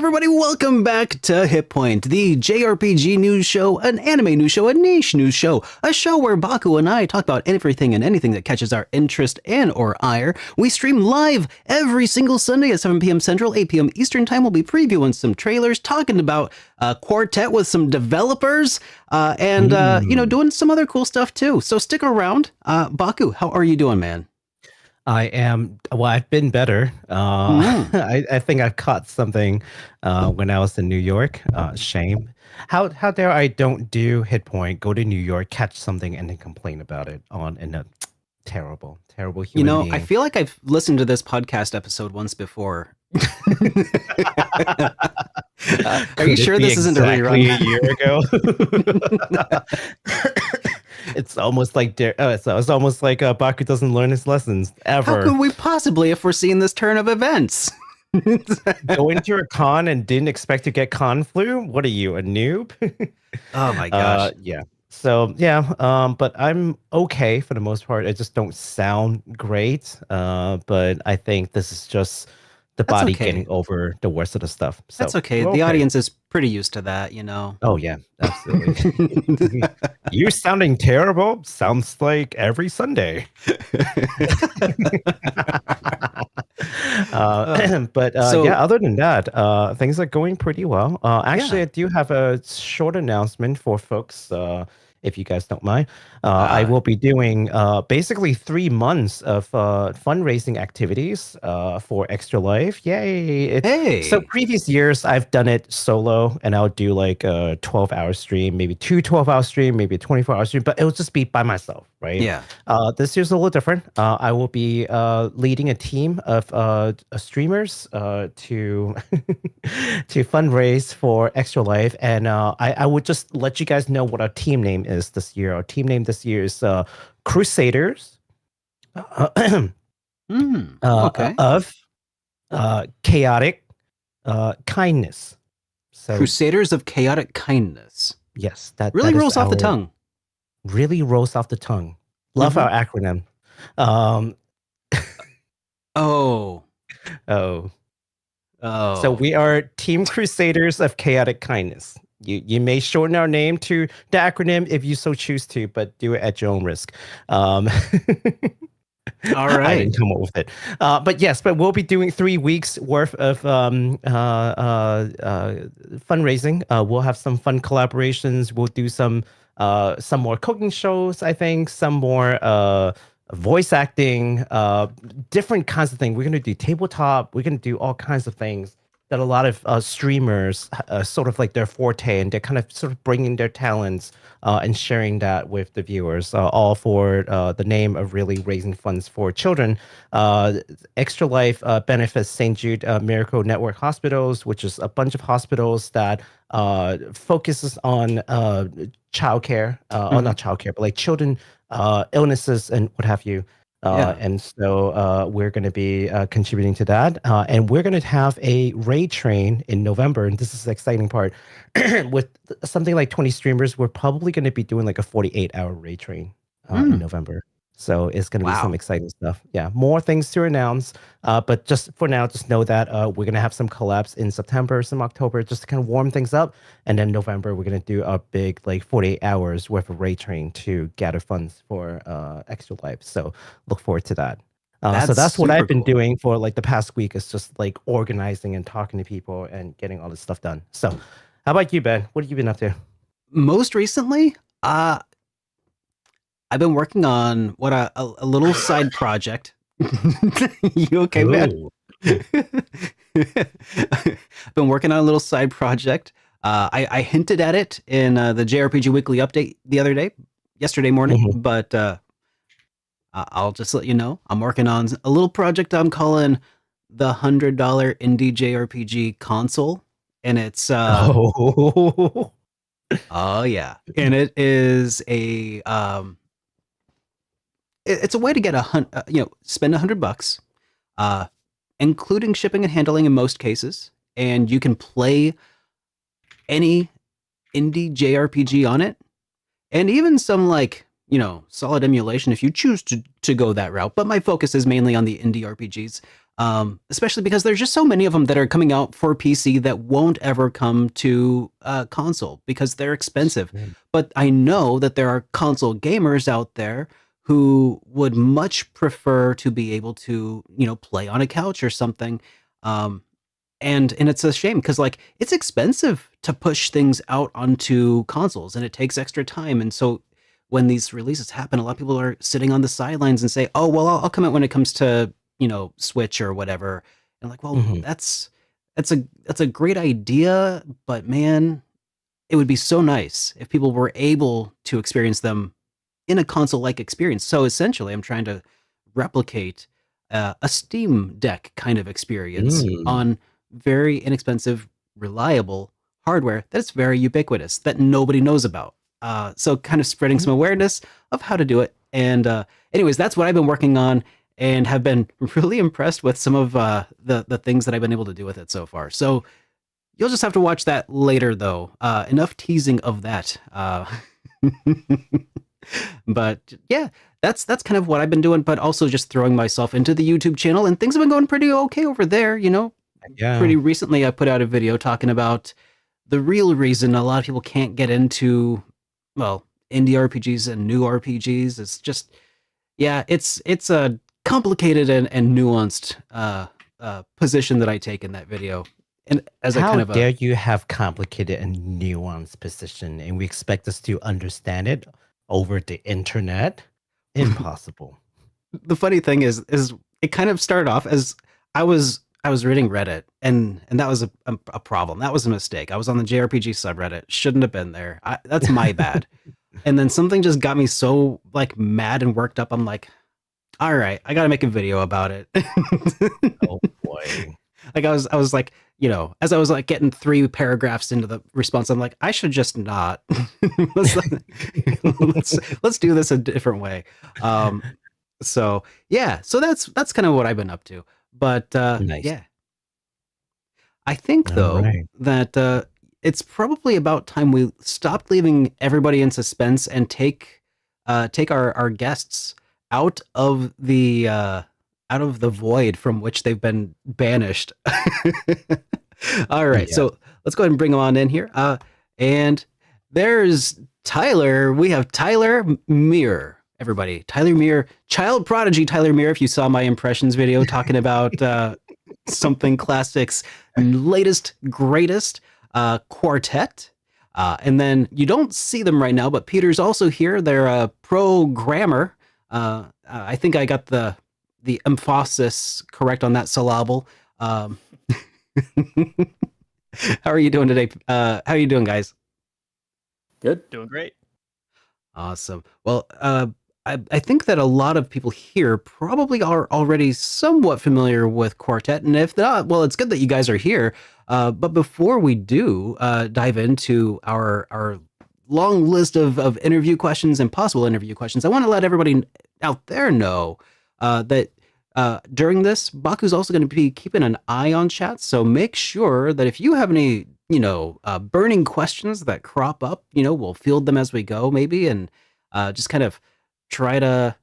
everybody, welcome back to HitPoint, the JRPG news show, an anime news show, a niche news show, a show where Baku and I talk about everything and anything that catches our interest and or ire. We stream live every single Sunday at 7 p.m. Central, 8 p.m. Eastern Time. We'll be previewing some trailers, talking about QUARTET with some developers, and doing some other cool stuff too. So stick around. Baku, how are you doing, man? I've been better. I think I caught something when I was in New York. Shame. How dare I don't do HitPoint, go to New York, catch something, and then complain about it in a terrible human being. I feel like I've listened to this podcast episode once before. Are you sure this isn't exactly a rerun? A year ago. It's almost like Baku doesn't learn his lessons ever. How could we possibly if we're seeing this turn of events? Go into a con and didn't expect to get con flu? What are you, a noob? Oh my gosh. Yeah. So yeah, but I'm okay for the most part. I just don't sound great. But I think this is just the body getting over the worst of the stuff. So that's okay. The audience is pretty used to that, Oh yeah, absolutely. You sounding terrible sounds like every Sunday. Other than that, things are going pretty well. Actually, I do have a short announcement for folks. If you guys don't mind, I will be doing basically 3 months of fundraising activities for Extra Life. Yay! So previous years, I've done it solo, and I'll do like a 12-hour stream, maybe 2 12-hour stream, maybe a 24-hour stream, but it'll just be by myself, right? Yeah. This year's a little different. I will be leading a team of streamers to to fundraise for Extra Life, and I would just let you guys know what our team name is this year. Our team name this year is Crusaders of Chaotic Kindness. So Crusaders of Chaotic Kindness. Yes, that really rolls off the tongue. Really rolls off the tongue. Love our acronym. So we are Team Crusaders of Chaotic Kindness. You may shorten our name to the acronym if you so choose to, but do it at your own risk. All right. I didn't come up with it. But we'll be doing 3 weeks worth of fundraising. We'll have some fun collaborations. We'll do some more cooking shows, I think, some more voice acting, different kinds of things. We're going to do tabletop. We're going to do all kinds of things that a lot of streamers sort of like their forte, and they're kind of sort of bringing their talents and sharing that with the viewers, all for the name of really raising funds for children. Extra Life benefits St. Jude Miracle Network Hospitals, which is a bunch of hospitals that focuses on childcare, or not childcare, but like children illnesses and what have you. And so we're going to be contributing to that. And we're going to have a raid train in November. And this is the exciting part. With something like 20 streamers, we're probably going to be doing like a 48-hour raid train in November. So it's going to be some exciting stuff. Yeah, more things to announce. But just for now, just know that we're going to have some collabs in September, some October, just to kind of warm things up. And then November, we're going to do a big, like 48 hours worth of raid train to gather funds for Extra Life. So look forward to that. So that's what I've been doing for like the past week, is just like organizing and talking to people and getting all this stuff done. So how about you, Ben? What have you been up to? Most recently, I've been working on a little side project. You okay, man? I've been working on a little side project. I hinted at it in the JRPG Weekly Update yesterday morning, but I'll just let you know. I'm working on a little project I'm calling the $100 Indie JRPG console, and it's oh yeah, and it is a it's a way to get spend $100, including shipping and handling in most cases, and you can play any indie JRPG on it, and even some solid emulation if you choose to go that route. But my focus is mainly on the indie RPGs. Especially because there's just so many of them that are coming out for PC that won't ever come to console because they're expensive. Mm. But I know that there are console gamers out there who would much prefer to be able to, play on a couch or something. Um, and it's a shame because like it's expensive to push things out onto consoles and it takes extra time. And so when these releases happen, a lot of people are sitting on the sidelines and say, "Oh, well, I'll come out when it comes to Switch or whatever." And like, well, Mhm. that's a great idea, but man, it would be so nice if people were able to experience them in a console-like experience. So essentially, I'm trying to replicate a Steam Deck kind of experience Mm. on very inexpensive, reliable hardware that's very ubiquitous that nobody knows about. So kind of spreading some awareness of how to do it. And anyways, that's what I've been working on and have been really impressed with some of the things that I've been able to do with it so far. So you'll just have to watch that later, though. Enough teasing of that. But yeah, that's kind of what I've been doing, but also just throwing myself into the YouTube channel, and things have been going pretty okay over there. Yeah. Pretty recently, I put out a video talking about the real reason a lot of people can't get into, well, indie RPGs and new RPGs. It's just, yeah, it's a complicated and nuanced position that I take in that video, and as a How kind of a dare you have complicated and nuanced position, and we expect us to understand it over the internet? Impossible. the funny thing is it kind of started off as I was reading Reddit, and that was a problem. That was a mistake. I was on the JRPG subreddit. Shouldn't have been there. That's my bad. And then something just got me so like mad and worked up. I'm like, all right, I got to make a video about it. Oh boy. Like I was like, as I was like getting 3 paragraphs into the response, I'm like, I should just not. let's, let's do this a different way. So yeah, so that's kind of what I've been up to. But Nice. yeah, I think All though right. that it's probably about time we stopped leaving everybody in suspense and take our guests out of the void from which they've been banished. All right, Yeah. so let's go ahead and bring them on in here. And there's Tyler. We have Tyler Mire. Everybody, Tyler Mire, child prodigy Tyler Mire. If you saw my impressions video talking about something classics, latest greatest quartet. And then you don't see them right now, but Peter's also here. They're a programmer. I think I got the emphasis correct on that syllable. How are you doing today? How are you doing, guys? Good. Doing great. Awesome. Well, I think that a lot of people here probably are already somewhat familiar with Quartet, and if not, well, it's good that you guys are here. But before we do dive into our long list of interview questions and possible interview questions, I want to let everybody out there know that during this, Baku's also going to be keeping an eye on chat. So make sure that if you have any, burning questions that crop up, we'll field them as we go, maybe, and just kind of try to,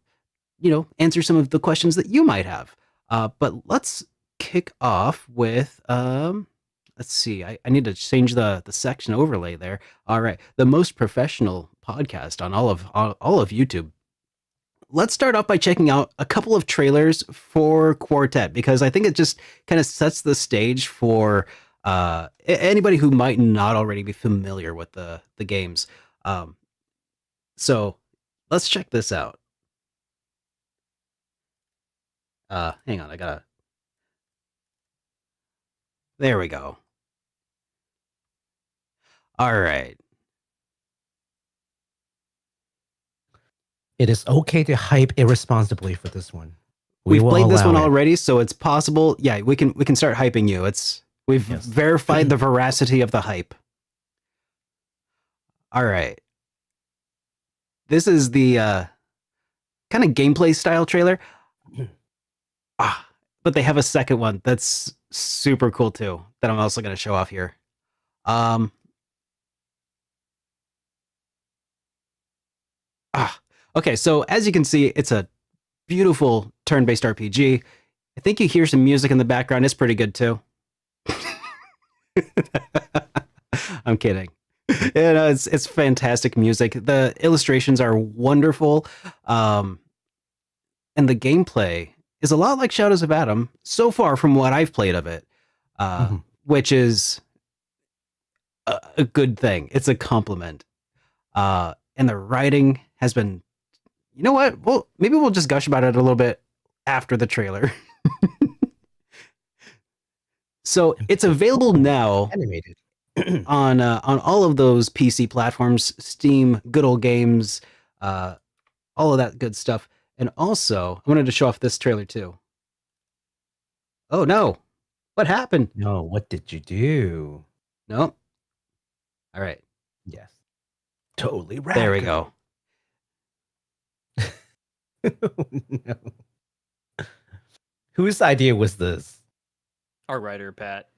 answer some of the questions that you might have. But let's kick off with, let's see, I need to change the section overlay there. All right, the most professional podcast on all of YouTube. Let's start off by checking out a couple of trailers for Quartet because I think it just kind of sets the stage for anybody who might not already be familiar with the games. So let's check this out. Hang on, I gotta. There we go. All right. It is okay to hype irresponsibly for this one. We've will played this one allow it. already, so it's possible. Yeah, we can start hyping you. We've Yes. verified the veracity of the hype. All right. This is the kind of gameplay style trailer. But they have a second one that's super cool too that I'm also going to show off here. Okay, so as you can see, it's a beautiful turn-based RPG. I think you hear some music in the background. It's pretty good too. I'm kidding. It's fantastic music. The illustrations are wonderful, and the gameplay is a lot like Shadows of Adam so far from what I've played of it, which is a good thing. It's a compliment. And the writing has been, you know what? Well, maybe we'll just gush about it a little bit after the trailer. So it's available now, Animated. on all of those PC platforms, Steam, Good Old Games, all of that good stuff. And also, I wanted to show off this trailer too. Oh no! What happened? No, what did you do? No. All right. Yes. Totally right. There we go. No. Whose idea was this? Our writer, Pat.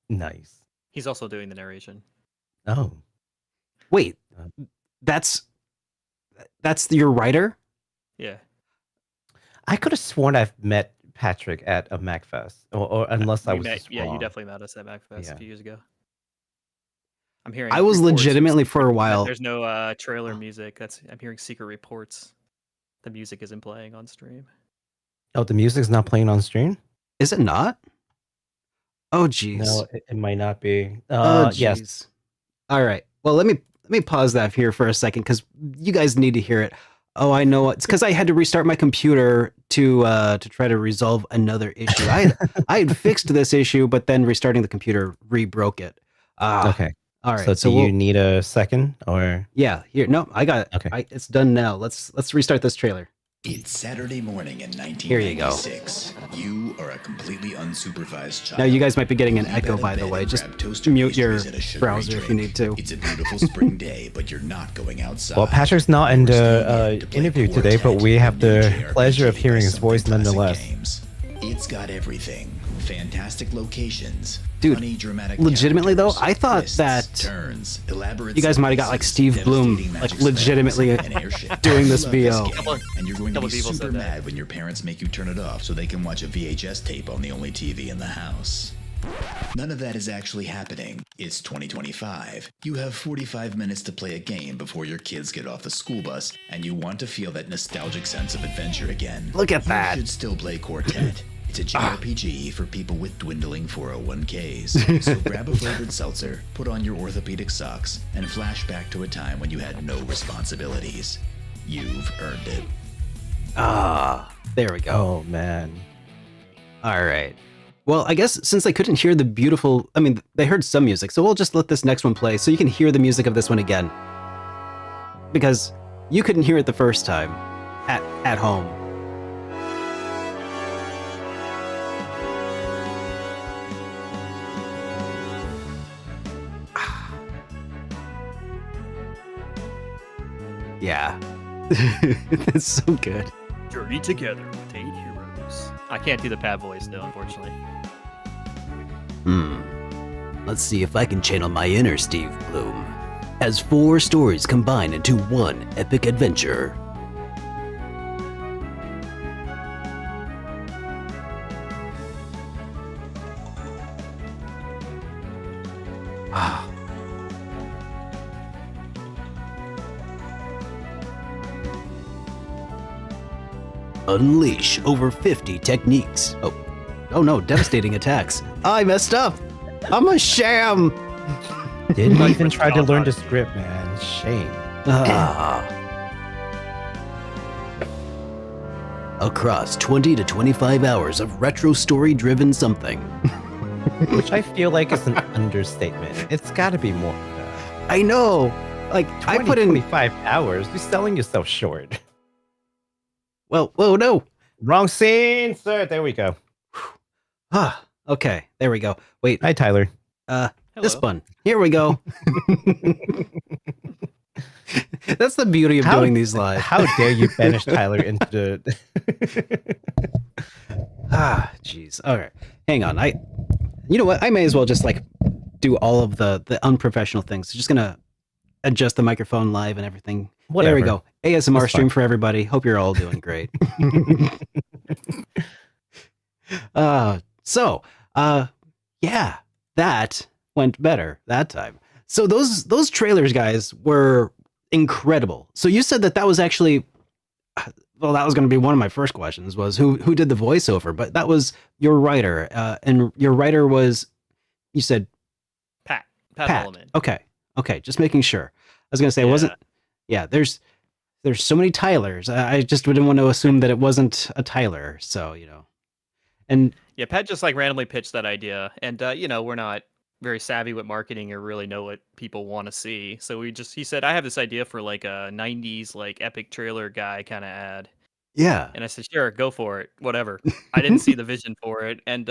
Nice. He's also doing the narration. Oh. Wait, that's your writer? Yeah. I could have sworn I've met Patrick at a MacFest, or unless I was just Yeah, you wrong. definitely met us at MacFest a few years ago. I'm hearing. I was reports legitimately for a while. There's no trailer music. I'm hearing secret reports. The music isn't playing on stream. Oh, the music's not playing on stream? Is it not? Oh geez. No, it might not be. Oh Yes. geez. All right. Well, let me pause that here for a second because you guys need to hear it. Oh, I know. It's because I had to restart my computer to try to resolve another issue. I had fixed this issue, but then restarting the computer re-broke it. Okay. All right. So do you need a second or? Yeah. Here. No, I got it. Okay. It's done now. Let's restart this trailer. It's Saturday morning in Here you go. 1996. You are a completely unsupervised child. Now you guys might be getting an Leap echo, out of by the bed way. and Just grab toaster mute your pastries and a sugary browser if you drink. need to. It's a beautiful spring day, but you're not going outside. Well, Patrick's not in We're the staying in to play interview today, but QUARTET, we have the new the JRPG pleasure of by hearing his Something voice Classic nonetheless. Games. It's got everything. Fantastic locations. Dude, funny, dramatic legitimately though, characters, I thought twists, that turns, elaborate you guys might have got like sequences, Steve Bloom, devastating like magic legitimately spells, and airship. doing this I love VO. game, and you're going to Double be people super said that. mad when your parents make you turn it off so they can watch a VHS tape on the only TV in the house. None of that is actually happening. It's 2025. You have 45 minutes to play a game before your kids get off the school bus, and you want to feel that nostalgic sense of adventure again. Look at that. You should still play QUARTET. It's a JRPG for people with dwindling 401ks. So grab a flavored seltzer, put on your orthopedic socks, and flash back to a time when you had no responsibilities. You've earned it. There we go. Oh man. All right. Well, I guess since they couldn't hear the beautiful, I mean, they heard some music, so we'll just let this next one play so you can hear the music of this one again. Because you couldn't hear it the first time at home. Yeah. That's so good. Journey together with 8 heroes. I can't do the Pat voice though, unfortunately. Let's see if I can channel my inner Steve Bloom. As 4 stories combine into one epic adventure. Unleash over 50 techniques. Oh no, devastating attacks. I messed up. I'm a sham. Didn't Not even even try to thought learn about the it. script, man. Shame. Across 20 to 25 hours of retro story driven something. Which I feel like is an understatement. It's got to be more than that. I know. Like, I 20, put in. 25 hours. You're selling yourself short. Well, whoa, no. Wrong scene, sir. There we go. Okay, there we go. Wait, Hi, Tyler. this Hello. one. Here we go. That's the beauty of How- doing these live. How dare you banish Tyler into the... Jeez. All right. Hang on. You know what? I may as well just like do all of the unprofessional things. Just gonna adjust the microphone live and everything. Whatever. There we go. ASMR That's stream fine. for everybody. Hope you're all doing great. So, yeah, that went better that time. So those trailers, guys, were incredible. So you said that was actually, well, that was going to be one of my first questions was who did the voiceover, but that was your writer, and your writer was, you said Pat Pat. Holloman. Okay, just making sure. I was going to say it wasn't. Yeah, there's so many Tylers. I just didn't want to assume that it wasn't a Tyler. So and yeah, Pat just like randomly pitched that idea, and we're not very savvy with marketing or really know what people want to see. So he said, I have this idea for like a 90s like epic trailer guy kind of ad. yeah, And I said, sure, go for it, whatever. I didn't see the vision for it, and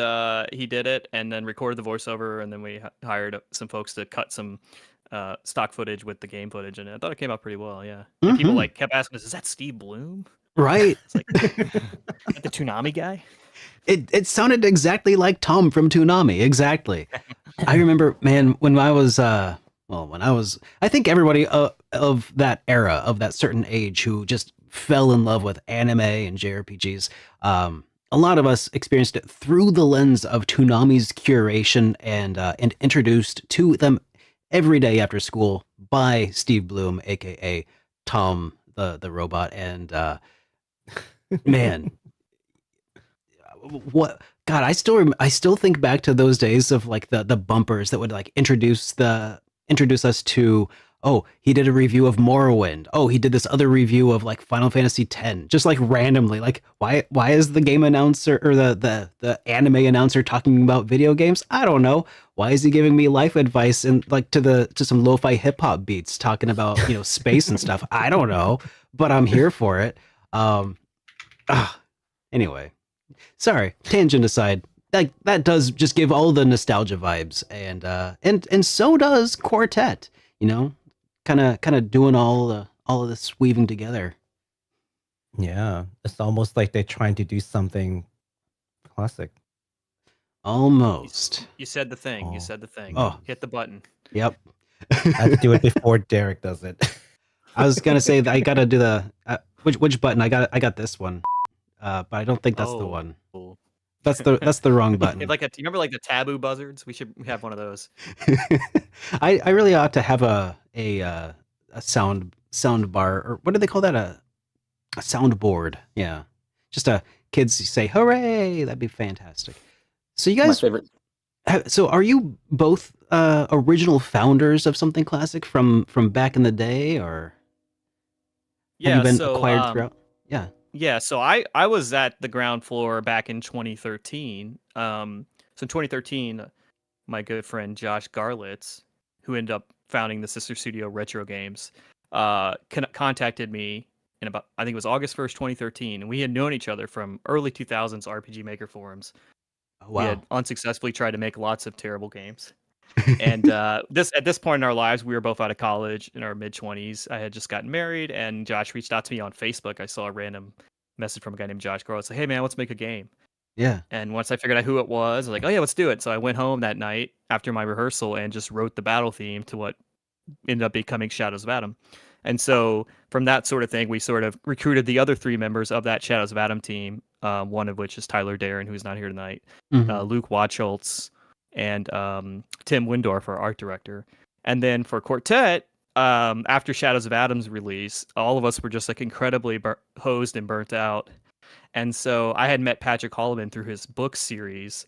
he did it, and then recorded the voiceover, and then we hired some folks to cut some stock footage with the game footage, and I thought it came out pretty well. Yeah, and people like kept asking us, "Is that Steve Bloom?" Right. It's like the Toonami guy. It sounded exactly like Tom from Toonami. Exactly. I remember, man, when I was I think everybody of that era, of that certain age, who just fell in love with anime and JRPGs. A lot of us experienced it through the lens of Toonami's curation and introduced to them every day after school by Steve Bloom, aka Tom the robot, and man, what God, I still think back to those days of like the bumpers that would like introduce us to, oh, he did a review of Morrowind. Oh, he did this other review of like Final Fantasy X, just like randomly. Like, why is the game announcer or the anime announcer talking about video games? I don't know. Why is he giving me life advice and like to some lo-fi hip hop beats talking about space and stuff? I don't know, but I'm here for it. Anyway, sorry, tangent aside. Like that does just give all the nostalgia vibes, and so does Quartet. Kind of doing all of this weaving together. Yeah, it's almost like they're trying to do something classic. Almost. You said the thing. You Oh. said the thing. Oh. Hit the button. Yep. I have to do it before Derek does it. I was gonna say that I gotta do the which button? I got this one, but I don't think that's the one. Cool. That's the wrong button. You remember like the taboo buzzards? We should have one of those. I really ought to have a sound bar, or what do they call that? A soundboard. Yeah, just kids say hooray. That'd be fantastic. So you My guys, favorite. so are you both original founders of Something Classic from back in the day, or have you been acquired throughout? Yeah. Yeah, so I was at the ground floor back in 2013. So in 2013, my good friend Josh Garlitz, who ended up founding the sister studio Retro Games, contacted me in about, I think it was August 1st, 2013, and we had known each other from early 2000s RPG Maker forums. Oh, wow. We had unsuccessfully tried to make lots of terrible games. And at this point in our lives, we were both out of college in our mid-20s. I had just gotten married, and Josh reached out to me on Facebook. I saw a random message from a guy named Josh Garl. It's like, hey man, let's make a game. Yeah. And once I figured out who it was, I was like, oh yeah, let's do it. So I went home that night after my rehearsal and just wrote the battle theme to what ended up becoming Shadows of Adam. And so from that sort of thing, we sort of recruited the other three members of that Shadows of Adam team, one of which is Tyler Darren, who's not here tonight, Luke Watschultz, and Tim Windorf, our art director. And then for Quartet, after Shadows of Adam's release, all of us were just like incredibly hosed and burnt out. And so I had met Patrick Holloman through his book series,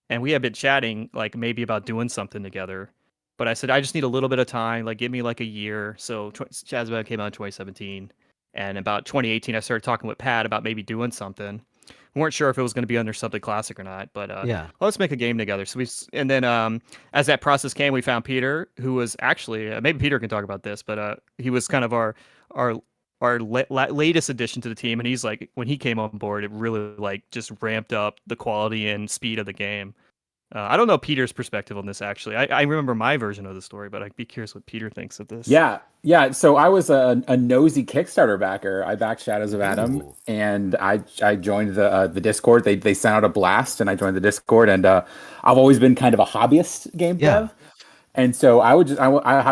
and we had been chatting like maybe about doing something together. But I said, I just need a little bit of time, like give me like a year. So Shadows of Adam came out in 2017. And about 2018, I started talking with Pat about maybe doing something. We weren't sure if it was going to be under Something Classic or not, but yeah, let's make a game together. So as that process came, we found Peter, who was actually maybe Peter can talk about this, but he was kind of our latest addition to the team, and he's like, when he came on board, it really like just ramped up the quality and speed of the game. I don't know Peter's perspective on this actually. I remember my version of the story, but I'd be curious what Peter thinks of this. Yeah. So I was a nosy Kickstarter backer. I backed Shadows of Adam, and I joined the Discord. They sent out a blast, and I joined the Discord. And I've always been kind of a hobbyist game dev, and so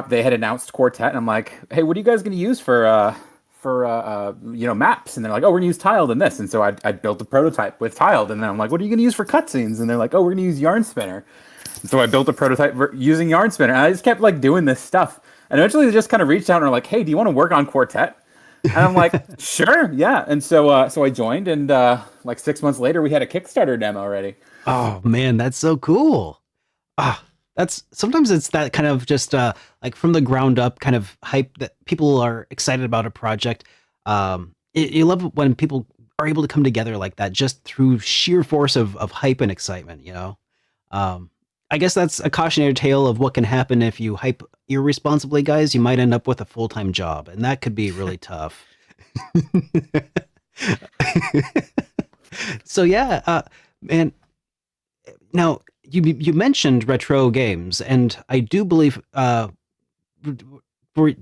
they had announced Quartet, and I'm like, hey, what are you guys going to use for maps, and they're like, oh, we're gonna use tiled in this, and so I built a prototype with tiled, and then I'm like, what are you gonna use for cutscenes? And they're like, oh, we're gonna use yarn spinner. And so I built a prototype using yarn spinner, and I just kept like doing this stuff, and eventually they just kind of reached out and were like, hey, do you want to work on Quartet? And I'm like, sure, yeah. And so I joined, and like 6 months later, we had a Kickstarter demo already. Oh man, that's so cool. That's sometimes it's that kind of just like from the ground up kind of hype that people are excited about a project. You love it when people are able to come together like that just through sheer force of hype and excitement, you know. I guess that's a cautionary tale of what can happen if you hype irresponsibly, guys. You might end up with a full-time job, and that could be really tough. So yeah, man. Now you mentioned retro games, and I do believe were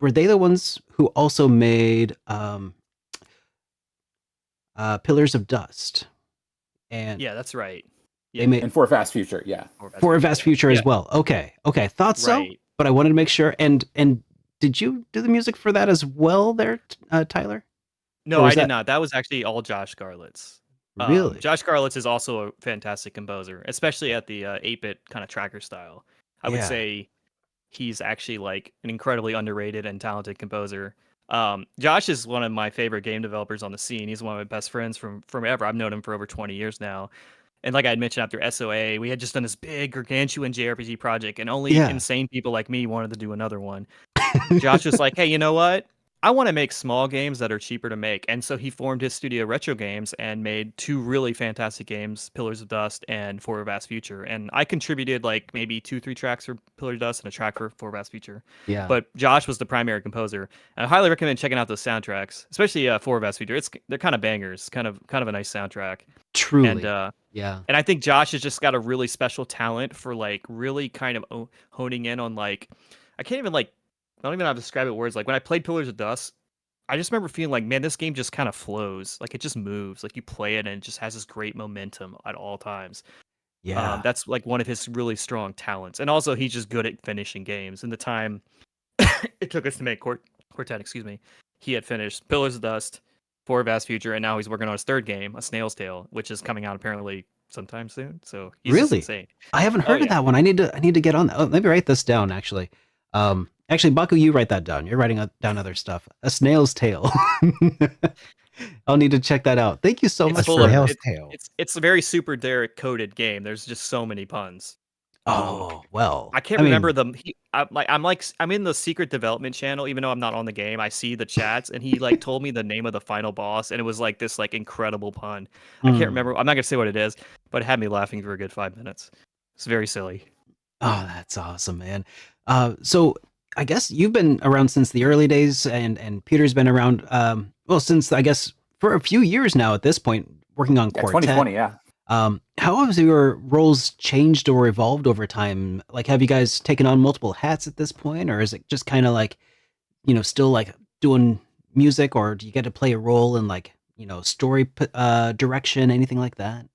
they the ones who also made Pillars of Dust? And Yeah, that's right. they Yeah. made And For a Fast Future, yeah. For a Vast Future Yeah. as well. Okay, thought so, Right. but I wanted to make sure. And did you do the music for that as well, there, Tyler? No, Or I was did that- not. That was actually all Josh Scarlett's. Really? Josh Scarlett's is also a fantastic composer, especially at the 8-bit kind of tracker style. I would Yeah. say he's actually like an incredibly underrated and talented composer. Josh is one of my favorite game developers on the scene. He's one of my best friends from ever. I've known him for over 20 years now. And like I had mentioned after SOA, we had just done this big gargantuan JRPG project, and only Yeah. insane people like me wanted to do another one. Josh was like, hey, you know what? I want to make small games that are cheaper to make. And so he formed his studio Retro Games and made 2 really fantastic games, Pillars of Dust and For a Vast Future. And I contributed like maybe 2-3 tracks for Pillars of Dust and a track for a Vast Future. Yeah. But Josh was the primary composer. And I highly recommend checking out those soundtracks, especially For a Vast Future. They're kind of bangers, kind of a nice soundtrack. Truly. And yeah. and I think Josh has just got a really special talent for like really kind of honing in on like I don't even know how to describe it in words. Like when I played Pillars of Dust, I just remember feeling like, man, this game just kind of flows. Like it just moves. Like you play it and it just has this great momentum at all times. Yeah. That's like one of his really strong talents. And also he's just good at finishing games. In the time it took us to make Quartet, excuse me, he had finished Pillars of Dust, For a Vast Future, and now he's working on his 3rd game, A Snail's Tale, which is coming out apparently sometime soon. So he's just Really? insane. I haven't heard of yeah. that one. I need to get on that. Oh, maybe write this down actually. Actually, Baku, you write that down. You're writing down other stuff. A Snail's Tale. I'll need to check that out. Thank you so It's much full for of- Snail's it- Tale. It's a very super Derek coded game. There's just so many puns. Oh, well. I can't mean, remember I'm in the secret development channel, even though I'm not on the game. I see the chats, and he like told me the name of the final boss, and it was like this like incredible pun. I can't remember. I'm not gonna say what it is, but it had me laughing for a good 5 minutes. It's very silly. Oh, that's awesome, man. So I guess you've been around since the early days, and Peter's been around, well, since I guess for a few years now at this point, working on Yeah, Quartet. 2020, yeah. How have your roles changed or evolved over time? Like, have you guys taken on multiple hats at this point, or is it just kind of like, still like doing music, or do you get to play a role in like, story direction, anything like that?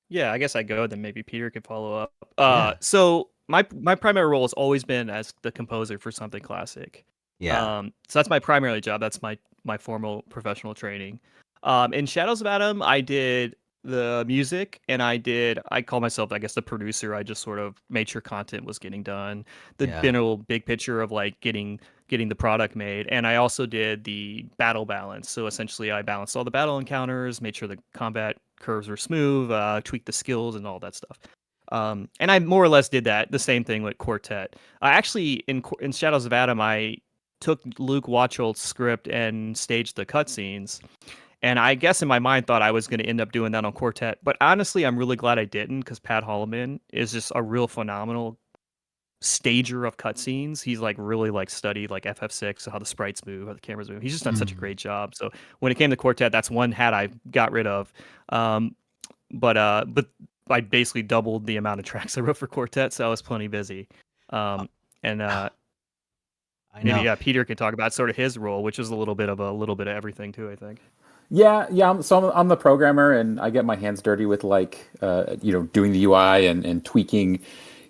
Yeah, I guess I go. Then maybe Peter could follow up. Yeah. So my primary role has always been as the composer for something classic. Yeah. So that's my primary job. That's my formal professional training. In Shadows of Adam, I did the music, and I call myself, I guess, the producer. I just sort of made sure content was getting done, the Yeah. general big picture of like getting the product made, and I also did the battle balance. So essentially, I balanced all the battle encounters, made sure the combat curves were smooth, tweaked the skills and all that stuff. And I more or less did the same thing with Quartet. I actually in Shadows of Adam, I took Luke Watchhold's script and staged the cutscenes. And I guess in my mind thought I was going to end up doing that on Quartet. But honestly, I'm really glad I didn't, because Pat Holloman is just a real phenomenal stager of cutscenes. He's like really like studied like FF6, so how the sprites move, how the cameras move. He's just done such a great job. So when it came to Quartet, that's one hat I got rid of. But I basically doubled the amount of tracks I wrote for Quartet, so I was plenty busy. I know. Maybe Peter can talk about sort of his role, which is a little bit of everything too, I think. Yeah. I'm the programmer, and I get my hands dirty with like doing the UI and tweaking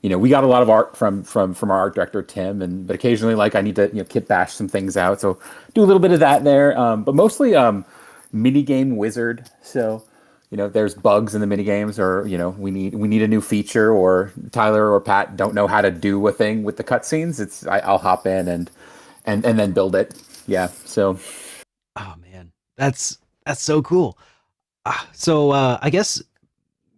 we got a lot of art from our art director Tim, but occasionally like I need to kit bash some things out, so do a little bit of that there. But mostly mini game wizard. So there's bugs in the mini games, or we need a new feature, or Tyler or Pat don't know how to do a thing with the cutscenes. I'll hop in and then build it. Yeah. So. Oh man, that's so cool. So I guess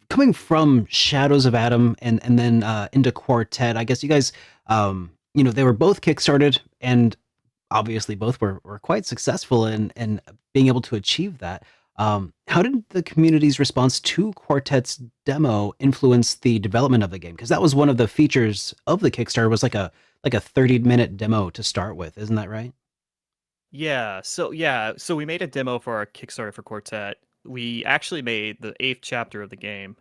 coming from Shadows of Adam and then into Quartet, I guess you guys, they were both kickstarted, and obviously both were quite successful in being able to achieve that. How did the community's response to Quartet's demo influence the development of the game? Because that was one of the features of the Kickstarter, was like a 30-minute demo to start with, isn't that right? So we made a demo for our Kickstarter for Quartet. We actually made the 8th chapter of the game,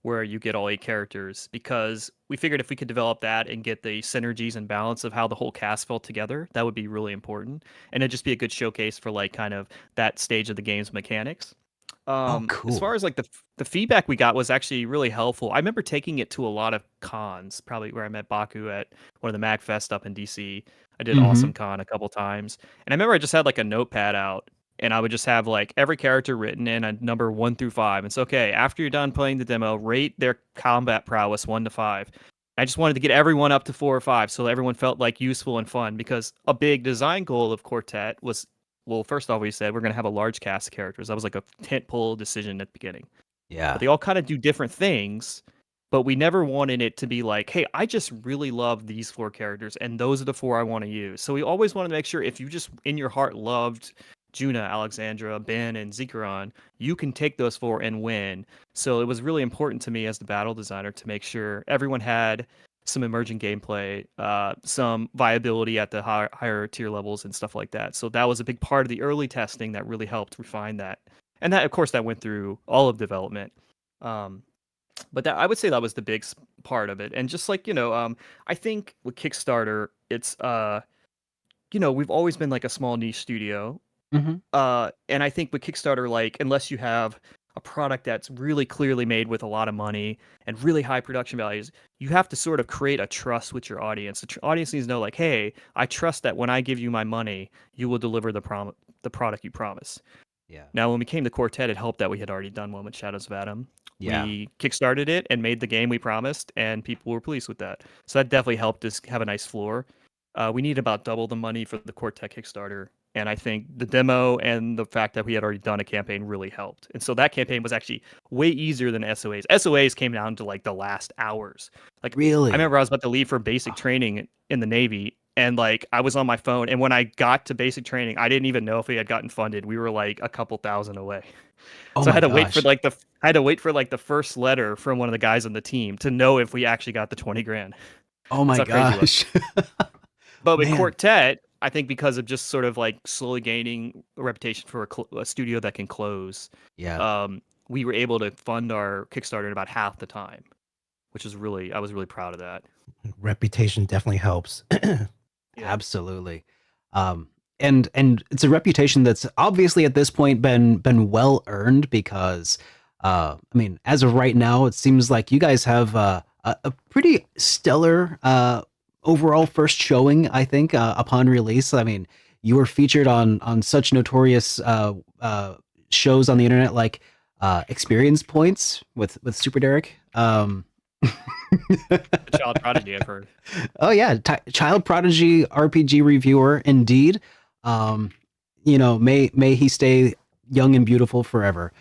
where you get all 8 characters, because we figured if we could develop that and get the synergies and balance of how the whole cast felt together, that would be really important, and it'd just be a good showcase for like kind of that stage of the game's mechanics. Cool. As far as like the feedback we got was actually really helpful. I remember taking it to a lot of cons, probably where I met Baku at one of the MagFest up in DC. I did Awesome Con a couple times, and I remember I just had like a notepad out, and I would just have like every character written in a number 1 through 5. It's okay, after you're done playing the demo, rate their combat prowess 1 to 5. I just wanted to get everyone up to 4 or 5, so everyone felt like useful and fun, because a big design goal of Quartet was, well, first off, we said we're going to have a large cast of characters. That was like a tentpole decision at the beginning. Yeah. But they all kind of do different things, but we never wanted it to be like, hey, I just really love these 4 characters, and those are the 4 I want to use. So we always wanted to make sure if you just in your heart loved Juna, Alexandra, Ben, and Zikaron, you can take those 4 and win. So it was really important to me as the battle designer to make sure everyone had some emerging gameplay, some viability at the higher tier levels and stuff like that. So that was a big part of the early testing that really helped refine that. And that, of course, that went through all of development. But that, I would say that was the big part of it. And just like, I think with Kickstarter, it's, we've always been like a small niche studio. And I think with Kickstarter, like, unless you have a product that's really clearly made with a lot of money and really high production values, you have to sort of create a trust with your audience. The audience needs to know, like, hey, I trust that when I give you my money, you will deliver the product you promise. Yeah. Now, when we came to Quartet, it helped that we had already done one with Shadows of Adam. Yeah. We kickstarted it and made the game we promised, and people were pleased with that. So that definitely helped us have a nice floor. We need about double the money for the Quartet Kickstarter, and I think the demo and the fact that we had already done a campaign really helped. And so that campaign was actually way easier than SOAs. SOAs came down to like the last hours. Like, really? I remember I was about to leave for basic training in the Navy, and like I was on my phone, and when I got to basic training, I didn't even know if we had gotten funded. We were like a couple thousand away. So I had to wait for like the first letter from one of the guys on the team to know if we actually got the 20 grand. Oh my gosh. But with Quartet, I think because of just sort of like slowly gaining a reputation for a studio that can close, we were able to fund our Kickstarter in about half the time, which is I was really proud of that. Reputation definitely helps. Absolutely. And it's a reputation that's obviously at this point been well earned, because I mean, as of right now, it seems like you guys have a pretty stellar overall first showing, I think, upon release. I mean, you were featured on such notorious shows on the internet like Experience Points with Super Derek. The Child Prodigy, I've heard. Oh yeah, Child Prodigy RPG reviewer indeed. May he stay young and beautiful forever.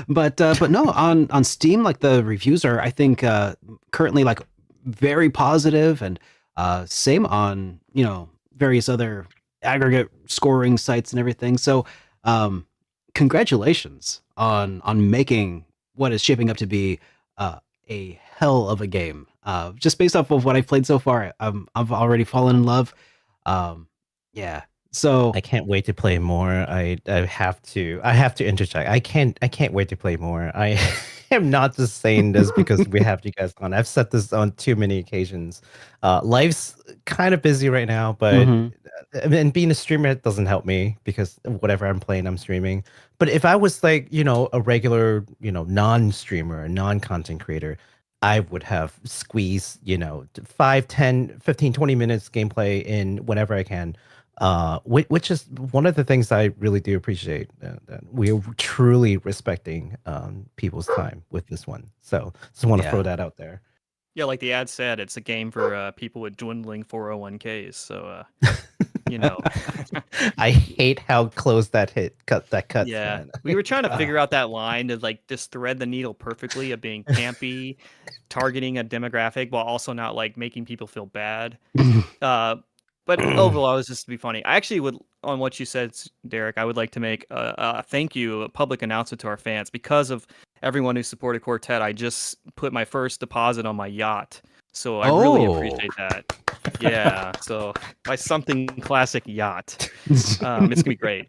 But no, on Steam, like, the reviews are, I think, currently like very positive, and same on various other aggregate scoring sites and everything. So congratulations on making what is shaping up to be a hell of a game. Just based off of what I've played so far, I've already fallen in love. Yeah. So I can't wait to play more. I have to interject. I can't wait to play more. am not just saying this because we have you guys on. I've said this on too many occasions. Life's kind of busy right now, but Mhm. and being a streamer it doesn't help me because whatever I'm playing, I'm streaming. But if I was like, a regular, non-streamer, a non-content creator, I would have squeezed, 5, 10, 15, 20 minutes gameplay in whenever I can. Which is one of the things I really do appreciate, that we are truly respecting people's time with this one. So just want to throw Yeah. that out there. Yeah, like the ad said, it's a game for people with dwindling 401ks. So, I hate how close that cuts, yeah, man. we were trying to figure Ah. out that line to like just thread the needle perfectly of being campy, targeting a demographic while also not like making people feel bad. But overall, it was just to be funny. I actually would, on what you said, Derek, I would like to make a thank you, a public announcement to our fans. Because of everyone who supported Quartet, I just put my first deposit on my yacht. So I really Oh. appreciate that. Yeah, so my something classic yacht. It's going to be great.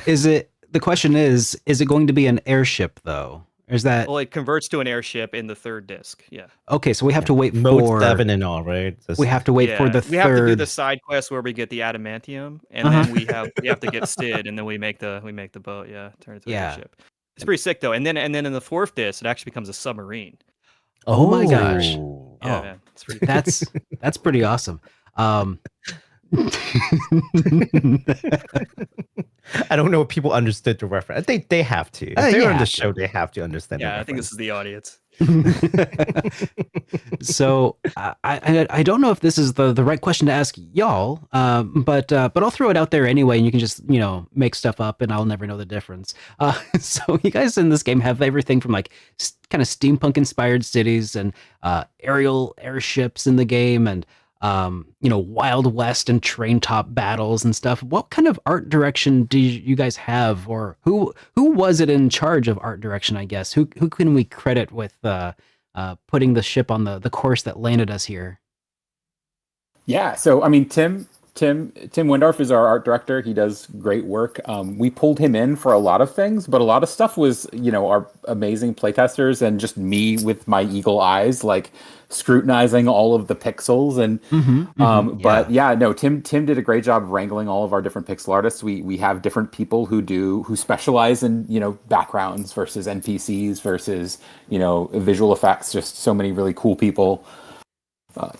The question is it going to be an airship though? Or is that Well, it converts to an airship in the third disc. Yeah. okay? So we have to wait Mode for 7 and all, right? we have to wait for the We have to do third. the side quest where we get the adamantium, and Uh-huh. then we have to get Stid, and then we make the boat. Yeah, turn it to an Yeah. airship. It's pretty sick though. And then in the fourth disc, it actually becomes a submarine. Oh my gosh. Oh. Yeah, Oh, man, it's pretty. that's pretty awesome. I don't know if people understood the reference. They have to. If they're you on the have show, to. they have to understand. Yeah, the I think reference. this is the audience. So I don't know if this is the right question to ask y'all, but I'll throw it out there anyway, and you can just make stuff up, and I'll never know the difference. So you guys in this game have everything from like kind of steampunk inspired cities and aerial airships in the game, and Wild West and train top battles and stuff. What kind of art direction do you guys have, or who was it in charge of art direction? I guess who can we credit with putting the ship on the course that landed us here? Yeah, so I mean, Tim Windorf is our art director. He does great work. We pulled him in for a lot of things, but a lot of stuff was, our amazing playtesters and just me with my eagle eyes, like scrutinizing all of the pixels. And but yeah, no, Tim did a great job wrangling all of our different pixel artists. We have different people who specialize in backgrounds versus NPCs versus visual effects. Just so many really cool people.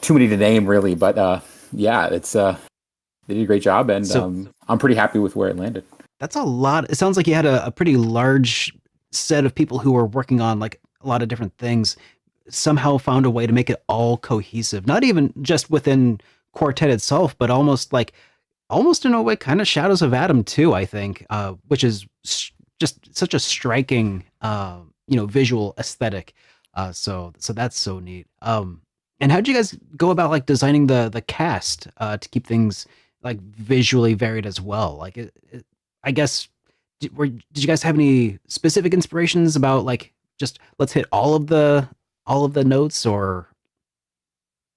Too many to name, really, but yeah, it's they did a great job, and I'm pretty happy with where it landed. That's a lot. It sounds like you had a pretty large set of people who were working on like a lot of different things. Somehow found a way to make it all cohesive, not even just within Quartet itself, but almost in a way, kind of Shadows of Adam too. I think, which is just such a striking, visual aesthetic. So that's so neat. And how'd you guys go about like designing the cast to keep things like visually varied as well? Like, I guess, did you guys have any specific inspirations about like just let's hit all of the notes, or?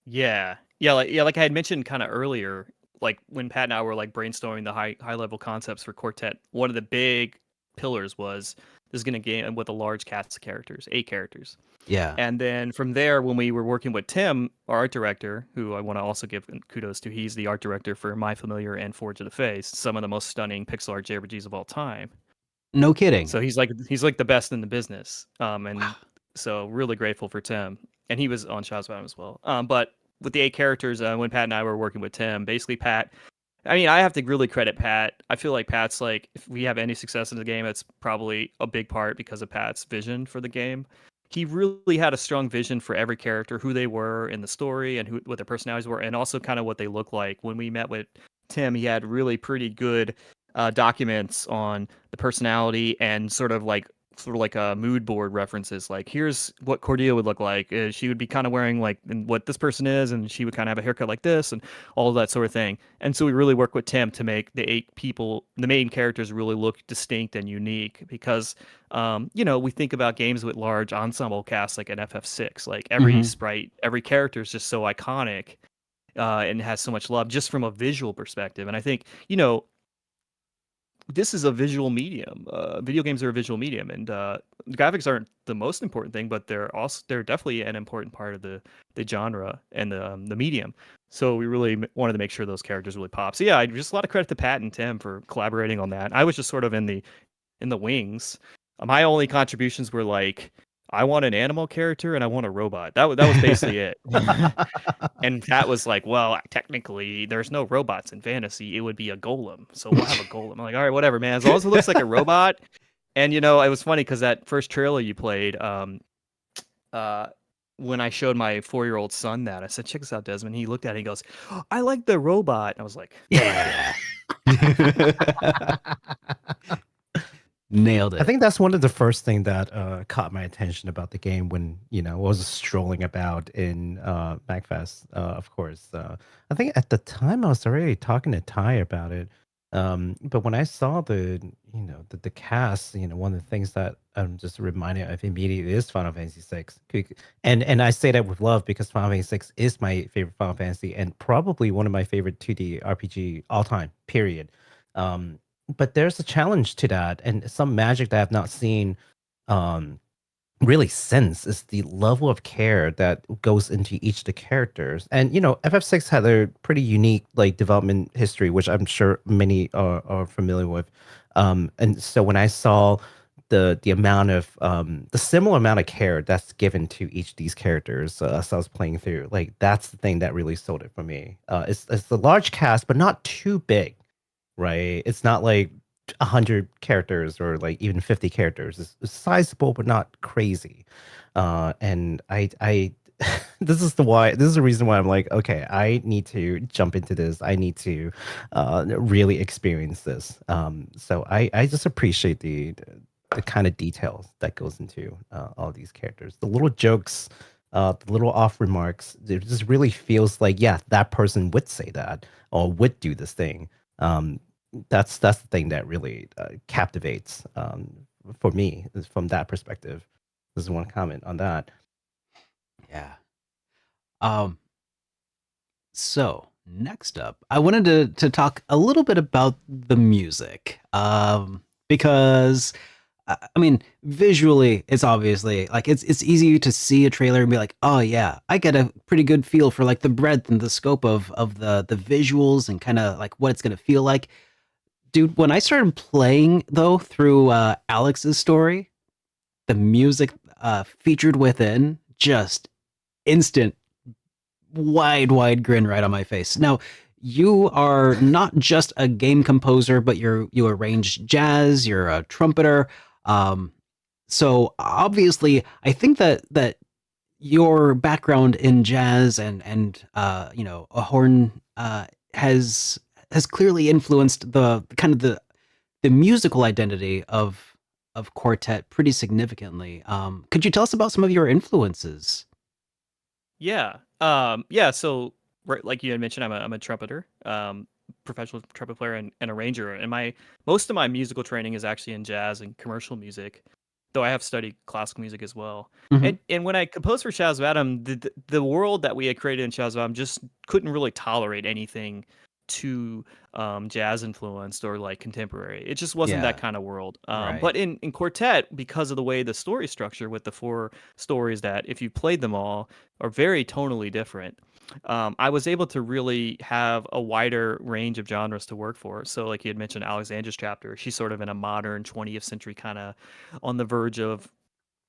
Yeah, like I had mentioned kind of earlier, like when Pat and I were like brainstorming the high level concepts for Quartet, one of the big pillars was this is going to game with a large cast of characters, 8 characters. Yeah. And then from there, when we were working with Tim, our art director, who I want to also give kudos to, he's the art director for My Familiar and Forge of the Face, some of the most stunning pixel art JRPGs of all time. No kidding. So he's like the best in the business. And so really grateful for Tim. And he was on Shadows of Adam as well. But with the 8 characters, when Pat and I were working with Tim, basically Pat, I mean, I have to really credit Pat. I feel like Pat's like, if we have any success in the game, it's probably a big part because of Pat's vision for the game. He really had a strong vision for every character, who they were in the story and what their personalities were, and also kind of what they look like. When we met with Tim, he had really pretty good documents on the personality and sort of like a mood board references. Like, here's what Cordelia would look like. She would be kind of wearing like what this person is, and she would kind of have a haircut like this, and all of that sort of thing. And so we really work with Tim to make the 8 people, the main characters, really look distinct and unique. Because, we think about games with large ensemble casts like an FF6. Like every sprite, every character is just so iconic, and has so much love just from a visual perspective. And I think, this is a visual medium. Video games are a visual medium, and graphics aren't the most important thing, but they're definitely an important part of the genre and the medium. So we really wanted to make sure those characters really pop. So yeah, just a lot of credit to Pat and Tim for collaborating on that. I was just sort of in the wings. My only contributions were like, I want an animal character and I want a robot. That was basically it. And Pat was like, well, technically, there's no robots in fantasy. It would be a golem. So we'll have a golem. I'm like, all right, whatever, man. As long as it looks like a robot. And, it was funny because that first trailer you played, when I showed my 4-year-old son that, I said, check this out, Desmond. He looked at it and he goes, oh, I like the robot. And I was like, Yeah. Nailed it. I think that's one of the first thing that caught my attention about the game when I was strolling about in MagFest. Of course, I think at the time I was already talking to Ty about it. But when I saw the cast, one of the things that I'm just reminded of immediately is Final Fantasy VI, and I say that with love because Final Fantasy VI is my favorite Final Fantasy and probably one of my favorite 2D RPG all time. Period. But there's a challenge to that, and some magic that I've not seen really since is the level of care that goes into each of the characters. And FF6 had a pretty unique development history, which I'm sure many are familiar with. And so when I saw the amount of the similar amount of care that's given to each of these characters as I was playing through, that's the thing that really sold it for me. It's the large cast, but not too big. Right, it's not like 100 characters or even 50 characters. It's sizable but not crazy. And I this is the reason why I'm like, okay, I need to jump into this. I need to really experience this. So I just appreciate the kind of details that goes into all these characters, the little jokes, the little off remarks. It just really feels like, yeah, that person would say that or would do this thing. That's the thing that really captivates for me is from that perspective. Just want to comment on that. Yeah. So next up, I wanted to talk a little bit about the music. Because I mean, visually, it's obviously it's easy to see a trailer and be like, oh yeah, I get a pretty good feel for the breadth and the scope of the visuals and kind of what it's gonna feel like. Dude, when I started playing though through Alex's story, the music featured within just instant wide grin right on my face. Now, you are not just a game composer, but you arrange jazz, you're a trumpeter. So obviously, I think that your background in jazz and a horn has clearly influenced the kind of the musical identity of Quartet pretty significantly. Could you tell us about some of your influences? Yeah. Yeah. So, right, like you had mentioned, I'm a trumpeter, professional trumpet player and arranger. And most of my musical training is actually in jazz and commercial music, though I have studied classical music as well. Mhm. And when I composed for Shadows of Adam, the world that we had created in Shadows of Adam just couldn't really tolerate anything too jazz influenced or contemporary. It just wasn't Yeah. that kind of world. Right. But in Quartet, because of the way the story structure with the 4 stories that, if you played them all, are very tonally different, I was able to really have a wider range of genres to work for. So like you had mentioned, Alexandra's chapter, she's sort of in a modern 20th century kind of on the verge of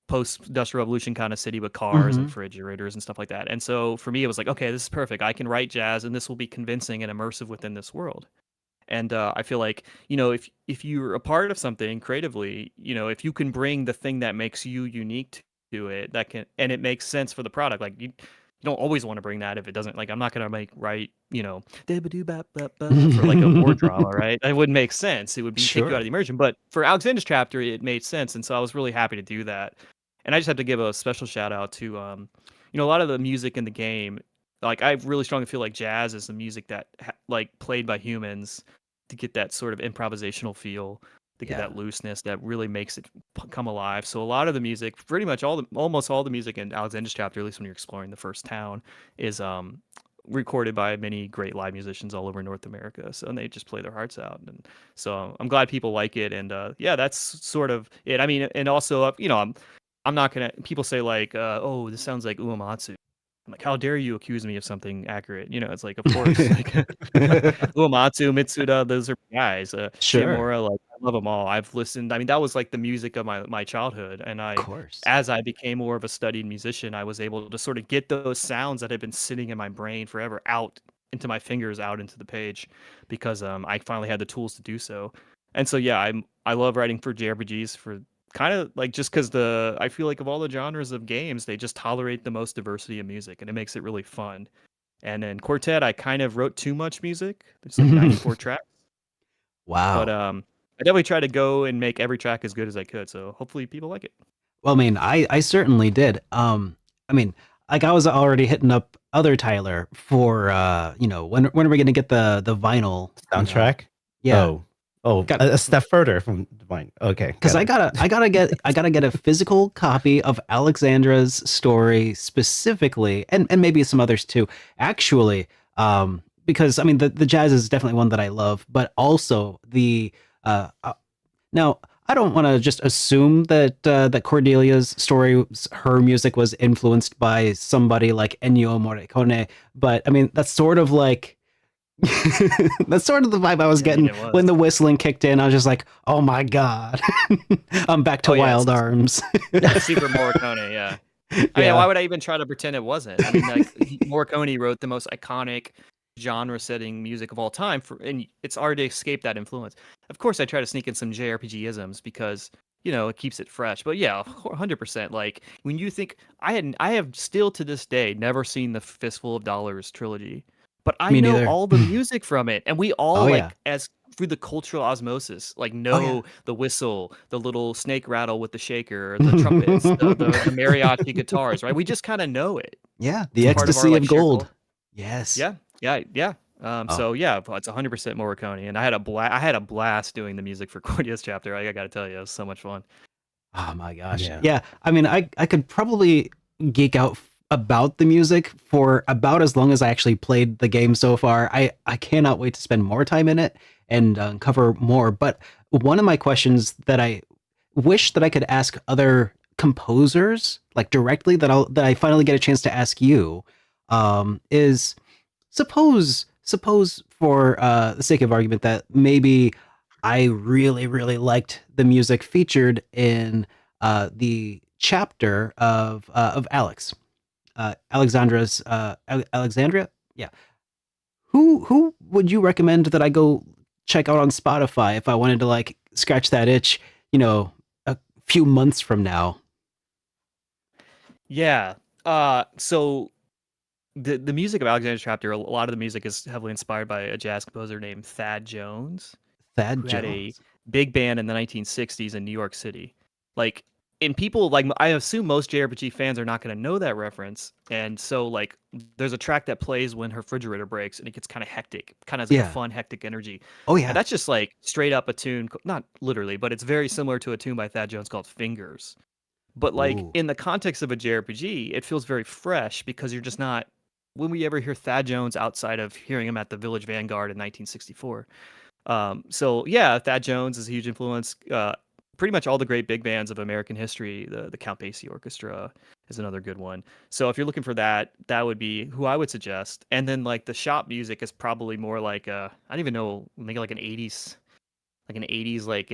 post-industrial revolution kind of city with cars and refrigerators and stuff like that. And so for me, it was like, okay, this is perfect. I can write jazz and this will be convincing and immersive within this world. And I feel like, if you're a part of something creatively, if you can bring the thing that makes you unique to it, and it makes sense for the product, you don't always want to bring that if it doesn't, I'm not going to write, for a war drama, right? That wouldn't make sense. It would take you out of the immersion. But for Alexander's chapter, it made sense. And so I was really happy to do that. And I just have to give a special shout out to, a lot of the music in the game. I really strongly feel like jazz is the music that, played by humans to get that sort of improvisational feel, to get that looseness that really makes it come alive. So a lot of the music, pretty much almost all the music in Alexander's chapter, at least when you're exploring the first town, is recorded by many great live musicians all over North America. So, and they just play their hearts out. And so I'm glad people like it. And yeah, that's sort of it. I mean, and also, I'm not gonna. People say like, oh, this sounds like Uematsu. I'm like, how dare you accuse me of something accurate? It's like, of course, like Uematsu, Mitsuda, those are guys. Sure. Shimura, like, I love them all. I've listened. I mean, that was like the music of my childhood, and Of course. as I became more of a studied musician, I was able to sort of get those sounds that had been sitting in my brain forever out into my fingers, out into the page, because I finally had the tools to do so. And so yeah, I love writing for JRPGs for kind of like just because I feel like of all the genres of games, they just tolerate the most diversity of music, and it makes it really fun. And then Quartet, I kind of wrote too much music. There's like 94 tracks, Wow. but I definitely tried to go and make every track as good as I could. So hopefully people like it. Well, I mean, I certainly did. I mean, like I was already hitting up other Tyler for when are we gonna get the vinyl Soundtrack? Yeah. Got a step further from mine. Okay. Because I gotta get a physical copy of Alexandra's story specifically, and maybe some others too. Actually, because I mean the jazz is definitely one that I love, but also the now I don't want to just assume that that Cordelia's story, her music was influenced by somebody like Ennio Morricone, but I mean that's sort of like. That's sort of the vibe I was getting when the whistling kicked in. I was just like, "Oh my god, I'm back to Wild Arms." Super Morricone, yeah. I mean, why would I even try to pretend it wasn't? I mean, like Morricone wrote the most iconic genre-setting music of all time, and it's hard to escape that influence. Of course, I try to sneak in some JRPG-isms because it keeps it fresh. But yeah, 100%. Like when you think I have still to this day never seen the Fistful of Dollars trilogy. But I know neither. all the music from it, and we all yeah. as through the cultural osmosis, know the whistle, the little snake rattle with the shaker, the trumpets, the mariachi guitars, right? We just kind of know it. Yeah, the ecstasy of gold. Yes. Yeah. So yeah, it's 100% Morricone, and I had a blast doing the music for Cordia's chapter. I got to tell you, it was so much fun. Oh my gosh. Yeah. I mean, I could probably geek out about the music for about as long as I actually played the game so far. I cannot wait to spend more time in it and cover more. But one of my questions that I wish that I could ask other composers like directly that I finally get a chance to ask you is suppose for the sake of argument that maybe I really liked the music featured in the chapter of Alex. Alexandria. Yeah. Who would you recommend that I go check out on Spotify if I wanted to like scratch that itch, a few months from now? Yeah. So the music of Alexander's chapter, a lot of the music is heavily inspired by a jazz composer named Thad Jones. Thad who Jones had a big band in the 1960s in New York City. Like, and people like I assume most JRPG fans are not going to know that reference, and so like there's a track that plays when her refrigerator breaks, and it gets kind of hectic, kind of like a fun, hectic energy. Oh yeah, and that's just like straight up a tune, not literally, but it's very similar to a tune by Thad Jones called Fingers. But like in the context of a JRPG, it feels very fresh because you're just not. When we ever hear Thad Jones outside of hearing him at the Village Vanguard in 1964? So yeah, Thad Jones is a huge influence. Pretty much all the great big bands of American history, the Count Basie Orchestra is another good one. So if you're looking for that, that would be who I would suggest. And then like the shop music is probably more like I don't even know, maybe like an 80s like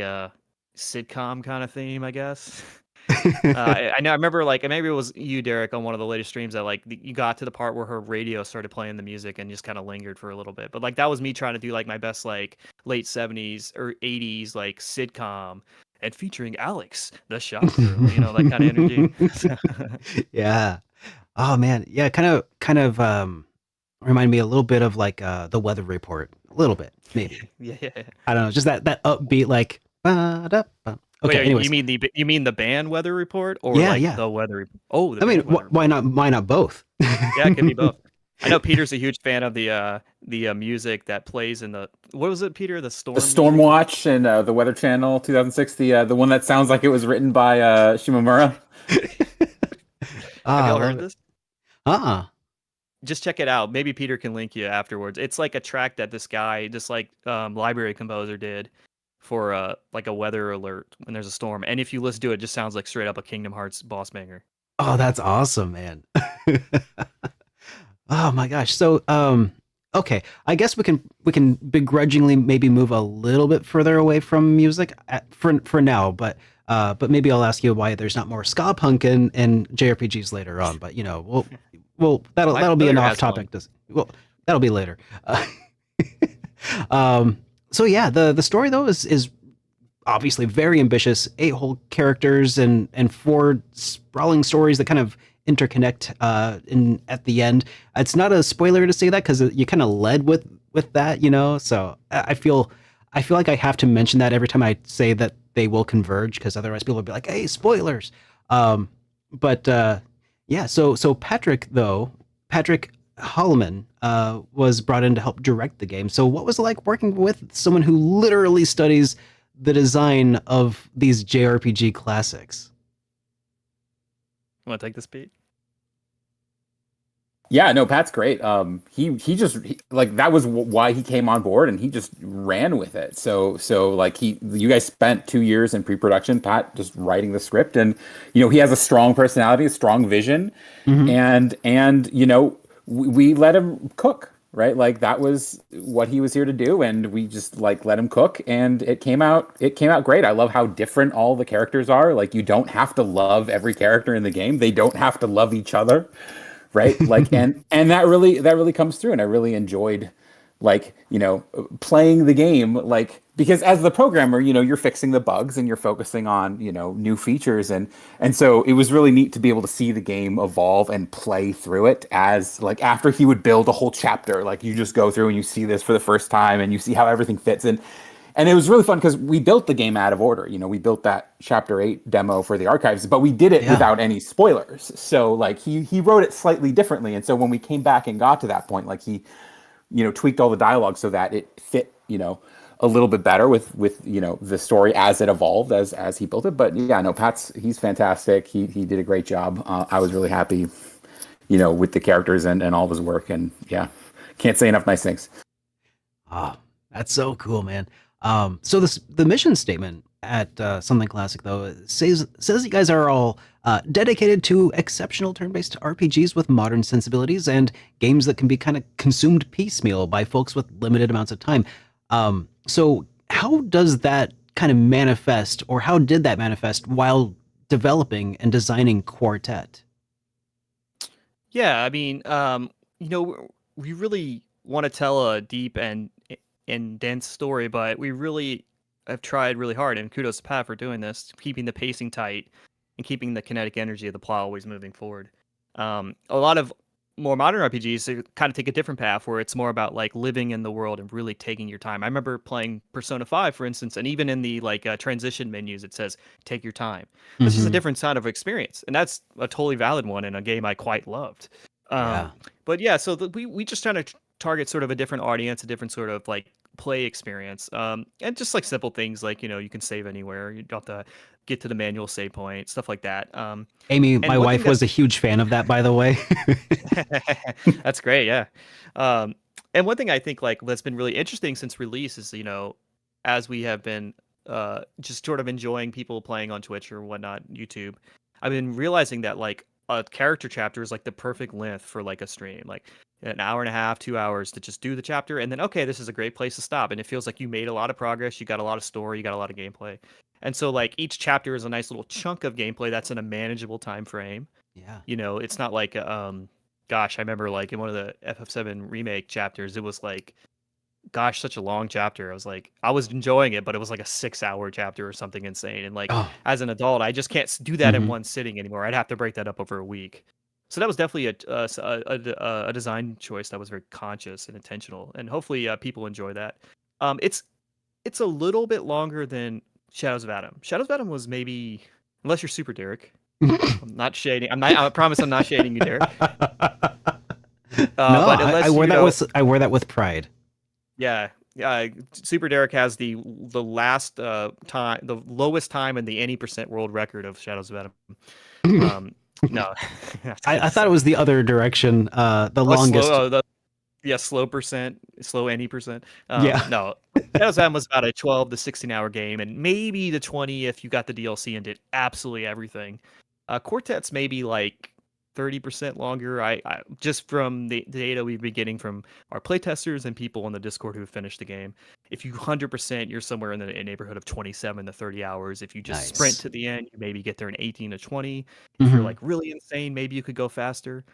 sitcom kind of theme, I guess. I know. I remember like maybe it was you, Derek, on one of the latest streams that like you got to the part where her radio started playing the music and just kind of lingered for a little bit. But like that was me trying to do like my best like late 70s or 80s like sitcom and featuring Alex, the shop girl, that kind of energy. Yeah. Oh man. Yeah. Kind of remind me a little bit of like the Weather Report. A little bit, maybe. Yeah. I don't know. Just that upbeat like. Okay. Wait, anyways. you mean the band Weather Report or the Weather Report? Oh, I mean, why not both? Yeah, it could be both. I know Peter's a huge fan of the music that plays in the what was it, Peter? The Storm Watch and the Weather Channel 2006. The one that sounds like it was written by Shimomura. Have y'all heard this? Uh-uh. just check it out. Maybe Peter can link you afterwards. It's like a track that this guy, this like library composer did for like a weather alert when there's a storm. And if you listen to it, it just sounds like straight up a Kingdom Hearts boss banger. Oh, that's awesome, man. Oh my gosh. So, okay, I guess we can begrudgingly maybe move a little bit further away from music for now, but maybe I'll ask you why there's not more ska punk in JRPGs later on. But you know, that'll be an off topic. Well, that'll be later. So yeah, the story though is obviously very ambitious. 8 whole characters and 4 sprawling stories that kind of interconnect in at the end. It's not a spoiler to say that because you kind of led with that, you know. So I feel like I have to mention that every time I say that they will converge, because otherwise people will be like, "Hey, spoilers." But yeah. So Patrick Holloman was brought in to help direct the game. So what was it like working with someone who literally studies the design of these JRPG classics? Want to take this, Pete? Yeah, no, Pat's great. He just like that was why he came on board, and he just ran with it. So like you guys spent 2 years in pre-production, Pat just writing the script, and you know he has a strong personality, a strong vision, and you know we let him cook, right? Like that was what he was here to do, and we just like let him cook, and it came out great. I love how different all the characters are. Like you don't have to love every character in the game. They don't have to love each other. Right. Like, and that really comes through. And I really enjoyed like, you know, playing the game, like, because as the programmer, you know, you're fixing the bugs and you're focusing on, you know, new features. And so it was really neat to be able to see the game evolve and play through it as like, after he would build a whole chapter, like you just go through and you see this for the first time and you see how everything fits in. And it was really fun because we built the game out of order. You know, we built that Chapter 8 demo for the archives, but we did it without any spoilers. So, like, he wrote it slightly differently. And so when we came back and got to that point, like, he, you know, tweaked all the dialogue so that it fit, you know, a little bit better with you know, the story as it evolved, as he built it. But, yeah, no, he's fantastic. He did a great job. I was really happy, you know, with the characters and all of his work. And, yeah, can't say enough nice things. Oh, that's so cool, man. So the mission statement at Something Classic though says you guys are all dedicated to exceptional turn-based RPGs with modern sensibilities and games that can be kind of consumed piecemeal by folks with limited amounts of time. So how does that kind of manifest, or how did that manifest while developing and designing Quartet? Yeah, I mean, you know, we really want to tell a deep and dense story, but we really have tried really hard, and kudos to Pat for doing this, keeping the pacing tight and keeping the kinetic energy of the plot always moving forward. A lot of more modern RPGs kind of take a different path where it's more about like living in the world and really taking your time. I remember playing Persona 5, for instance, and even in the like transition menus, it says take your time. This is a different side of experience, and that's a totally valid one in a game I quite loved. But yeah, so we just trying to target sort of a different audience, a different sort of like play experience, and just like simple things like, you know, you can save anywhere, you don't have to get to the manual save point, stuff like that. Amy, my wife, was a huge fan of that, by the way. That's great, yeah. And one thing I think like that's been really interesting since release is, you know, as we have been just sort of enjoying people playing on Twitch or whatnot, YouTube, I've been realizing that like a character chapter is like the perfect length for like a stream, like an hour and a half, 2 hours to just do the chapter, and then okay, this is a great place to stop, and it feels like you made a lot of progress, you got a lot of story, you got a lot of gameplay, and so like each chapter is a nice little chunk of gameplay that's in a manageable time frame. Yeah. You know, it's not like gosh, I remember like in one of the FF7 remake chapters, it was like, gosh, such a long chapter. I was enjoying it, but it was like a 6-hour chapter or something insane. And like as an adult, I just can't do that in one sitting anymore. I'd have to break that up over a week. So that was definitely a design choice that was very conscious and intentional, and hopefully people enjoy that. It's a little bit longer than Shadows of Adam. Shadows of Adam was maybe, unless you're Super Derek. I'm not shading. I promise I'm not shading you, Derek. No, but I wear that with pride. Yeah, Super Derek has the last time, the lowest time in the any percent world record of Shadows of Adam. No. I thought it was the other direction. The longest. Slow percent, slow any percent. Yeah. No, Shadows of Adam was about a 12 to 16-hour game, and maybe the 20 if you got the DLC and did absolutely everything. Quartet's maybe like 30% longer. I just from the data we've been getting from our playtesters and people on the Discord who finished the game, if you 100%, you're somewhere in the neighborhood of 27 to 30 hours. If you just sprint to the end, you maybe get there in 18 to 20. If you're like really insane, maybe you could go faster.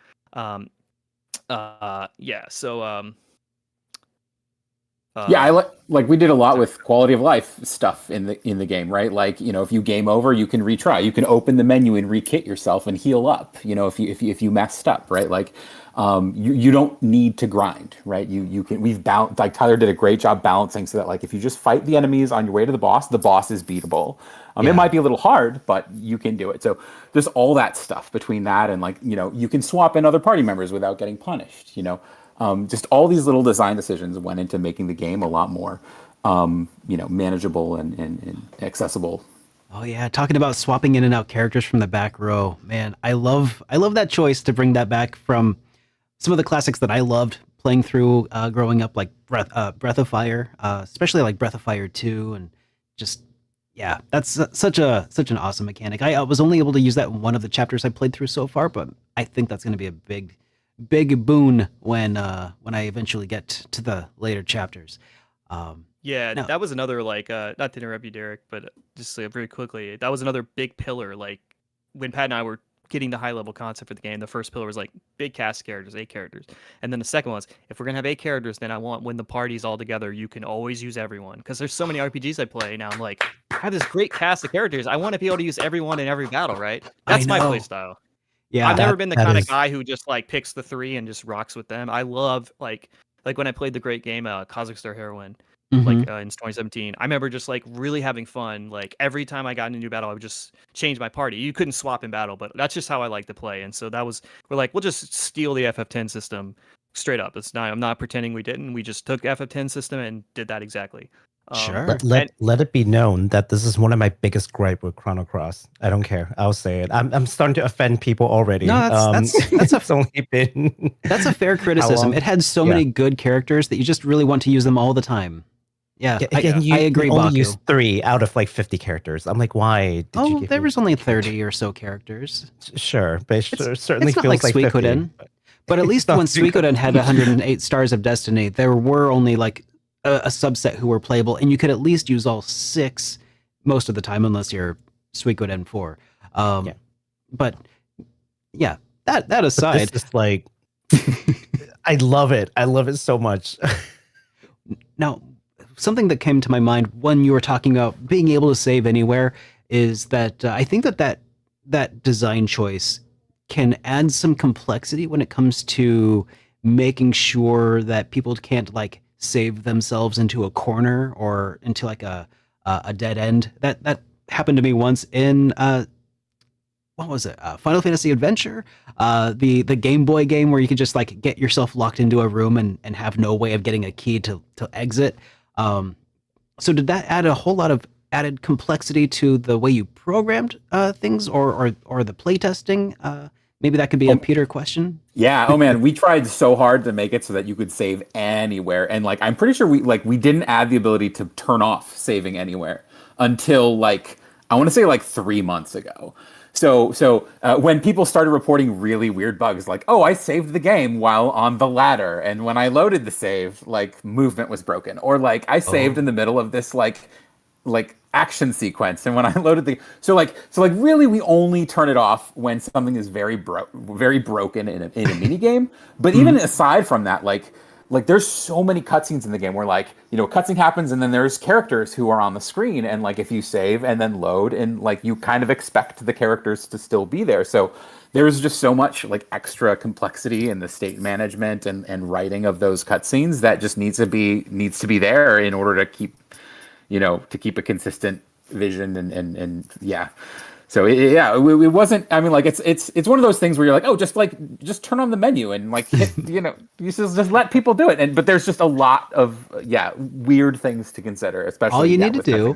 Yeah, I like we did a lot with quality of life stuff in the game, right? Like, if you game over, you can retry. You can open the menu and rekit yourself and heal up. If you messed up, right? Like, you don't need to grind, right? You can like Tyler did a great job balancing so that like if you just fight the enemies on your way to the boss is beatable. It might be a little hard, but you can do it. So there's all that stuff between that and like you can swap in other party members without getting punished. Just all these little design decisions went into making the game a lot more, manageable and accessible. Oh yeah, talking about swapping in and out characters from the back row, man, I love that choice to bring that back from some of the classics that I loved playing through growing up, like Breath of Fire, especially like Breath of Fire 2, and just that's such an awesome mechanic. I was only able to use that in one of the chapters I played through so far, but I think that's going to be a big boon when I eventually get to the later chapters. That was another like not to interrupt you, Derek, but just very quickly, that was another big pillar. Like when Pat and I were getting the high level concept for the game, the first pillar was like big cast characters, 8 characters, and then the second was if we're gonna have 8 characters, then I want when the party's all together, you can always use everyone because there's so many RPGs I play now. I'm like, I have this great cast of characters. I want to be able to use everyone in every battle, right? That's my play style. Yeah, I've never been the kind of guy who just like picks the 3 and just rocks with them. I love like when I played the great game Cosmic Star Heroine in 2017. I remember just like really having fun. Like every time I got in a new battle, I would just change my party. You couldn't swap in battle, but that's just how I like to play. And so we're like, we'll just steal the FF10 system straight up. I'm not pretending we didn't. We just took FF10 system and did that exactly. Sure. Let it be known that this is one of my biggest gripe with Chrono Cross. I don't care. I'll say it. I'm starting to offend people already. No, that's only been that's a fair criticism. It had so many good characters that you just really want to use them all the time. Yeah, I agree. You only Baku. use 3 out of like 50 characters. I'm like, why? There was only 30 or so characters. Sure, but certainly it's not feels like Suikoden. But at least when Suikoden had 108 Stars of Destiny, there were only like a subset who were playable, and you could at least use all 6 most of the time, unless you're Suikoden 4. But yeah, that aside, it's just like I love it. I love it so much. Now, something that came to my mind when you were talking about being able to save anywhere is that I think that design choice can add some complexity when it comes to making sure that people can't like save themselves into a corner or into like a dead end. That happened to me once in what was it? Final Fantasy Adventure, the Game Boy game where you could just like get yourself locked into a room and have no way of getting a key to exit. So did that add a whole lot of added complexity to the way you programmed things or the playtesting? Maybe that could be a Peter question. Yeah. Oh man, we tried so hard to make it so that you could save anywhere, and like I'm pretty sure we didn't add the ability to turn off saving anywhere until like I want to say like 3 months ago. So when people started reporting really weird bugs, like, oh, I saved the game while on the ladder, and when I loaded the save, like movement was broken, or like I saved in the middle of this like action sequence, and when I loaded so really we only turn it off when something is very broken in a mini game. But even aside from that, like there's so many cutscenes in the game where like a cutscene happens and then there's characters who are on the screen, and like if you save and then load, and like you kind of expect the characters to still be there. So there's just so much like extra complexity in the state management and writing of those cutscenes that just needs to be there in order to keep a consistent vision and yeah. So it wasn't. I mean, like it's one of those things where you're like, oh, just turn on the menu and like hit, you just let people do it. But there's just a lot of weird things to consider, especially. All you need to do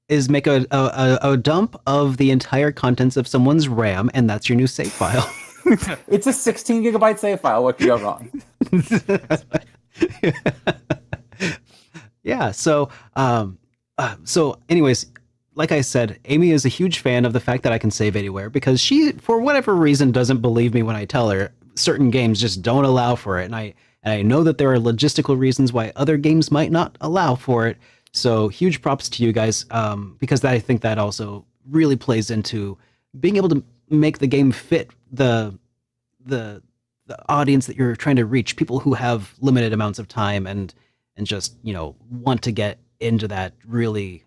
is make a dump of the entire contents of someone's RAM, and that's your new save file. It's a 16 gigabyte save file. What could go wrong? Yeah. So anyways, like I said, Amy is a huge fan of the fact that I can save anywhere because she, for whatever reason, doesn't believe me when I tell her certain games just don't allow for it. And I know that there are logistical reasons why other games might not allow for it. So huge props to you guys, because I think that also really plays into being able to make the game fit the audience that you're trying to reach, people who have limited amounts of time and just, you know, want to get into that really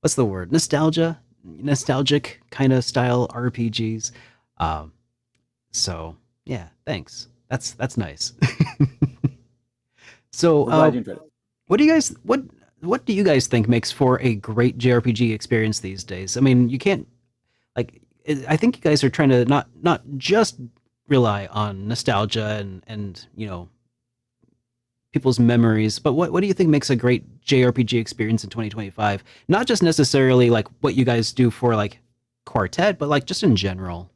what's the word? Nostalgic kind of style RPGs. So yeah, thanks. That's nice. So We're glad you enjoyed it. what do you guys think makes for a great JRPG experience these days? I mean, you can't like I think you guys are trying to not just rely on nostalgia and you know people's memories, but what do you think makes a great JRPG experience in 2025? Not just necessarily like what you guys do for like Quartet, but like just in general.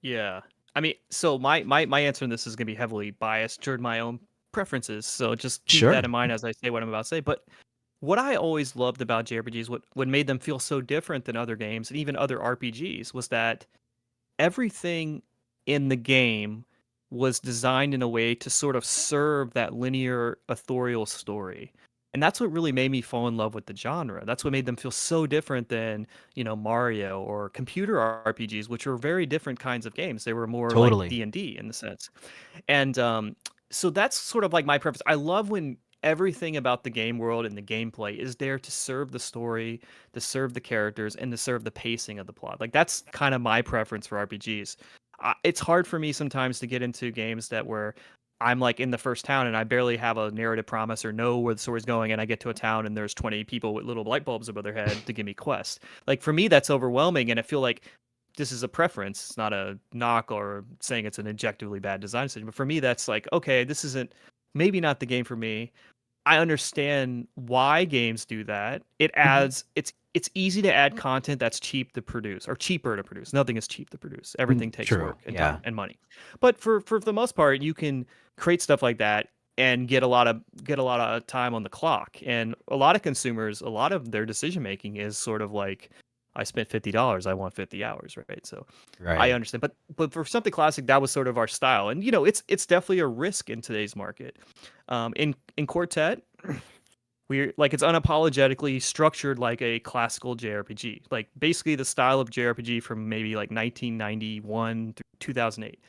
Yeah. I mean, so my answer in this is going to be heavily biased toward my own preferences. So just keep Sure. that in mind as I say what I'm about to say. But what I always loved about JRPGs, what made them feel so different than other games and even other RPGs, was that everything in the game was designed in a way to sort of serve that linear authorial story. And that's what really made me fall in love with the genre. That's what made them feel so different than, you know, Mario or computer RPGs, which were very different kinds of games. They were more like Totally. D&D in the sense. And so that's sort of like my preference. I love when everything about the game world and the gameplay is there to serve the story, to serve the characters, and to serve the pacing of the plot. Like that's kind of my preference for RPGs. It's hard for me sometimes to get into games that where I'm like in the first town and I barely have a narrative promise or know where the story's going, and I get to a town and there's 20 people with little light bulbs above their head to give me quests. Like for me, that's overwhelming, and I feel like this is a preference. It's not a knock or saying it's an objectively bad design decision. But for me, that's like, okay, this isn't maybe not the game for me. I understand why games do that. It adds it's easy to add content that's cheap to produce or cheaper to produce. Nothing is cheap to produce. Everything takes True. work and Yeah. time and money. But for the most part, you can create stuff like that and get a lot of time on the clock. And a lot of consumers, a lot of their decision making is sort of like, I spent $50, I want 50 hours, right? So I Right. understand. But for something classic, that was sort of our style. And you know, it's definitely a risk in today's market. In Quartet, we're like it's unapologetically structured like a classical JRPG. Like basically the style of JRPG from maybe like 1991 through 2008.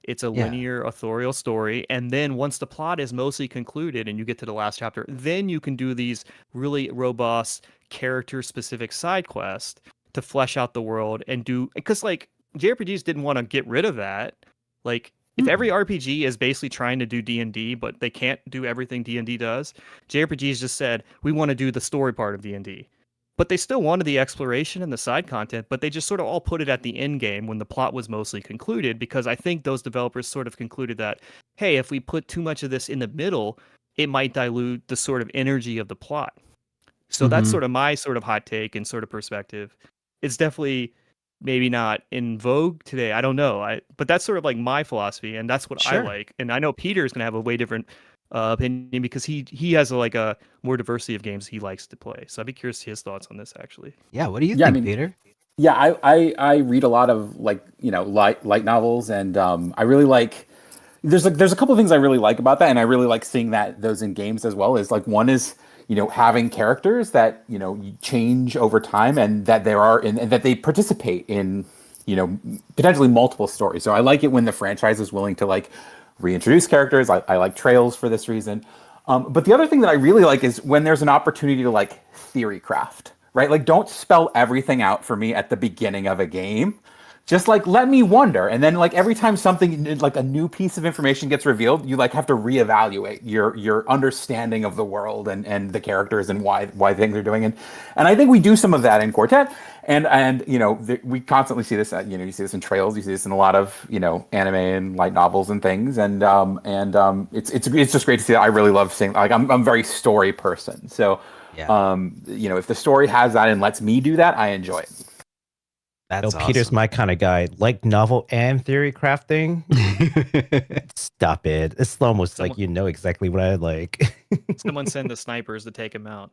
It's a Yeah. linear authorial story, and then once the plot is mostly concluded and you get to the last chapter, then you can do these really robust character specific side quests to flesh out the world and do, because like JRPGs didn't want to get rid of that. Like if every RPG is basically trying to do D&D, but they can't do everything D&D does, JRPGs just said, we want to do the story part of D&D. But they still wanted the exploration and the side content, but they just sort of all put it at the end game when the plot was mostly concluded, because I think those developers sort of concluded that, hey, if we put too much of this in the middle, it might dilute the sort of energy of the plot. So that's Mhm. sort of my sort of hot take and sort of perspective. It's definitely maybe not in vogue today. I don't know. But that's sort of like my philosophy, and that's what Sure. I like. And I know Peter's gonna have a way different opinion because he has like a more diversity of games he likes to play. So I'd be curious to his thoughts on this actually. Yeah. What do you Yeah, I think, mean, Peter? Yeah, I read a lot of like, you know, light novels, and I really like. There's a couple of things I really like about that, and I really like seeing that those in games as well. Is like one is, you know, having characters that, you know, change over time, and that there are and that they participate in, you know, potentially multiple stories. So I like it when the franchise is willing to like reintroduce characters. I like Trails for this reason. But the other thing that I really like is when there's an opportunity to like theory craft, right? Like don't spell everything out for me at the beginning of a game. just like let me wonder. And then like every time something like a new piece of information gets revealed, you like have to reevaluate your understanding of the world and the characters and why things are doing. And I think we do some of that in Quartet. And you know, we constantly see this. You know, you see this in trails. You see this in a lot of, you know, anime and light novels and things. And it's just great to see that. I really love seeing. Like I'm a very story person. So you know, if the story has that and lets me do that, I enjoy it. That's Peter's my kind of guy. Like novel and theory crafting. Stop it. It's almost like you know exactly what I like. Someone send the snipers to take him out.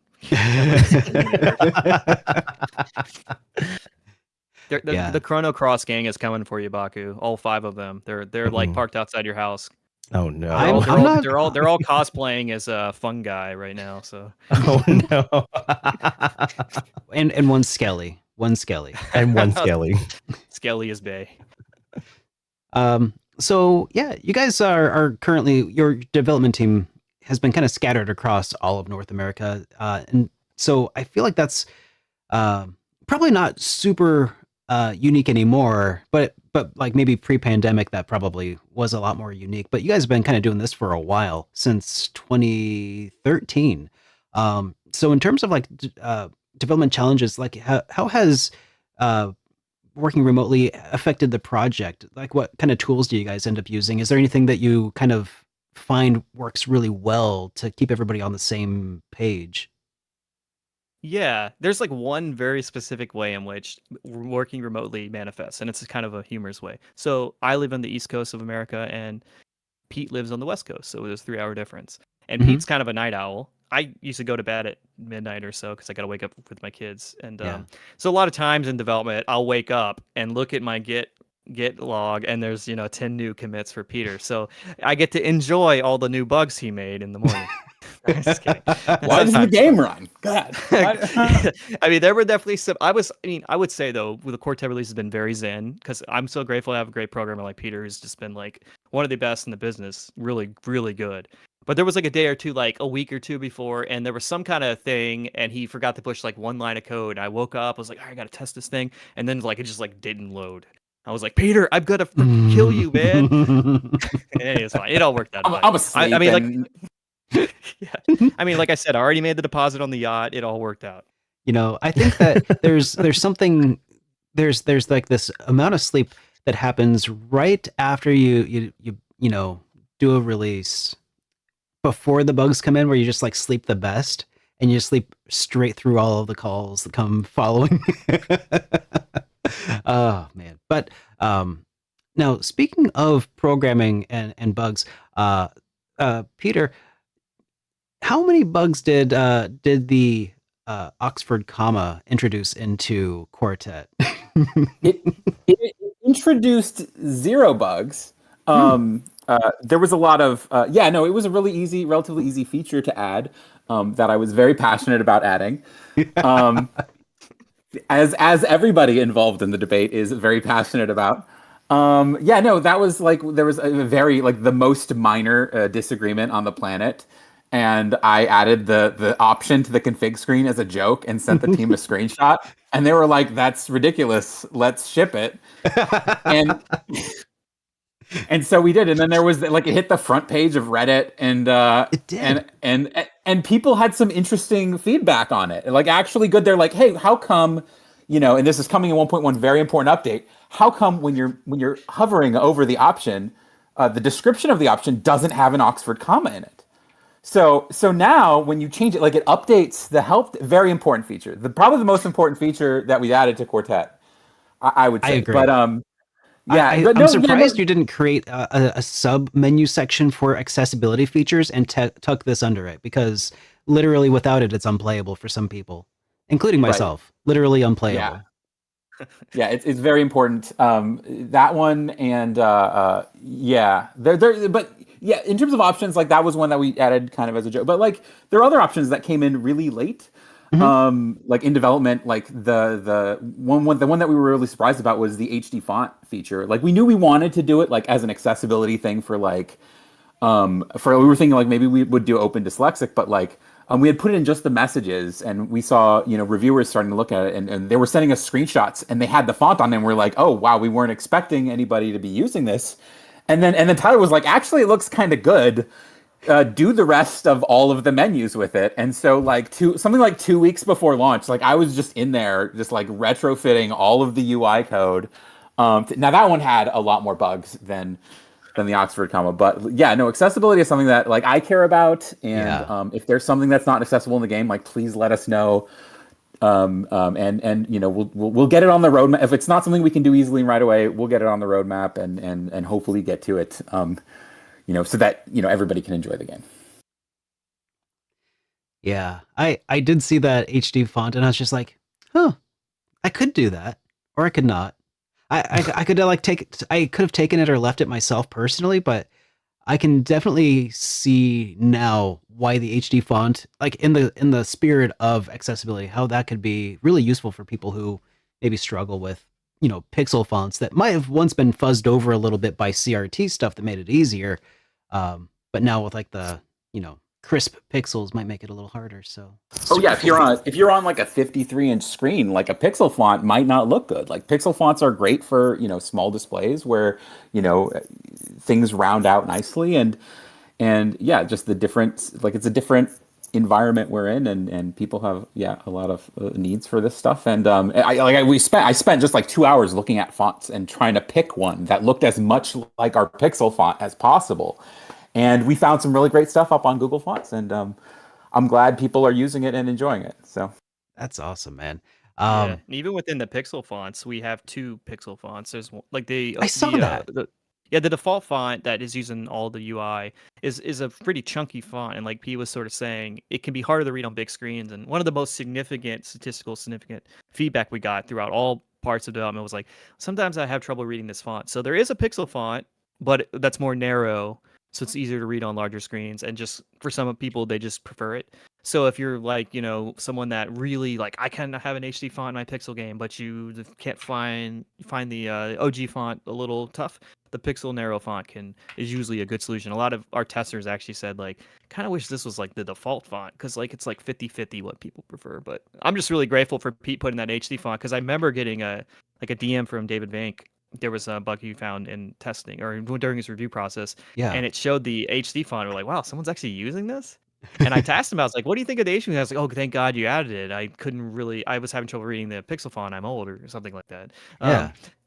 The Chrono Cross gang is coming for you, Baku. All 5 of them. They're like parked outside your house. Oh no! They're all cosplaying as a fungi right now. So. Oh no! and one Skelly. One Skelly. And one Skelly. Skelly is Bay. So yeah, you guys are currently, your development team has been kind of scattered across all of North America. And so I feel like that's probably not super unique anymore, but like maybe pre-pandemic that probably was a lot more unique. But you guys have been kind of doing this for a while, since 2013. So in terms of like development challenges, like how has working remotely affected the project? Like what kind of tools do you guys end up using? Is there anything that you kind of find works really well to keep everybody on the same page? Yeah, there's like one very specific way in which working remotely manifests, and it's kind of a humorous way. So I live on the East Coast of America, and Pete lives on the West Coast, so there's a 3-hour difference. And Pete's kind of a night owl. I used to go to bed at midnight or so because I got to wake up with my kids. And so a lot of times in development, I'll wake up and look at my Git log, and there's 10 new commits for Peter. So I get to enjoy all the new bugs he made in the morning. Just kidding. Why does the game run? God. I mean, there were definitely some. I would say though, the Quartet release has been very zen, because I'm so grateful to have a great programmer like Peter, who's just been like one of the best in the business. Really, really good. But there was like a day or two, like a week or two before, and there was some kind of thing, and he forgot to push like one line of code. I woke up, I was like, all right, I gotta test this thing, and then like it just like didn't load. I was like, Peter, I've got to kill you, man. And it's fine. It all worked out. I'm asleep. I mean, like, yeah. I mean, like I said, I already made the deposit on the yacht. It all worked out. I think that there's something, there's like this amount of sleep that happens right after you do a release, before the bugs come in, where you just like sleep the best, and you sleep straight through all of the calls that come following. Oh man. But now, speaking of programming and bugs, Peter, how many bugs did the Oxford comma introduce into Quartet? it introduced 0 bugs. There was a lot of it was a relatively easy feature to add, that I was very passionate about adding. As everybody involved in the debate is very passionate about. That was like, there was a very like the most minor disagreement on the planet, and I added the option to the config screen as a joke and sent the team a screenshot, and they were like, "That's ridiculous. Let's ship it." And so we did, and then there was like, it hit the front page of Reddit, and it did. And people had some interesting feedback on it. Like, actually good. They're like, hey, how come, and this is coming in 1.1, very important update. How come when you're hovering over the option, the description of the option doesn't have an Oxford comma in it? So now when you change it, like, it updates the help. Very important feature. Probably the most important feature that we added to Quartet, I would say. I agree. But I'm surprised you didn't create a sub menu section for accessibility features and tuck this under it, because literally without it, it's unplayable for some people, including myself. Right. Literally unplayable. Yeah, it's very important. That one, and but in terms of options, like, that was one that we added kind of as a joke. But like, there are other options that came in really late. Like in development, like the one that we were really surprised about was the HD font feature. Like, we knew we wanted to do it like as an accessibility thing for like, we were thinking like maybe we would do open dyslexic, but like we had put it in just the messages, and we saw, reviewers starting to look at it, and they were sending us screenshots, and they had the font on it, and we're like, oh wow, we weren't expecting anybody to be using this. And then Tyler was like, actually, it looks kind of good. Do the rest of all of the menus with it. And so like something like 2 weeks before launch, like I was just in there, just like retrofitting all of the UI code. Now that one had a lot more bugs than the Oxford comma, but yeah, no, accessibility is something that like I care about. And if there's something that's not accessible in the game, like please let us know. And we'll get it on the roadmap. If it's not something we can do easily and right away, we'll get it on the roadmap and hopefully get to it. So that everybody can enjoy the game. Yeah, I did see that HD font, and I was just like, huh, I could do that, or I could not. I could I could have taken it or left it myself personally, but I can definitely see now why the HD font, like in the spirit of accessibility, how that could be really useful for people who maybe struggle with, pixel fonts that might have once been fuzzed over a little bit by CRT stuff that made it easier. But now with like the, crisp pixels might make it a little harder. So yeah, if you're on like a 53-inch screen, like a pixel font might not look good. Like pixel fonts are great for small displays where things round out nicely, and yeah, just the different, like it's a different environment we're in, and people have a lot of needs for this stuff. And I spent just like 2 hours looking at fonts and trying to pick one that looked as much like our pixel font as possible. And we found some really great stuff up on Google Fonts, and I'm glad people are using it and enjoying it. So that's awesome, man. Yeah. And even within the pixel fonts, we have 2 pixel fonts. There's like I saw that. The default font that is using all the UI is a pretty chunky font, and like P was sort of saying, it can be harder to read on big screens. And one of the most statistical significant feedback we got throughout all parts of development was like, sometimes I have trouble reading this font. So there is a pixel font, but that's more narrow, so it's easier to read on larger screens. And just for some people, they just prefer it. So if you're like, someone that really like, I can have an HD font in my Pixel game, but you can't find the OG font a little tough, the Pixel narrow font is usually a good solution. A lot of our testers actually said like, kind of wish this was like the default font, because like it's like 50-50 what people prefer. But I'm just really grateful for Pete putting that HD font, because I remember getting a DM from David Vank. There was a bug he found in testing or during his review process, and it showed the HD font. We're like, wow, someone's actually using this. And I asked him, I was like, what do you think of the HD font? I was like, oh, thank God you added it. I was having trouble reading the pixel font. I'm old or something like that.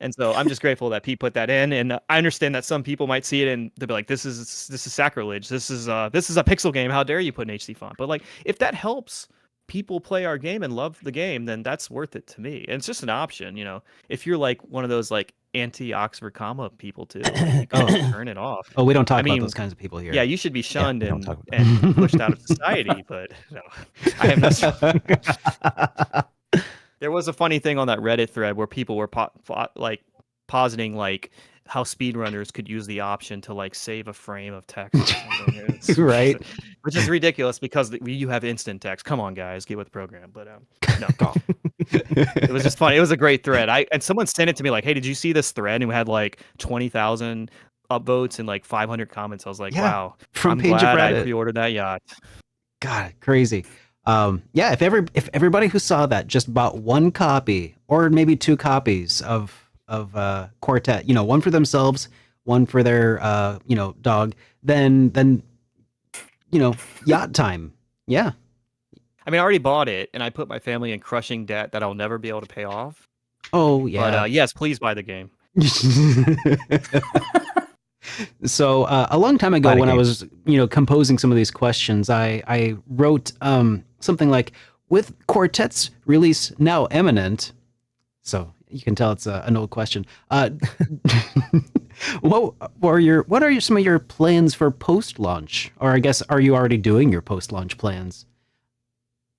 And so I'm just grateful that Pete put that in. And I understand that some people might see it and they'll be like, this is sacrilege. This is a pixel game. How dare you put an HD font? But like, if that helps people play our game and love the game, then that's worth it to me. And it's just an option, if you're like one of those like anti-Oxford comma people too, you can turn it off. Oh, we don't talk about those kinds of people here. Yeah, you should be shunned and pushed out of society, but no, I have no. There was a funny thing on that Reddit thread where people were positing like how speedrunners could use the option to like save a frame of text or something. Right, which is ridiculous because you have instant text. Come on, guys, get with the program. But no, it was just funny. It was a great thread. And someone sent it to me like, hey, did you see this thread? And we had like 20,000 upvotes and like 500 comments. I was like, wow, I'm glad I pre-ordered that yacht. God, crazy. If everybody who saw that just bought one copy or maybe 2 copies of QUARTET, one for themselves, one for their dog, then yacht time. Yeah. I mean, I already bought it and I put my family in crushing debt that I'll never be able to pay off. Oh yeah. But yes, please buy the game. So a long time ago, when I was composing some of these questions, I wrote something like, with QUARTET's release now imminent. So you can tell it's an old question. What are some of your plans for post-launch? Or I guess, are you already doing your post-launch plans?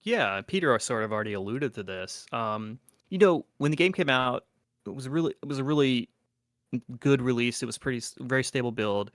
Yeah, Peter sort of already alluded to this. When the game came out, it was a really good release. It was very stable build.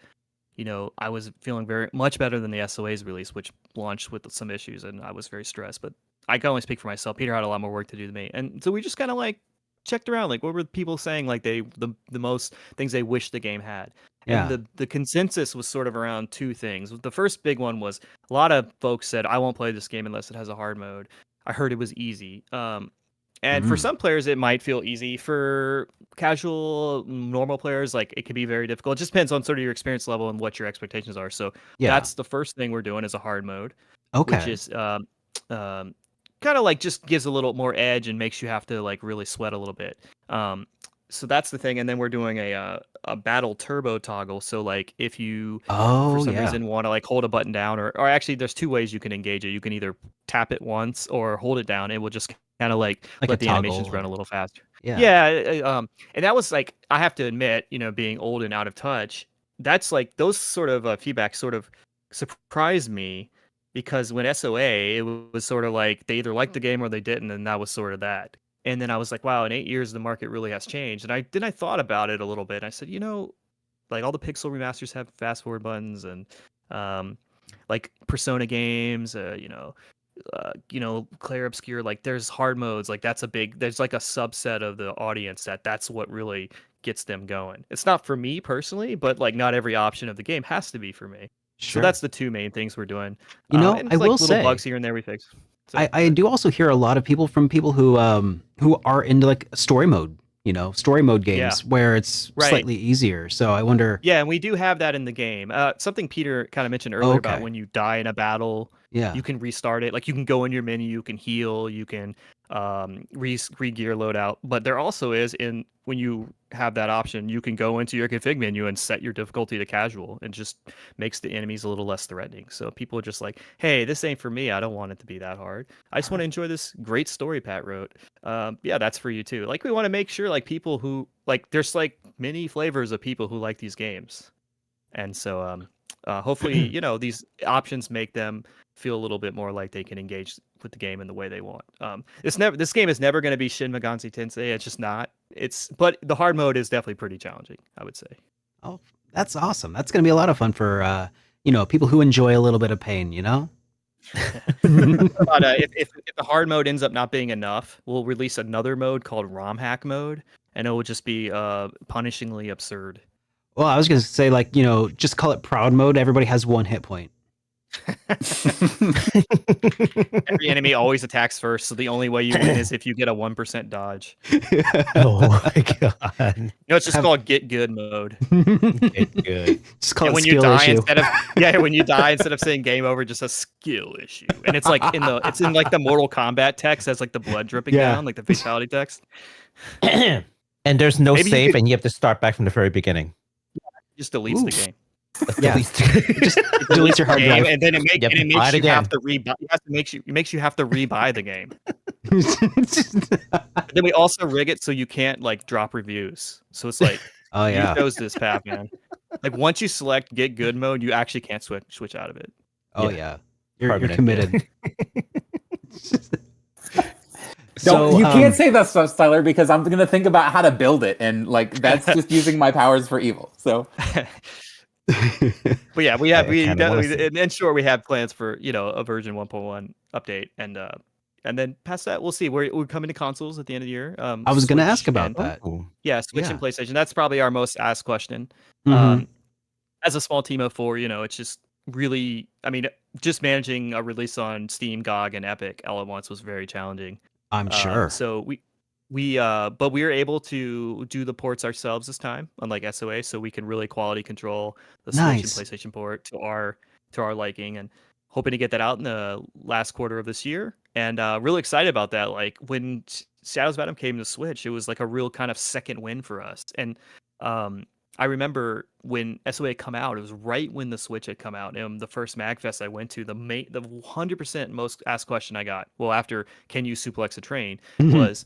I was feeling very much better than the SOA's release, which launched with some issues, and I was very stressed. But I can only speak for myself. Peter had a lot more work to do than me, and so we just kind of like checked around, like what were people saying, like the most things they wish the game had. Yeah. And the consensus was sort of around two things. The first big one was a lot of folks said, I won't play this game unless it has a hard mode. I heard it was easy. And for some players, it might feel easy. For casual, normal players, like it can be very difficult. It just depends on sort of your experience level and what your expectations are. So Yeah. that's the first thing we're doing is a hard mode, which Okay. is kind of like just gives a little more edge and makes you have to like really sweat a little bit. So that's the thing. And then we're doing a battle turbo toggle. So like if you for Oh, some yeah. reason want to like hold a button down, or actually there's two ways you can engage it. You can either tap it once or hold it down. It will just kind of like Like a let the animations toggle run a or- little faster. Yeah. Yeah. And that was like, I have to admit, being old and out of touch, that's like those sort of feedback sort of surprised me, because when SOA, it was sort of like they either liked the game or they didn't, and that was sort of that. And then I was like, wow, in 8 years the market really has changed. And I thought about it a little bit. And I said, like all the Pixel remasters have fast forward buttons, and like Persona games, Claire Obscure, like there's hard modes, like there's like a subset of the audience that's what really gets them going. It's not for me personally, but like not every option of the game has to be for me. So Sure. that's the two main things we're doing. You know, and I like will little say, bugs here and there we fix. So, I do also hear a lot of people who are into like story mode, story mode games where it's Right. slightly easier. So I wonder, yeah, and we do have that in the game. Something Peter kind of mentioned earlier about Okay. when you die in a battle, yeah. you can restart it. Like you can go in your menu, you can heal, you can re-gear loadout. But there also is when you have that option, you can go into your config menu and set your difficulty to casual, and just makes the enemies a little less threatening. So people are just like, hey, this ain't for me. I don't want it to be that hard. I just want to enjoy this great story Pat wrote. Yeah, that's for you too. Like we want to make sure like people who like, there's like many flavors of people who like these games. And so hopefully, these options make them feel a little bit more like they can engage with the game in the way they want. This game is never going to be Shin Megami Tensei. It's just not. But the hard mode is definitely pretty challenging, I would say. Oh, that's awesome. That's going to be a lot of fun for, people who enjoy a little bit of pain, But if the hard mode ends up not being enough, we'll release another mode called ROM hack mode, and it will just be punishingly absurd. Well, I was going to say, like, just call it proud mode. Everybody has 1 hit point. Every enemy always attacks first, so the only way you win is if you get a 1% dodge. Oh my god. It's just called get good mode. It's good. Just call And it when you skill die issue. when you die, instead of saying game over, just a skill issue. And it's like it's in like the Mortal Kombat text, as like the blood dripping Yeah. down, like the fatality text. And there's no Maybe you save, could- and you have to start back from the very beginning. Just deletes the Oof. game. Yeah. At least Just deletes your hard Game, drive. and then it You have to makes buy it you have again. to rebuy. It makes you have to rebuy the game. But then we also rig it so you can't like drop reviews. So it's like, Oh, yeah. you chose this path, man. Like once you select get good mode, you actually can't switch out of it. Oh, Yeah. yeah. You're Permanent, committed. You um, can't say that stuff, Tyler, because I'm gonna think about how to build it, and like that's just using my powers for evil. So But yeah, we have I kinda wanna definitely, and sure, we have plans for a version 1.1 update, and then past that, we'll see. We're coming to consoles at the end of the year. I was going to Switch ask about and- that. Ooh. Yeah, Switch and Yeah. PlayStation. That's probably our most asked question. Mhm. As a small team of 4, it's just really, I mean, just managing a release on Steam, GOG, and Epic all at once was very challenging. I'm sure. So but we were able to do the ports ourselves this time, unlike SOA, so we can really quality control the Nice. Switch and PlayStation port to our liking, and hoping to get that out in the last quarter of this year. And really excited about that. Like when Shadows of Adam came to Switch, it was like a real kind of second win for us. And I remember when SOA had come out, it was right when the Switch had come out. And the first MagFest I went to, the 100% most asked question I got, well, after can you suplex a train, was,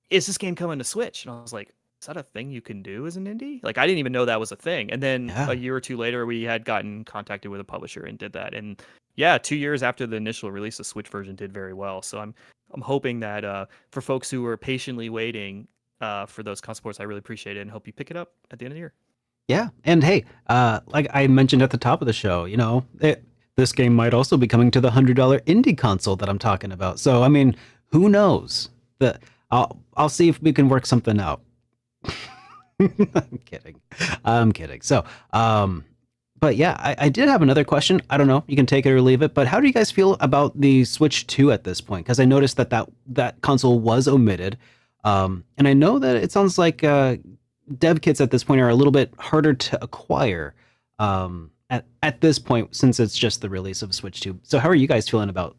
is this game coming to Switch? And I was like, is that a thing you can do as an indie? Like, I didn't even know that was a thing. And then Yeah. a year or two later, we had gotten contacted with a publisher and did that. And yeah, 2 years after the initial release, the Switch version did very well. So I'm hoping that for folks who are patiently waiting for those console ports, I really appreciate it and hope you pick it up at the end of the year. Yeah, and hey, like I mentioned at the top of the show, this game might also be coming to the $100 indie console that I'm talking about. So I mean, who knows? I'll see if we can work something out. I'm kidding. I'm kidding. So, but yeah, I did have another question. I don't know. You can take it or leave it. But how do you guys feel about the Switch 2 at this point? Because I noticed that console was omitted. And I know that it sounds like dev kits at this point are a little bit harder to acquire at this point since it's just the release of Switch 2. So how are you guys feeling about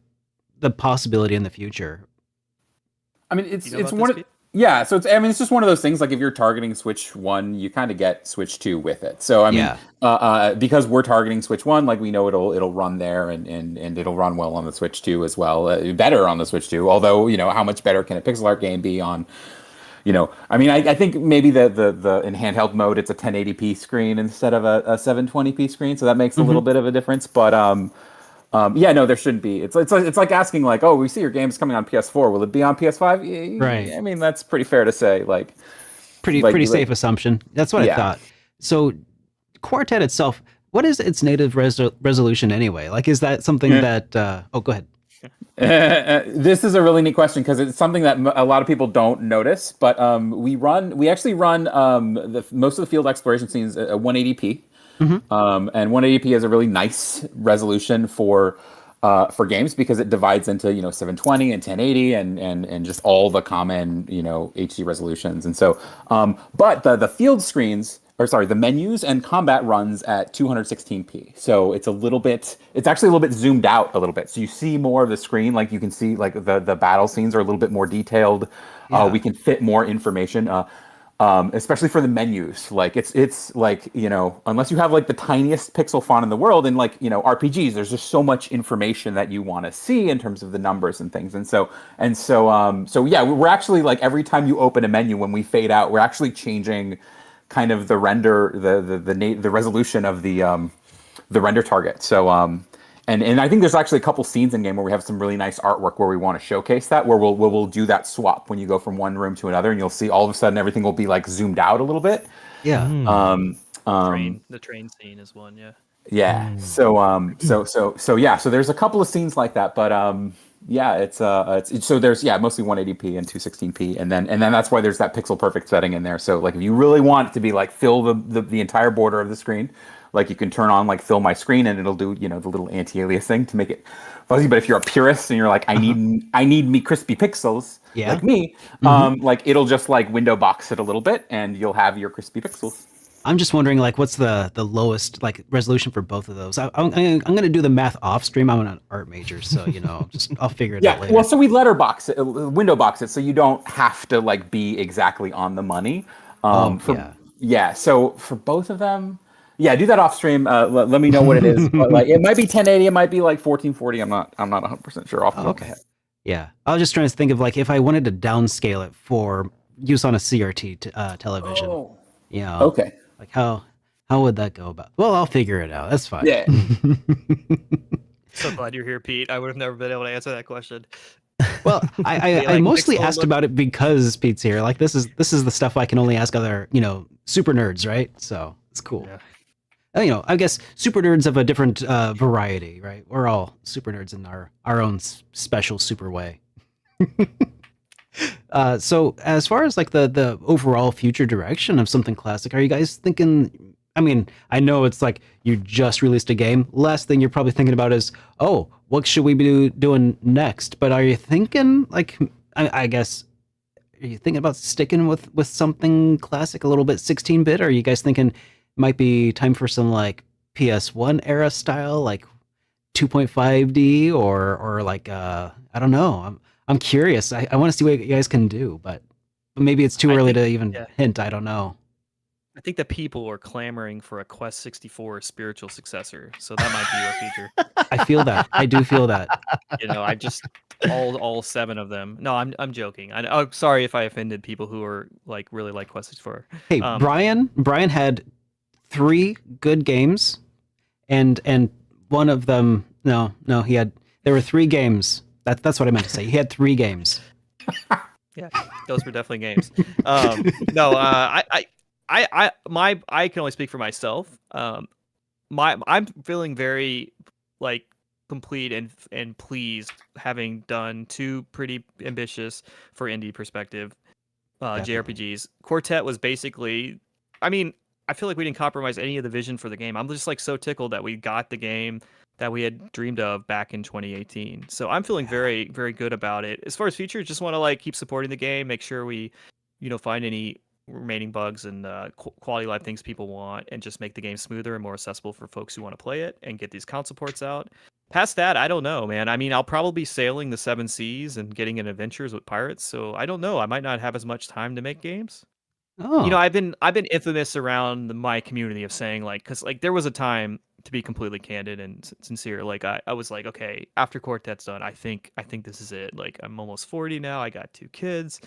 the possibility in the future? I mean, You know it's about one. this, Pete? Yeah, so it's just one of those things. Like if you're targeting Switch 1, you kind of get Switch 2 with it. So I mean, Yeah. because we're targeting Switch 1, like we know it'll run there, and it'll run well on the Switch 2 as well. Better on the Switch 2. Although how much better can a pixel art game be on? I mean, I think maybe the in handheld mode it's a 1080p screen instead of a 720p screen, so that makes a little bit of a difference. But yeah, no, there shouldn't be. It's like asking like, oh, we see your game's coming on PS4. Will it be on PS5? Right. I mean, that's pretty fair to say. Pretty safe assumption. That's what I Yeah. thought. So Quartet itself, what is its native resolution anyway? Like, is that something that? Oh, go ahead. This is a really neat question because it's something that a lot of people don't notice. But we actually run most of the field exploration scenes at 180p. And 180p is a really nice resolution for games because it divides into 720 and 1080 and just all the common HD resolutions. And so but the field screens, or sorry, the menus and combat runs at 216p. So it's actually a little bit zoomed out a little bit. So you see more of the screen, like you can see like the battle scenes are a little bit more detailed. Yeah. We can fit more information. Especially for the menus, like it's like unless you have like the tiniest pixel font in the world, and like RPGs, there's just so much information that you want to see in terms of the numbers and things, and so yeah, we're actually like every time you open a menu, when we fade out, we're actually changing kind of the render, the resolution of the render target. So and I think there's actually a couple scenes in game where we have some really nice artwork where we want to showcase that, where we'll do that swap when you go from one room to another, and you'll see all of a sudden everything will be like zoomed out a little bit. Yeah. The train scene is one, yeah. Yeah. So yeah. So there's a couple of scenes like that, but yeah, it's so there's mostly 180p and 216p, and then that's why there's that pixel perfect setting in there. So like if you really want it to be like fill the entire border of the screen, like you can turn on like fill my screen and it'll do the little anti-alias thing to make it fuzzy. But if you're a purist and you're like I need me crispy pixels, Yeah. like me, like it'll just like window box it a little bit and you'll have your crispy pixels. I'm just wondering, like, what's the lowest like resolution for both of those? I'm gonna do the math off stream. I'm an art major, so I'll figure it out later. Well, so we letterbox it, window box it, so you don't have to like be exactly on the money. So for both of them, do that off stream. Let me know what it is. But, like, it might be 1080, it might be like 1440. I'm not 100% sure off the top of my head. Yeah, I was just trying to think of like if I wanted to downscale it for use on a CRT television. Oh. Yeah. Okay. Like how would that go about? Well, I'll figure it out. That's fine. Yeah. So glad you're here, Pete. I would have never been able to answer that question. Well, I mostly asked about it because Pete's here. Like this is the stuff I can only ask other super nerds, right? So it's cool. Yeah. I guess super nerds of a different variety, right? We're all super nerds in our own special super way. So as far as like the overall future direction of something classic, are you guys thinking? I mean, I know it's like you just released a game. Last thing you're probably thinking about is, oh, what should we be doing next? But are you thinking like, I guess, are you thinking about sticking with something classic, a little bit 16-bit? Or are you guys thinking it might be time for some like PS1 era style, like 2.5D or like I don't know. I'm curious. I want to see what you guys can do, but maybe it's too early to even hint. I don't know. I think the people are clamoring for a Quest 64 spiritual successor, so that might be your future. I feel that. I do feel that. I just all 7 of them. No, I'm joking. I'm sorry if I offended people who are like really like Quest 64. Hey, Brian had 3 good games, and one of them. No, there were 3 games. That's what I meant to say. He had 3 games. Yeah, those were definitely games. No, I can only speak for myself. I'm feeling very like complete and pleased having done 2 pretty ambitious for indie perspective JRPGs. Quartet was basically I mean, I feel like we didn't compromise any of the vision for the game. I'm just like so tickled that we got the game that we had dreamed of back in 2018. So I'm feeling very, very good about it. As far as features, just want to like keep supporting the game, make sure we, find any remaining bugs and quality of life things people want, and just make the game smoother and more accessible for folks who want to play it, and get these console ports out. Past that, I don't know, man. I mean, I'll probably be sailing the seven seas and getting in adventures with pirates, so I don't know. I might not have as much time to make games. Oh, I've been infamous around my community of saying like, because like there was a time, to be completely candid and sincere, like I was like, okay, after Quartet's done, I think this is it. Like I'm almost 40 now. I got 2 kids.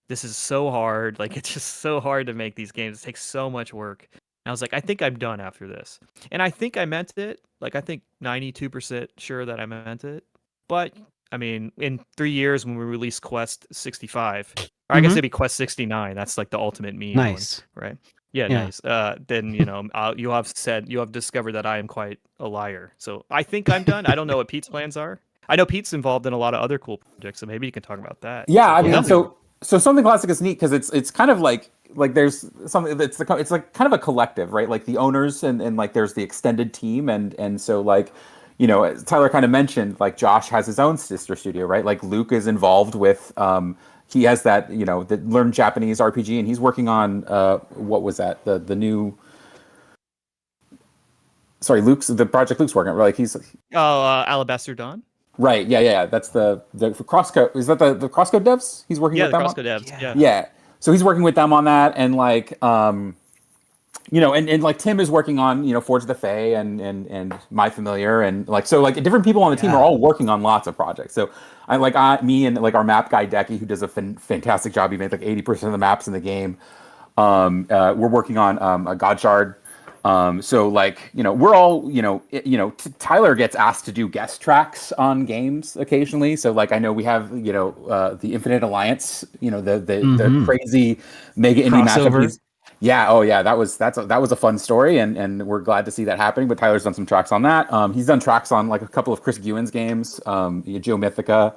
This is so hard. Like it's just so hard to make these games. It takes so much work. And I was like, I think I'm done after this. And I think I meant it. Like I think 92% sure that I meant it. But I mean, in 3 years when we release Quest 65, or I guess it'd be Quest 69. That's like the ultimate meme nice. one, right? Yeah, Yeah. nice. Then you have discovered that I am quite a liar. So I think I'm done. I don't know what Pete's plans are. I know Pete's involved in a lot of other cool projects, so maybe you can talk about that. Yeah, I So, mean, so something classic is neat because it's kind of like there's something that's it's like kind of a collective, right? Like the owners and like there's the extended team and so like, as Tyler kind of mentioned, like Josh has his own sister studio, right? Like Luke is involved with he has that that learn Japanese RPG, and he's working on what was that the new. Sorry, the project Luke's working on. Like he's Alabaster Dawn. Right. Yeah. That's the Crosscode. Is that the Crosscode devs? He's working with them. Crosscode devs. Yeah. Yeah. So he's working with them on that, and like, and like Tim is working on Forge the Fae and My Familiar, and like so like different people on the team are all working on lots of projects. So me and like our map guy Decky, who does a fantastic job. He made like 80% of the maps in the game. We're working on a God Shard. So like, we're all, Tyler gets asked to do guest tracks on games occasionally. So like, I know we have, the Infinite Alliance, the crazy mega indie matchup. Yeah. Oh yeah. That was a fun story. And we're glad to see that happening, but Tyler's done some tracks on that. He's done tracks on like a couple of Chris Gewin's games, Geo Mythica.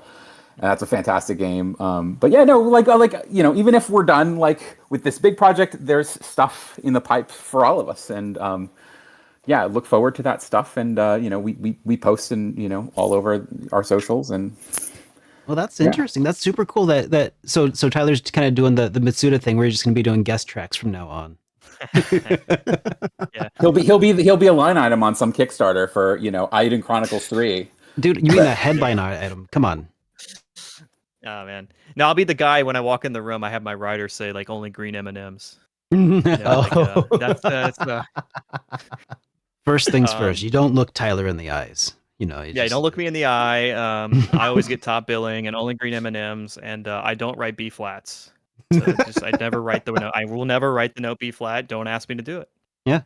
And that's a fantastic game. But yeah, no, like even if we're done like with this big project, there's stuff in the pipe for all of us, and look forward to that stuff. And we post and all over our socials. And well, that's interesting. That's super cool. So Tyler's kind of doing the Mitsuda thing, where you're just gonna be doing guest tracks from now on. Yeah, he'll be a line item on some Kickstarter for Aiden Chronicles 3. Dude, you mean a headline item? Come on. Oh man, no, I'll be the guy when I walk in the room. I have my writer say like only green M&Ms. That's First things first. You don't look Tyler in the eyes. You don't look me in the eye. I always get top billing and only green M&Ms, and I don't write B flats. So I never write the note. I will never write the note B flat. Don't ask me to do it. Yeah.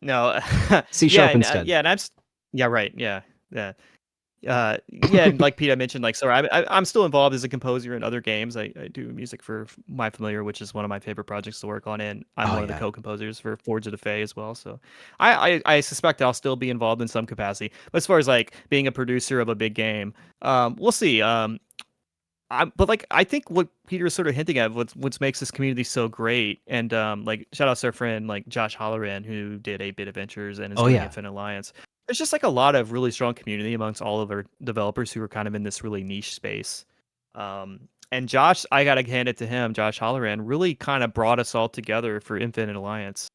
No. C sharp instead. Right. Yeah. And like Pete, I mentioned, like, so I'm still involved as a composer in other games. I do music for My Familiar, which is one of my favorite projects to work on, and I'm one of the co-composers for Forge of the Fae as well. So I suspect I'll still be involved in some capacity. But as far as like being a producer of a big game, we'll see. But like I think what Peter is sort of hinting at, what makes this community so great, and like shout out to our friend like Josh Halloran, who did 8-Bit Adventures and is doing Infinite Alliance. There's just like a lot of really strong community amongst all of our developers who are kind of in this really niche space. And Josh, I gotta hand it to him, Josh Halloran, really kind of brought us all together for Infinite Alliance.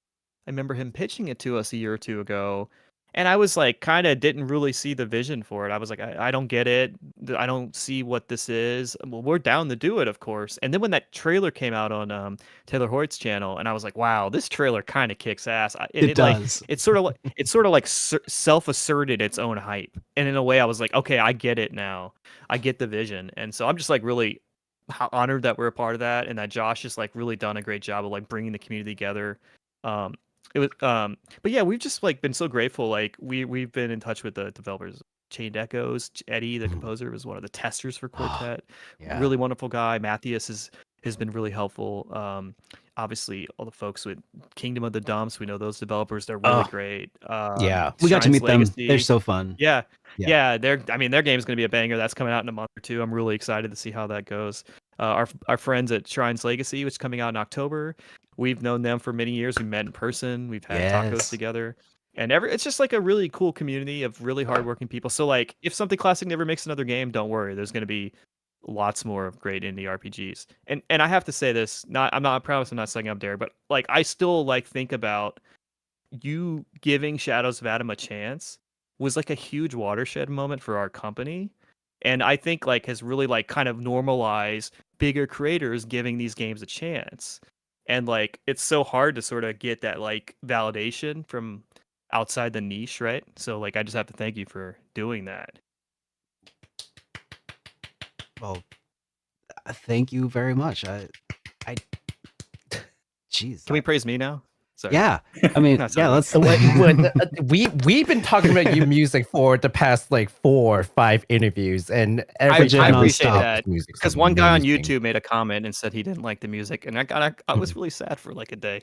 I remember him pitching it to us a year or two ago, and I was like, kind of didn't really see the vision for it. I was like, I don't get it. I don't see what this is. Well, we're down to do it, of course. And then when that trailer came out on Taylor Hoyt's channel, and I was like, wow, this trailer kind of kicks ass. It does. Like, it's sort of like self-asserted its own hype. And in a way, I was like, okay, I get it now. I get the vision. And so I'm just like really honored that we're a part of that, and that Josh has like really done a great job of like bringing the community together. It was but yeah, we've just like been so grateful. Like we've been in touch with the developers. Chained Echoes, Eddie, the composer, was one of the testers for Quartet. Really wonderful guy. Matthias has been really helpful. Obviously all the folks with Kingdom of the Dumps, we know those developers, they're really great. We got to meet Legacy. Them. They're so fun. Yeah, their game's going to be a banger. That's coming out in a month or two. I'm really excited to see how that goes. our friends at Shrine's Legacy, which is coming out in October. We've known them for many years. We met in person. We've had tacos Yes. together. And it's just like a really cool community of really hardworking people. So like if something classic never makes another game, don't worry. There's gonna be lots more of great indie RPGs. And I have to say this, I promise I'm not setting up there, but like I still like think about you giving Shadows of Adam a chance was like a huge watershed moment for our company. And I think like has really like kind of normalized bigger creators giving these games a chance. And like it's so hard to sort of get that like validation from outside the niche, right? So like I just have to thank you for doing that. Well, thank you very much. Jeez. Can we praise me now? Sorry. Yeah. I mean, That's yeah, all right. let's. We've been talking about your music for the past like 4 or 5 interviews, and every I time we appreciate stop, that music's because one guy on amazing. YouTube made a comment and said he didn't like the music, and I was really sad for like a day.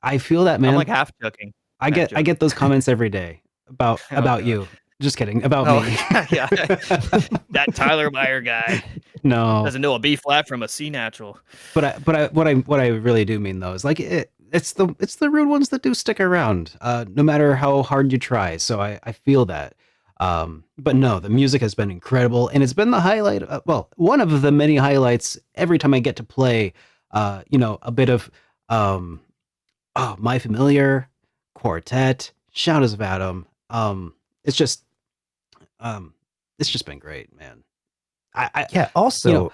I feel that, man. I'm like half joking. I get those comments every day about Oh, God. you. Just kidding. About Oh me. yeah, that Tyler Mire guy No. doesn't know a B flat from a C natural. But what I really do mean though is like it's the rude ones that do stick around, no matter how hard you try. So I feel that. But no, the music has been incredible, and it's been the highlight. Well, one of the many highlights every time I get to play, a bit of My Familiar, Quartet, Shadows of Adam. It's just been great, man. Yeah. Also,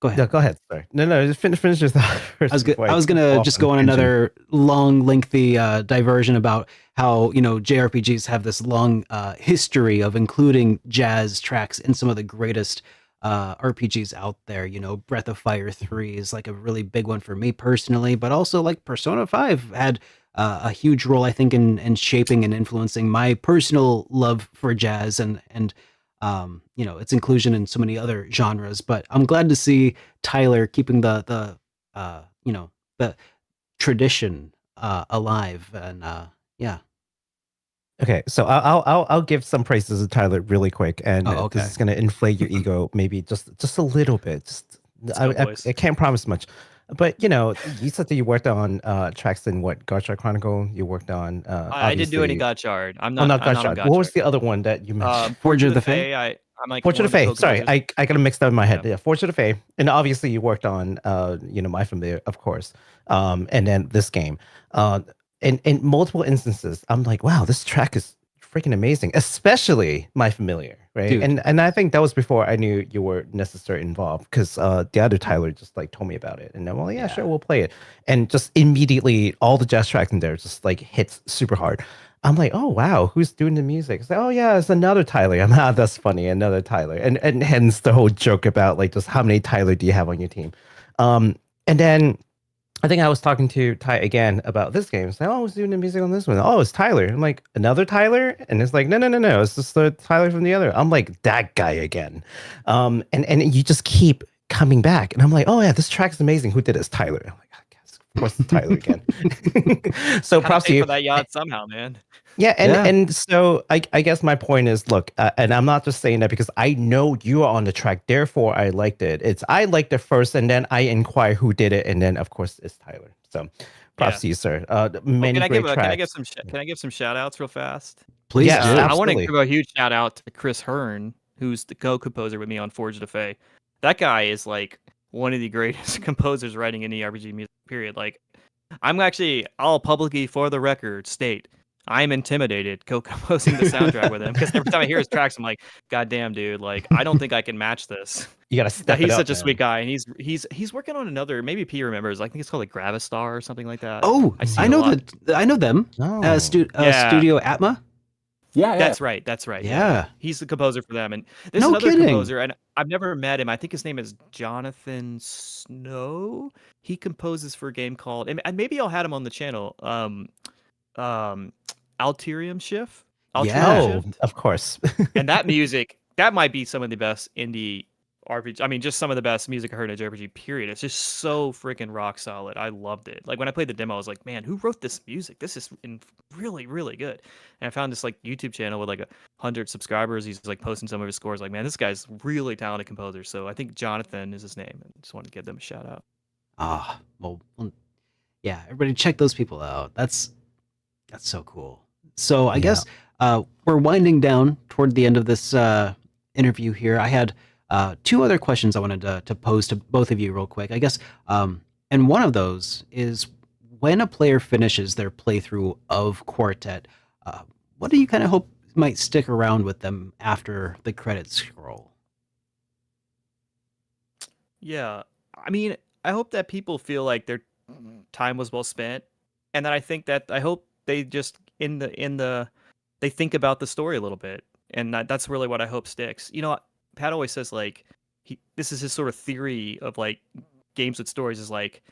Go ahead. no, go ahead. Sorry. No. Just finish your thought first. I was gonna just go on another long, lengthy diversion about how JRPGs have this long history of including jazz tracks in some of the greatest RPGs out there. Breath of Fire 3 is like a really big one for me personally, but also like Persona 5 had a huge role, I think, in shaping and influencing my personal love for jazz and its inclusion in so many other genres. But I'm glad to see Tyler keeping the tradition alive, and yeah. Okay, so I'll give some praises to Tyler really quick, and okay. this is gonna inflate your ego maybe just a little bit. I can't promise much, but you said that you worked on tracks in what Gotchard Chronicle. You worked on. I didn't do any Gotchard. I'm not not. I'm Gotchard. not a What was Gotchard. the other one that you mentioned? Forge of the Fae. I'm like Fortune of one the Fae. Sorry, co-composers. I got it mixed up in my head. Yeah, Fortune of Fae, and obviously you worked on My Familiar, of course, and then this game. In multiple instances, I'm like, wow, this track is freaking amazing, especially My Familiar, right? Dude. And I think that was before I knew you were necessarily involved, because the other Tyler just like told me about it, and I'm well, yeah, sure, we'll play it, and just immediately all the jazz tracks in there just like hits super hard. I'm like, oh wow, who's doing the music? It's like, oh yeah, it's another Tyler. I'm that's funny, another Tyler, and hence the whole joke about like just how many Tyler do you have on your team, and then I think I was talking to Ty again about this game. It's like, oh, I was doing the music on this one. Oh, it's Tyler. I'm like, another Tyler? And it's like, no. It's just the Tyler from the other. I'm like, that guy again. And you just keep coming back. And I'm like, oh yeah, this track is amazing. Who did this? Tyler. I'm like, I guess, of course, it's Tyler again. So props to you for that yacht somehow, man. Yeah, and so I guess my point is, look, and I'm not just saying that because I know you are on the track, therefore I liked it. It's I liked it first, and then I inquire who did it, and then of course it's Tyler. So props to you, sir. Many great tracks. Can I give some shout outs real fast? Please Yes, do. I want to absolutely. give a huge shout out to Chris Hearn, who's the co-composer with me on Forge the Fae. That guy is like one of the greatest composers writing in the RPG music, period. Like, I'll publicly, for the record, state I'm intimidated co-composing the soundtrack with him, because every time I hear his tracks, I'm like, God damn, dude, like I don't think I can match this. You gotta step He's it up, such a man. sweet guy, and he's working on another. Maybe P remembers. I think it's called like Gravistar or something like that. Oh, I know them. Oh. Studio Atma. Yeah, That's right. Yeah. He's the composer for them, and there's No another kidding. composer, and I've never met him. I think his name is Jonathan Snow. He composes for a game called, and maybe I'll have him on the channel. Alterium Yeah. Oh, of course. And that music, that might be some of the best indie RPG. I mean, just some of the best music I heard in a JRPG. Period. It's just so freaking rock solid. I loved it. Like when I played the demo, I was like, man, who wrote this music? This is really, really good. And I found this like YouTube channel with like 100 subscribers. He's like posting some of his scores. Like, man, this guy's really talented composer. So I think Jonathan is his name, and just wanted to give them a shout out. Well, yeah, everybody check those people out. That's so cool. So I Yeah. guess we're winding down toward the end of this interview here. I had two other questions I wanted to pose to both of you real quick. I guess, and one of those is when a player finishes their playthrough of Quartet, what do you kind of hope might stick around with them after the credits scroll? Yeah, I mean, I hope that people feel like their time was well spent, and then I hope they just they think about the story a little bit, and that's really what I hope sticks. You know, Pat always says like this is his sort of theory of like games with stories is like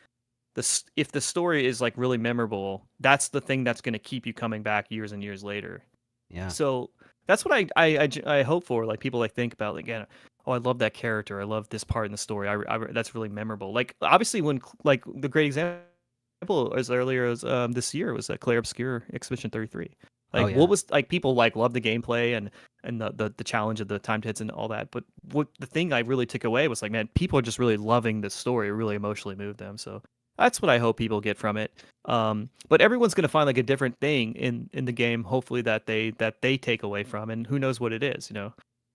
if the story is like really memorable, that's the thing that's going to keep you coming back years and years later. Yeah, So that's what I hope for. Like people like think about like, again, oh, I love that character. I love this part in the story. That's really memorable. Like obviously when like the great example as earlier as this year was Claire Obscure Expedition 33. Like yeah. what was like people like love the gameplay and the challenge of the time hits and all that. But what the thing I really took away was like, man, people are just really loving this story. It really emotionally moved them. So that's what I hope people get from it. But everyone's gonna find like a different thing in the game, hopefully that they take away from, and who knows what it is, you know.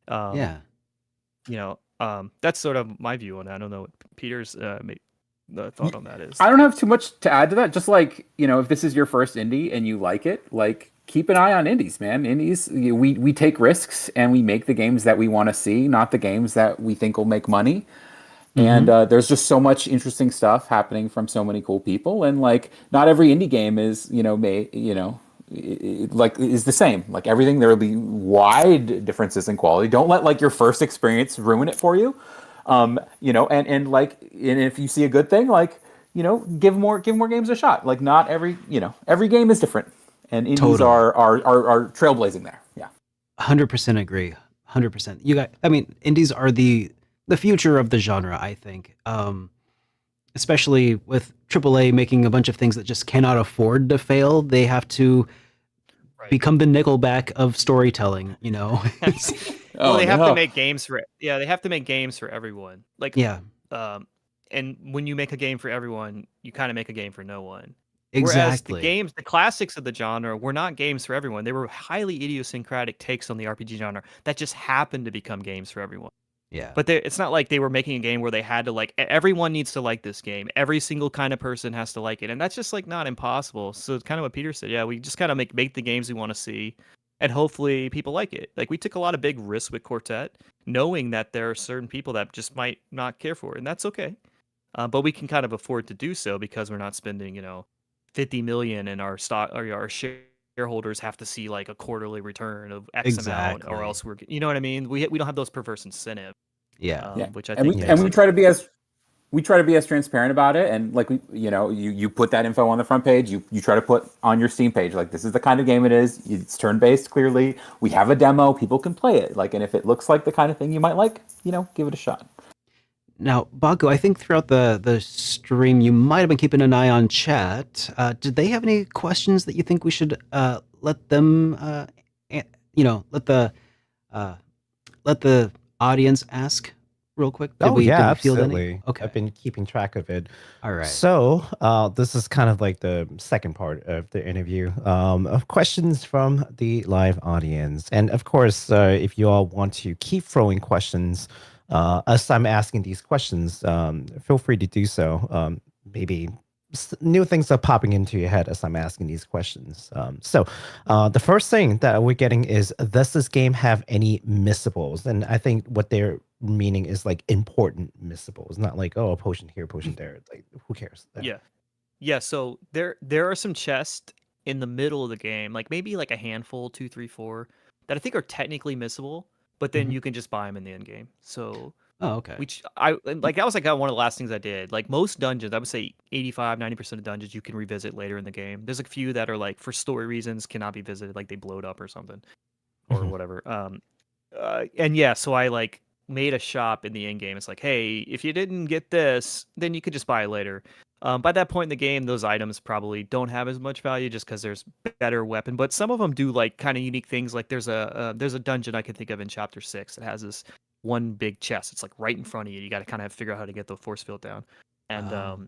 Yeah. That's sort of my view on it. I don't know what Peter's thought on that is. I don't have too much to add to that. Just like, if this is your first indie and you like it, like keep an eye on indies, man. Indies, we take risks and we make the games that we want to see, not the games that we think will make money. And there's just so much interesting stuff happening from so many cool people. And like, not every indie game is, is the same. Like everything, there will be wide differences in quality. Don't let like your first experience ruin it for you. And if you see a good thing, like, give more games a shot. Like not every game is different, and indies Totally. are trailblazing there. Yeah. 100% agree. 100%. I mean, indies are the future of the genre, I think. Especially with AAA making a bunch of things that just cannot afford to fail. They have to become the Nickelback of storytelling, Well, they have to make games for they have to make games for everyone. Like Yeah, and when you make a game for everyone, you kind of make a game for no one. exactly. Whereas the classics of the genre were not games for everyone. They were highly idiosyncratic takes on the RPG genre that just happened to become games for everyone. Yeah. But it's not like they were making a game where they had to like everyone needs to like this game. Every single kind of person has to like it, and that's just like not impossible. So it's kind of what Peter said. Yeah, we just kind of make the games we want to see, and hopefully people like it. Like we took a lot of big risks with Quartet, knowing that there are certain people that just might not care for it, and that's okay. But we can kind of afford to do so because we're not spending 50 million, and our stock or our shareholders have to see like a quarterly return of X amount, or Exactly. else we're you know what I mean. We don't have those perverse incentives. Yeah. Yeah. Which I and think we try to be as transparent about it, and like you put that info on the front page, you try to put on your Steam page like this is the kind of game it is. It's turn based. Clearly, we have a demo. People can play it. Like, and if it looks like the kind of thing you might like, give it a shot. Now, Baku, I think throughout the stream, you might have been keeping an eye on chat. Did they have any questions that you think we should let them, let the audience ask real quick? Did we field any? Absolutely. Okay. I've been keeping track of it. All right. So this is kind of like the second part of the interview of questions from the live audience. And of course, if you all want to keep throwing questions as I'm asking these questions, feel free to do so. Maybe new things are popping into your head as I'm asking these questions. So the first thing that we're getting is, does this game have any missables? And I think what they're meaning is like important missables, not like, oh, a potion here, potion there. Like, who cares? Yeah. So there are some chests in the middle of the game, like maybe like a handful, 2, 3, 4, that I think are technically missable, but then you can just buy them in the end game. So Oh, okay. which I like, that was like one of the last things I did. Like most dungeons, I would say 85-90% of dungeons you can revisit later in the game. There's a few that are like for story reasons cannot be visited, like they blowed up or something or whatever. And yeah, so I like made a shop in the end game. It's like, hey, if you didn't get this, then you could just buy it later. By that point in the game, those items probably don't have as much value just because there's better weapon. But some of them do like kind of unique things. Like there's a dungeon I can think of in Chapter 6 that has this one big chest. It's like right in front of you. You got to kind of figure out how to get the force field down. And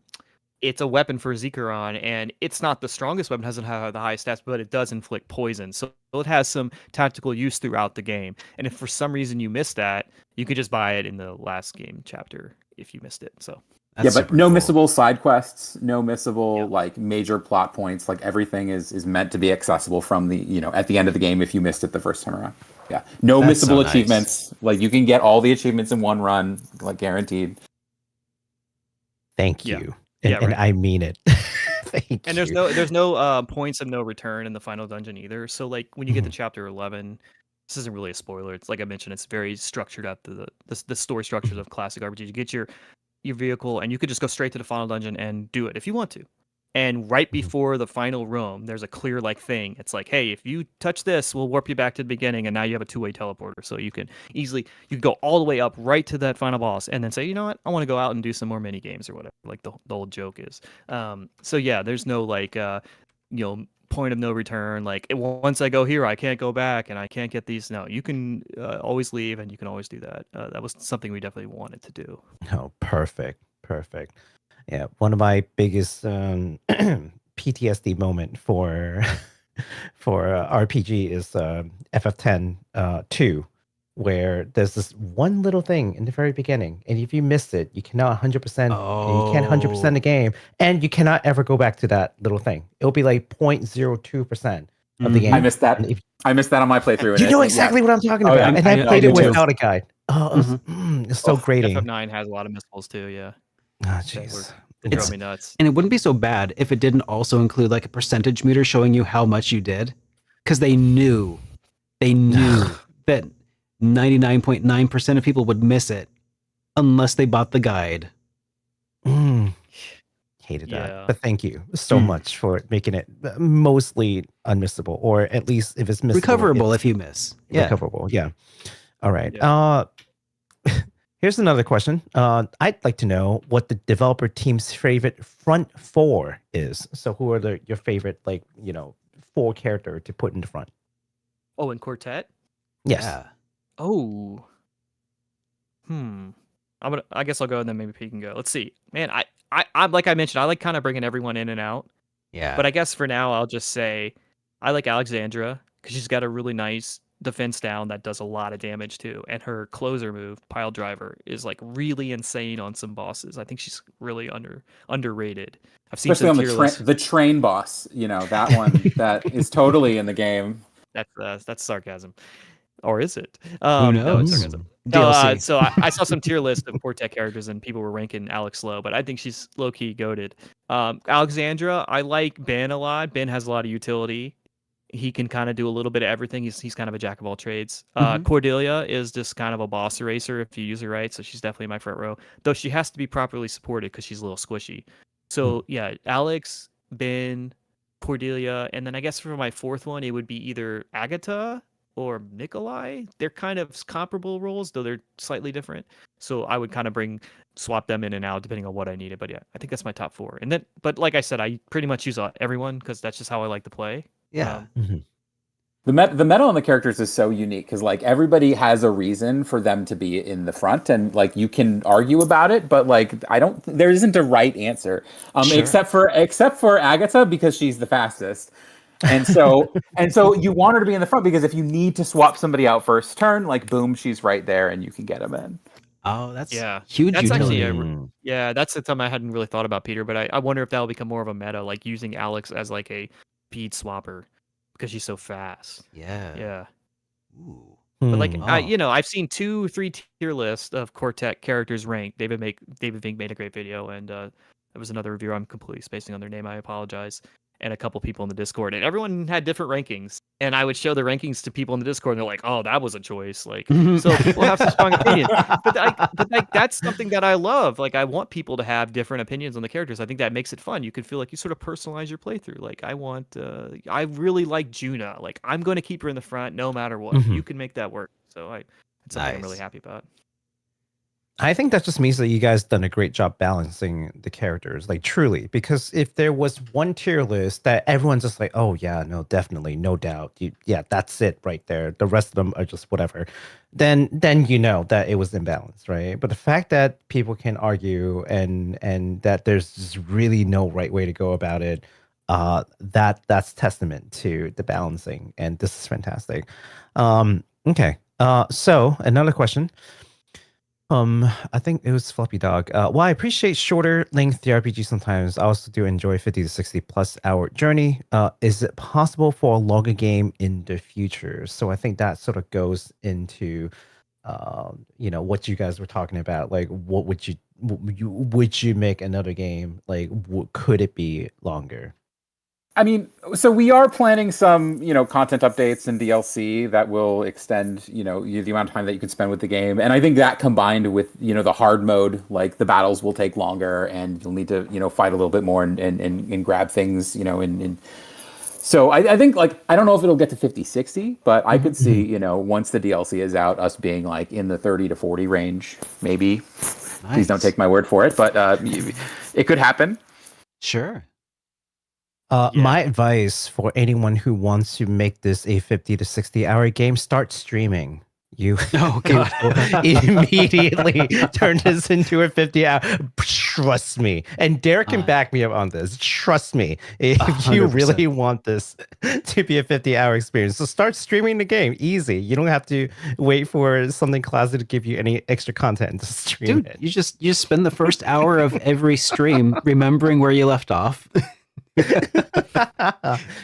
it's a weapon for Zikaron, and it's not the strongest weapon, doesn't have the highest stats, but it does inflict poison. So it has some tactical use throughout the game. And if for some reason you missed that, you could just buy it in the last game chapter if you missed it. So That's but super no cool. missable side quests, no missable like major plot points. Like everything is meant to be accessible from the at the end of the game if you missed it the first time around. Yeah, no That's so missable nice. achievements. Like you can get all the achievements in one run, like guaranteed. Thank Yeah. you. Yeah, And right. I mean it. Thank And you. there's no points of no return in the final dungeon either. So like when you get to chapter 11, this isn't really a spoiler. It's like I mentioned, it's very structured after the story structures of classic RPGs. You get your vehicle and you could just go straight to the final dungeon and do it if you want to. And right before the final room, there's a clear like thing. It's like, hey, if you touch this, we'll warp you back to the beginning, and now you have a two-way teleporter. So you can go all the way up right to that final boss, and then say, you know what, I want to go out and do some more mini games or whatever. Like the old joke is. So yeah, there's no like point of no return. Like once I go here, I can't go back, and I can't get these. No, you can always leave, and you can always do that. That was something we definitely wanted to do. Oh, perfect. Yeah, one of my biggest PTSD moment for RPG is FF10 2, where there's this one little thing in the very beginning, and if you missed it, you cannot 100%. You can't 100% the game, and you cannot ever go back to that little thing. It'll be like 0.02% of the game. I missed that. And if, I missed that on my playthrough. you know exactly what I'm talking Oh, about, yeah. and I I played do it too. without a guide. Oh, it's so grating. FF9 has a lot of missables too. Yeah. Oh, jeez. It drove me nuts. And it wouldn't be so bad if it didn't also include like a percentage meter showing you how much you did, because they knew that 99.9% of people would miss it unless they bought the guide. Hated Yeah. that, but thank you so much for making it mostly unmissable, or at least if it's missable, Recoverable it's if you miss. Yeah. recoverable. Yeah. All right. Yeah. Here's another question. I'd like to know what the developer team's favorite front four is. So who are your favorite, like, four character to put in the front? Oh, and Quartet? Yes. Yeah. Oh. I guess I'll go and then maybe Pete can go. Let's see. Man, I like I mentioned, I like kind of bringing everyone in and out. Yeah. But I guess for now, I'll just say I like Alexandra because she's got a really nice defense down that does a lot of damage too. And her closer move, Pile Driver, is like really insane on some bosses. I think she's really underrated. I've seen Especially some on tier lists. the train boss. That one that is totally in the game. That's sarcasm. Or is it? Who No, it's knows? sarcasm. DLC. So I saw some tier lists of Quartet characters and people were ranking Alex low, but I think she's low key goated. Alexandra, I like Ben a lot. Ben has a lot of utility. He can kind of do a little bit of everything. He's kind of a jack of all trades. Cordelia is just kind of a boss eraser if you use her right, so she's definitely in my front row. Though she has to be properly supported because she's a little squishy. So yeah, Alex, Ben, Cordelia, and then I guess for my fourth one, it would be either Agatha or Nikolai. They're kind of comparable roles, though they're slightly different. So I would kind of swap them in and out depending on what I needed. But yeah, I think that's my top four. And then, but like I said, I pretty much use everyone because that's just how I like to play. Yeah. The meta on the characters is so unique because like everybody has a reason for them to be in the front, and like you can argue about it, but like there isn't a right answer, Sure. except for Agatha because she's the fastest, and so you want her to be in the front because if you need to swap somebody out first turn, like boom, she's right there and you can get them in. Oh, that's That's huge utility. actually that's the time I hadn't really thought about Peter, but I wonder if that'll become more of a meta, like using Alex as like a speed swapper because she's so fast. Yeah. Ooh. But like Oh. I've seen 2-3 tier lists of Quartet characters ranked. David Vink made a great video, and there was another reviewer. I'm completely spacing on their name. I apologize. And a couple people in the Discord, and everyone had different rankings. And I would show the rankings to people in the Discord, and they're like, "Oh, that was a choice." Like, so people have some strong opinions. But like that's something that I love. Like, I want people to have different opinions on the characters. I think that makes it fun. You can feel like you sort of personalize your playthrough. Like, I really like Juna. Like, I'm going to keep her in the front no matter what. You can make that work. So it's something I'm really happy about. I think that just means that you guys done a great job balancing the characters, like truly. Because if there was one tier list that everyone's just like, oh yeah, no, definitely, no doubt, yeah, that's it right there. The rest of them are just whatever. Then you know that it was imbalanced, right? But the fact that people can argue and that there's just really no right way to go about it, that's testament to the balancing, and this is fantastic. Okay. So another question. I think it was Floppy Dog. While I appreciate shorter length RPG sometimes, I also do enjoy 50 to 60 plus hour journey. Is it possible for a longer game in the future? So I think that sort of goes into, what you guys were talking about. Like, what would you make another game? Like, could it be longer? I mean, so we are planning some, content updates and DLC that will extend, the amount of time that you can spend with the game. And I think that combined with, the hard mode, like the battles will take longer and you'll need to, fight a little bit more and grab things, and so I think I don't know if it'll get to 50, 60, but I could see, once the DLC is out, us being like in the 30 to 40 range, maybe. Nice. Please don't take my word for it, but it could happen. Sure. My advice for anyone who wants to make this a 50 to 60 hour game, start streaming. You immediately turn this into a 50 hour. Trust me. And Derek can back me up on this. Trust me. If 100%. You really want this to be a 50-hour experience, so start streaming the game. Easy. You don't have to wait for something classic to give you any extra content to stream it. You just spend the first hour of every stream remembering where you left off.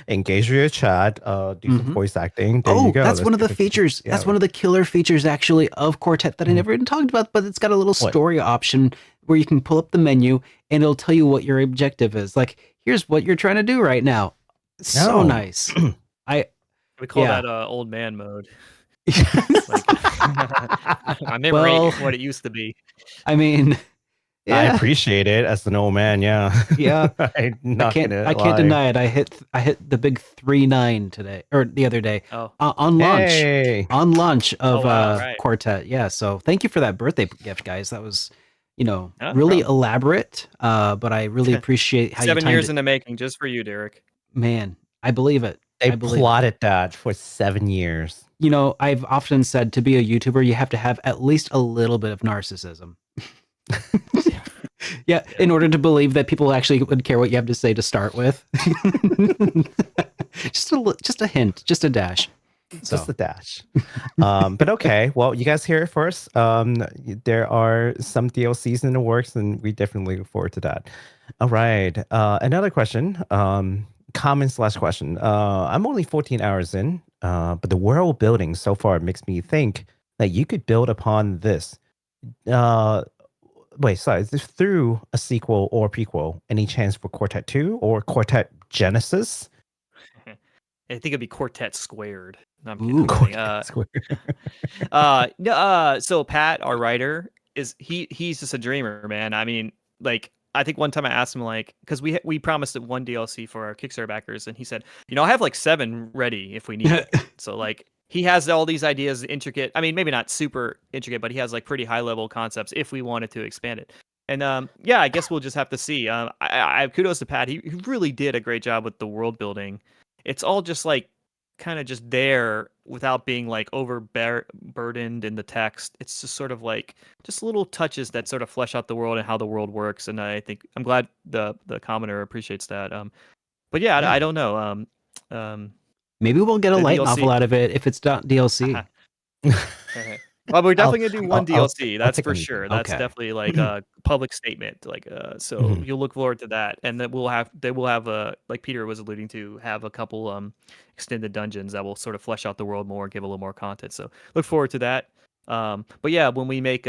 Engage with your chat, do some voice acting. There you go. That's one of the features. That's one of the killer features, actually, of QUARTET that I never even talked about. But it's got a little story option where you can pull up the menu and it'll tell you what your objective is. Like, here's what you're trying to do right now. So nice. We call that old man mode. My memory is what it used to be. I mean. Yeah. I appreciate it as an old man. Yeah. I can't deny it. I hit the big 3-9 today or the other day on launch of QUARTET. Yeah. So thank you for that birthday gift, guys. That was, really elaborate. But I really appreciate how 7 years in the making just for you, Derek. Man, I believe it. They plotted that for 7 years. I've often said to be a YouTuber, you have to have at least a little bit of narcissism. Yeah, in order to believe that people actually would care what you have to say to start with. just a hint, just a dash. Just a dash. But okay, well, you guys hear it first. There are some DLCs in the works, and we definitely look forward to that. All right. Another question. Comment/question. I'm only 14 hours in, but the world building so far makes me think that you could build upon this. Is this through a sequel or prequel? Any chance for QUARTET 2 or QUARTET Genesis? I think it'd be QUARTET Squared. No, I'm kidding. QUARTET Squared. So Pat, our writer, he's just a dreamer, man. I mean, I think one time I asked him, because we promised it one DLC for our Kickstarter backers, and he said, I have 7 ready if we need it. So he has all these ideas, intricate. I mean, maybe not super intricate, but he has pretty high level concepts if we wanted to expand it. And I guess we'll just have to see. I kudos to Pat. He really did a great job with the world building. It's all just kind of just there without being overburdened in the text. It's just sort of just little touches that sort of flesh out the world and how the world works. And I think I'm glad the commenter appreciates that. But yeah, I don't know. Maybe we'll get a light DLC novel out of it if it's not DLC. Well, we're definitely gonna do one DLC. That's for sure. That's definitely a public statement. So you'll look forward to that, and then they will have like Peter was alluding to, have a couple extended dungeons that will sort of flesh out the world more, give a little more content. So look forward to that. But yeah, when we make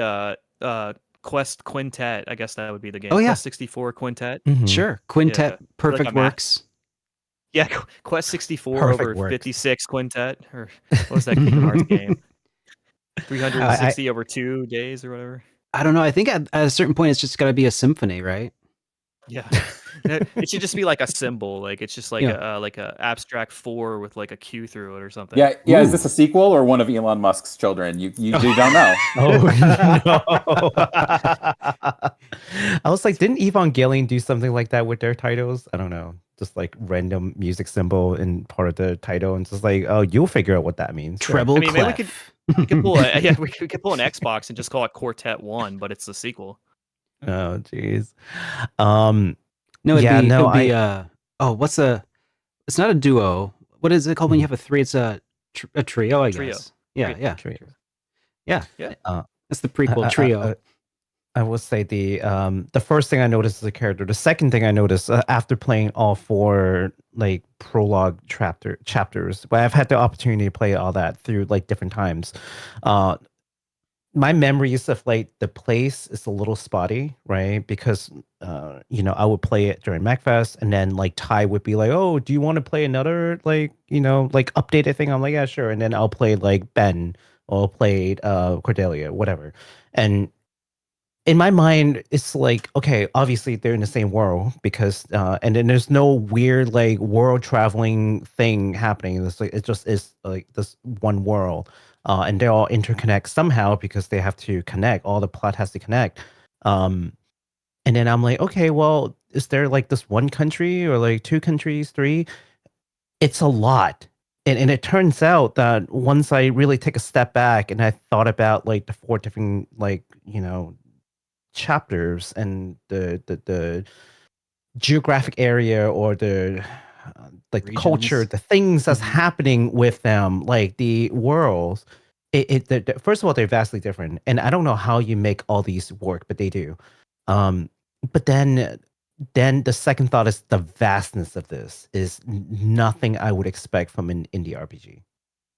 Quest Quintet, I guess that would be the game. Quest 64 Quintet. Sure, Quintet Perfect Works. Yeah, Quest 64 over 56 Quintet, or what was that Kingdom Hearts game? 360 over 2 days or whatever. I don't know. I think at a certain point, it's just got to be a symphony, right? Yeah. It should just be like a symbol. Like it's just Yeah. like a abstract 4 with like a Q through it or something. Yeah, yeah. Is Ooh. this a sequel or one of Elon Musk's children? You don't know. Oh no! I was like, didn't Evangelion do something like that with their titles? I don't know, just like random music symbol in part of the title, and just like, oh, you'll figure out what that means. Sure. Treble I mean, maybe clef. we could pull we could pull an Xbox and just call it Quartet 1, but it's the sequel. Oh, jeez. No, Yeah, it no, would be what's a it's not a duo. What is it called when you have a three? It's a trio, I Trio. guess. Yeah, yeah. Trio. Yeah. Yeah. That's the prequel trio. I will say the first thing I noticed is the character. The second thing I noticed after playing all 4 like prologue chapters, but I've had the opportunity to play all that through like different times. My memories of like the place is a little spotty, right? Because I would play it during MacFest, and then like Ty would be like, "Oh, do you want to play another like like updated thing?" I'm like, "Yeah, sure." And then I'll play like Ben, or I'll play Cordelia, whatever. And in my mind, it's like, okay, obviously they're in the same world because, and then there's no weird like world traveling thing happening. It's like it just is like this one world, and they all interconnect somehow because they have to connect. All the plot has to connect. And then I'm like, okay, well, is there like this one country or like 2 countries, 3? It's a lot. And it turns out that once I really take a step back and I thought about like the 4 different like chapters and the geographic area or the like the culture, Regions. the things that's Mhm. happening with them, like the worlds. First of all, they're vastly different, and I don't know how you make all these work, but they do. But then the second thought is the vastness of this is nothing I would expect from an indie RPG.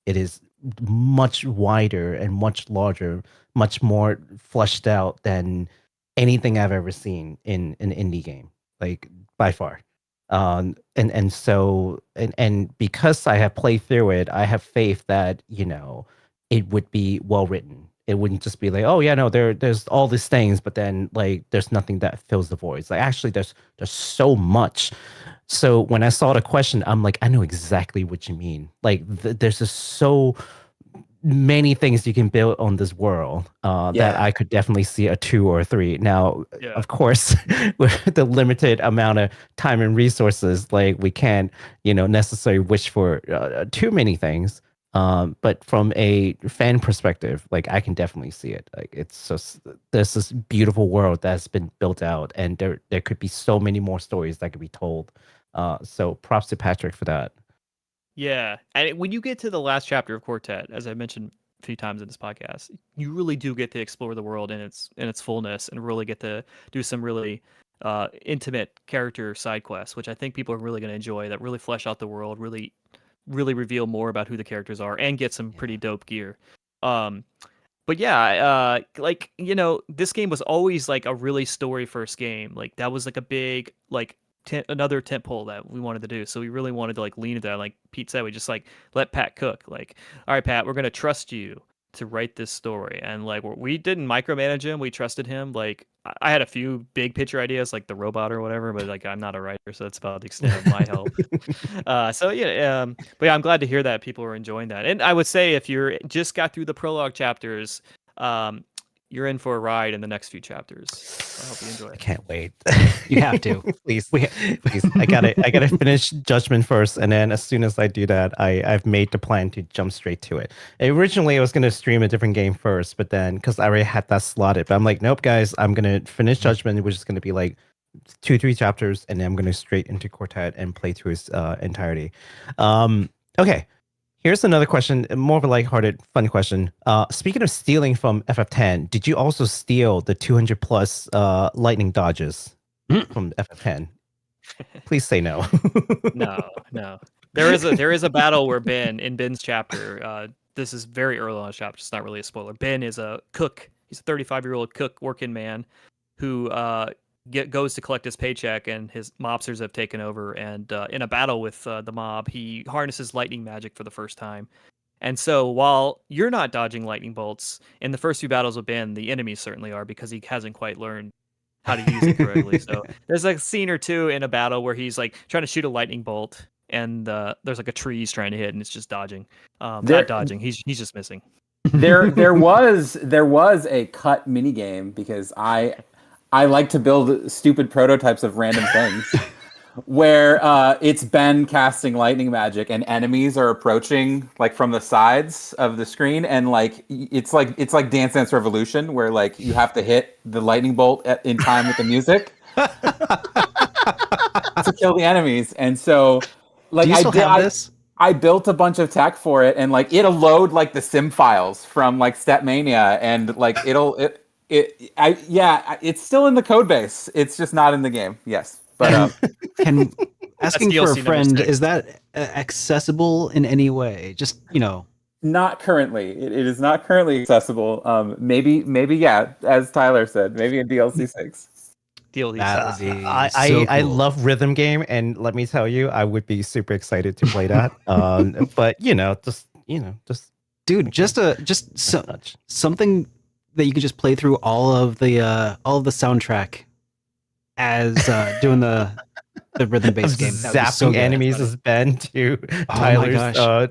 It is much wider and much larger, much more fleshed out than anything I've ever seen in an indie game, like by far. And because I have played through it, I have faith that it would be well written. It wouldn't just be like, oh yeah, no, there's all these things, but then like there's nothing that fills the voids. Like actually, there's so much. So when I saw the question, I'm like, I know exactly what you mean. Like there's just so many things you can build on this world that I could definitely see a 2 or a 3. Now, Yeah. of course, with the limited amount of time and resources, like we can't, necessarily wish for too many things. But from a fan perspective, like I can definitely see it. Like it's just there's this beautiful world that's been built out, and there could be so many more stories that could be told. So props to Patrick for that. Yeah, and when you get to the last chapter of Quartet, as I mentioned a few times in this podcast, you really do get to explore the world in its fullness and really get to do some really intimate character side quests, which I think people are really going to enjoy. That really flesh out the world, really reveal more about who the characters are, and get some pretty dope gear. But yeah, like this game was always like a really story first game. Like that was like a big like another tentpole that we wanted to do. So we really wanted to like lean into that. Like Pete said, we just like let Pat cook. Like, all right, Pat, we're gonna trust you to write this story. And like we didn't micromanage him. We trusted him. Like I had a few big picture ideas, like the robot or whatever, but like I'm not a writer, so that's about the extent of my help. But yeah, I'm glad to hear that people are enjoying that. And I would say if you're just got through the prologue chapters, you're in for a ride in the next few chapters. I hope you enjoy I it. can't wait. You have to. Please. I gotta finish Judgment first, and then as soon as I do that, I've made the plan to jump straight to it. Originally, I was gonna stream a different game first, but then because I already had that slotted, but I'm like, nope, guys, I'm gonna finish Judgment, which is gonna be like 2-3 chapters, and then I'm gonna straight into Quartet and play through its entirety. Okay. Here's another question, more of a lighthearted, fun question. Speaking of stealing from FF10, did you also steal the 200 plus lightning dodges from FF10? Please say no. No. There is a battle where Ben's chapter. This is very early on in the chapter. It's not really a spoiler. Ben is a cook. He's a 35-year-old cook working man who goes to collect his paycheck, and his mobsters have taken over. And in a battle with the mob, he harnesses lightning magic for the first time. And so while you're not dodging lightning bolts in the first few battles with Ben, the enemies certainly are, because he hasn't quite learned how to use it correctly. So there's like a scene or two in a battle where he's like trying to shoot a lightning bolt, and there's like a tree he's trying to hit, and it's just dodging. Not There- dodging. He's just missing. there was a cut mini game because I like to build stupid prototypes of random things where it's Ben casting lightning magic and enemies are approaching like from the sides of the screen, and like it's like Dance Dance Revolution where like you have to hit the lightning bolt in time with the music to kill the enemies. And so like Do you still have this? I built a bunch of tech for it, and like it'll load like the sim files from like Stepmania, and like it's still in the code base. It's just not in the game. Yes, but Can asking for a DLC number friend, 6. is that accessible in any way? Just, not currently. It is not currently accessible. Maybe yeah, as Tyler said, maybe in DLC 6. DLC. that would be I so cool. love rhythm game, and let me tell you, I would be super excited to play that. But just Dude, just something that you could just play through all of the soundtrack as doing the rhythm based game. That would be zapping so good. enemies as Ben to Oh my Tyler's gosh.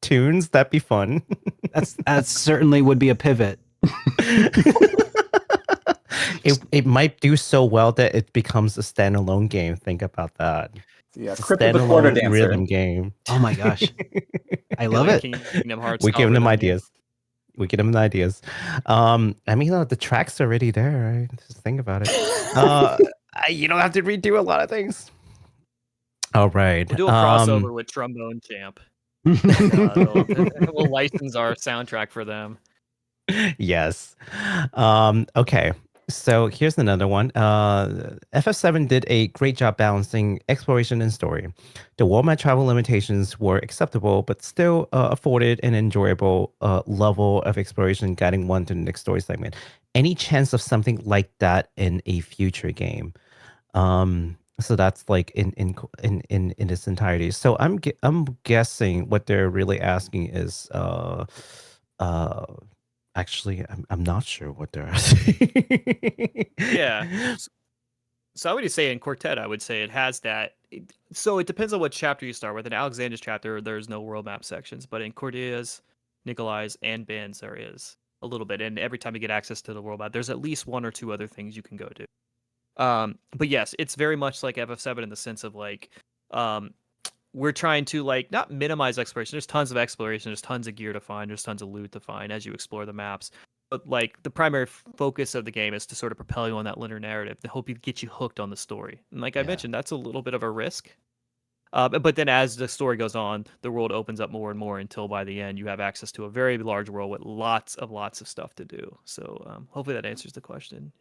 tunes. That'd be fun. That certainly would be a pivot. It might do so well that it becomes a standalone game. Think about that. Yeah, It's a Cripple the Quarter standalone Dancer. rhythm game. Oh my gosh. I love it. Kingdom Hearts We style give them rhythm game. ideas. We give them ideas. I mean, the track's already there. Right? Just think about it. You don't have to redo a lot of things. All right. We'll do a crossover with Trombone Champ. We'll license our soundtrack for them. Yes. Okay. So here's another one. FF7 did a great job balancing exploration and story. The world map travel limitations were acceptable, but still afforded an enjoyable level of exploration, guiding one to the next story segment. Any chance of something like that in a future game? So that's like in its entirety. So I'm guessing what they're really asking is actually, I'm not sure what they're asking. Yeah. So I would just say in Quartet, I would say it has that. So it depends on what chapter you start with. In Alexander's chapter, there's no world map sections, but in Cordelia's, Nikolai's, and Ben's, there is a little bit. And every time you get access to the world map, there's at least one or two other things you can go to. But yes, it's very much like FF7 in the sense of like, we're trying to like not minimize exploration. There's tons of exploration. There's tons of gear to find. There's tons of loot to find as you explore the maps. But like the primary focus of the game is to sort of propel you on that linear narrative to hope you get you hooked on the story. And like I mentioned, that's a little bit of a risk. But then as the story goes on, the world opens up more and more until by the end you have access to a very large world with lots of stuff to do. So hopefully that answers the question.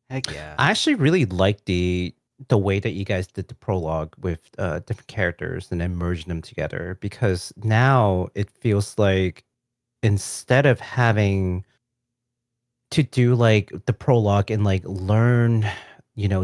Heck yeah. I actually really like the way that you guys did the prologue with different characters and then merging them together, because now it feels like instead of having to do like the prologue and like learn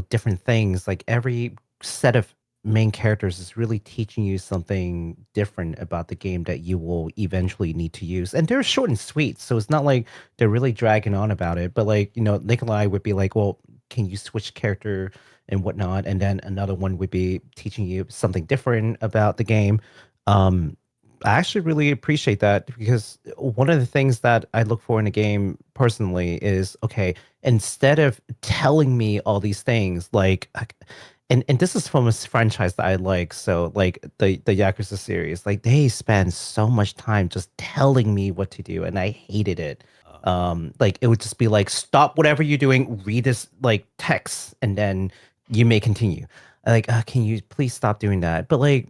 different things, like every set of main characters is really teaching you something different about the game that you will eventually need to use, and they're short and sweet, so it's not like they're really dragging on about it. But like Nikolai would be like, well, can you switch character and whatnot, and then another one would be teaching you something different about the game. I actually really appreciate that, because one of the things that I look for in a game personally is, okay, instead of telling me all these things, like, and this is from a franchise that I like, so like the Yakuza series, like they spend so much time just telling me what to do, and I hated it. Like it would just be like, stop whatever you're doing, read this like text, and then you may continue. Like, can you please stop doing that? But like,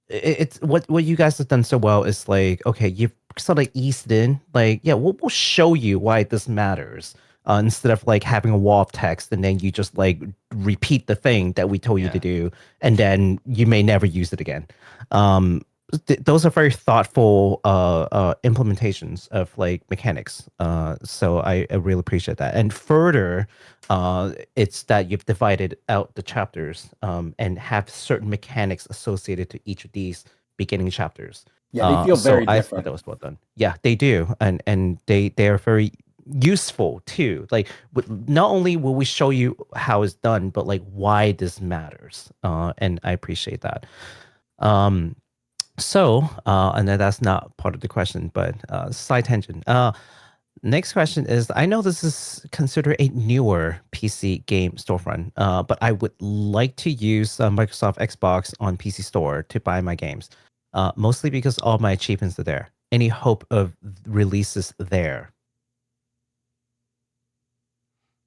it's what you guys have done so well is like, okay, you've sort of eased in, like, yeah, we'll show you why this matters, instead of like having a wall of text and then you just like repeat the thing that we told you to do, and then you may never use it again. Those are very thoughtful implementations of like mechanics. So I really appreciate that. And further, it's that you've divided out the chapters and have certain mechanics associated to each of these beginning chapters. Yeah, they feel very I different. thought that was well done. Yeah, they do, and they are very useful too. Like, not only will we show you how it's done, but like why this matters. And I appreciate that. And then that's not part of the question, but side tangent. Next question is, I know this is considered a newer PC game storefront, but I would like to use Microsoft Xbox on PC Store to buy my games, mostly because all my achievements are there. Any hope of releases there?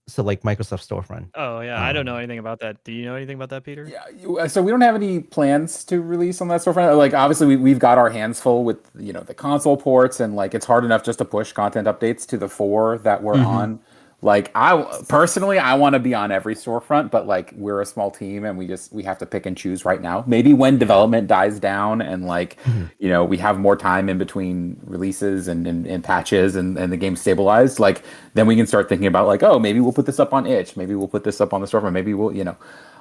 So like Microsoft storefront. Oh yeah, I don't know anything about that. Do you know anything about that, Peter? Yeah, so we don't have any plans to release on that storefront. Like, obviously, we've got our hands full with the console ports, and like it's hard enough just to push content updates to the 4 that we're on. Like, I personally, I want to be on every storefront, but like we're a small team and we have to pick and choose right now. Maybe when development dies down and like we have more time in between releases and patches and the game stabilized, like then we can start thinking about like, oh, maybe we'll put this up on itch, maybe we'll put this up on the storefront, maybe we'll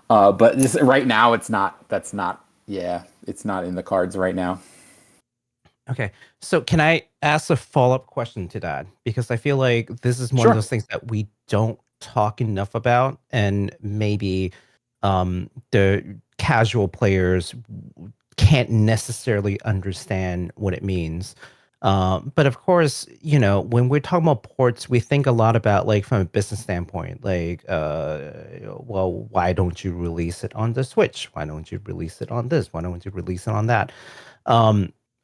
but just right now it's not in the cards right now. Okay, so can I ask a follow-up question to that? Because I feel like this is one of those things that we don't talk enough about, and maybe the casual players can't necessarily understand what it means. But of course, when we're talking about ports, we think a lot about like from a business standpoint, like, well, why don't you release it on the Switch? Why don't you release it on this? Why don't you release it on that?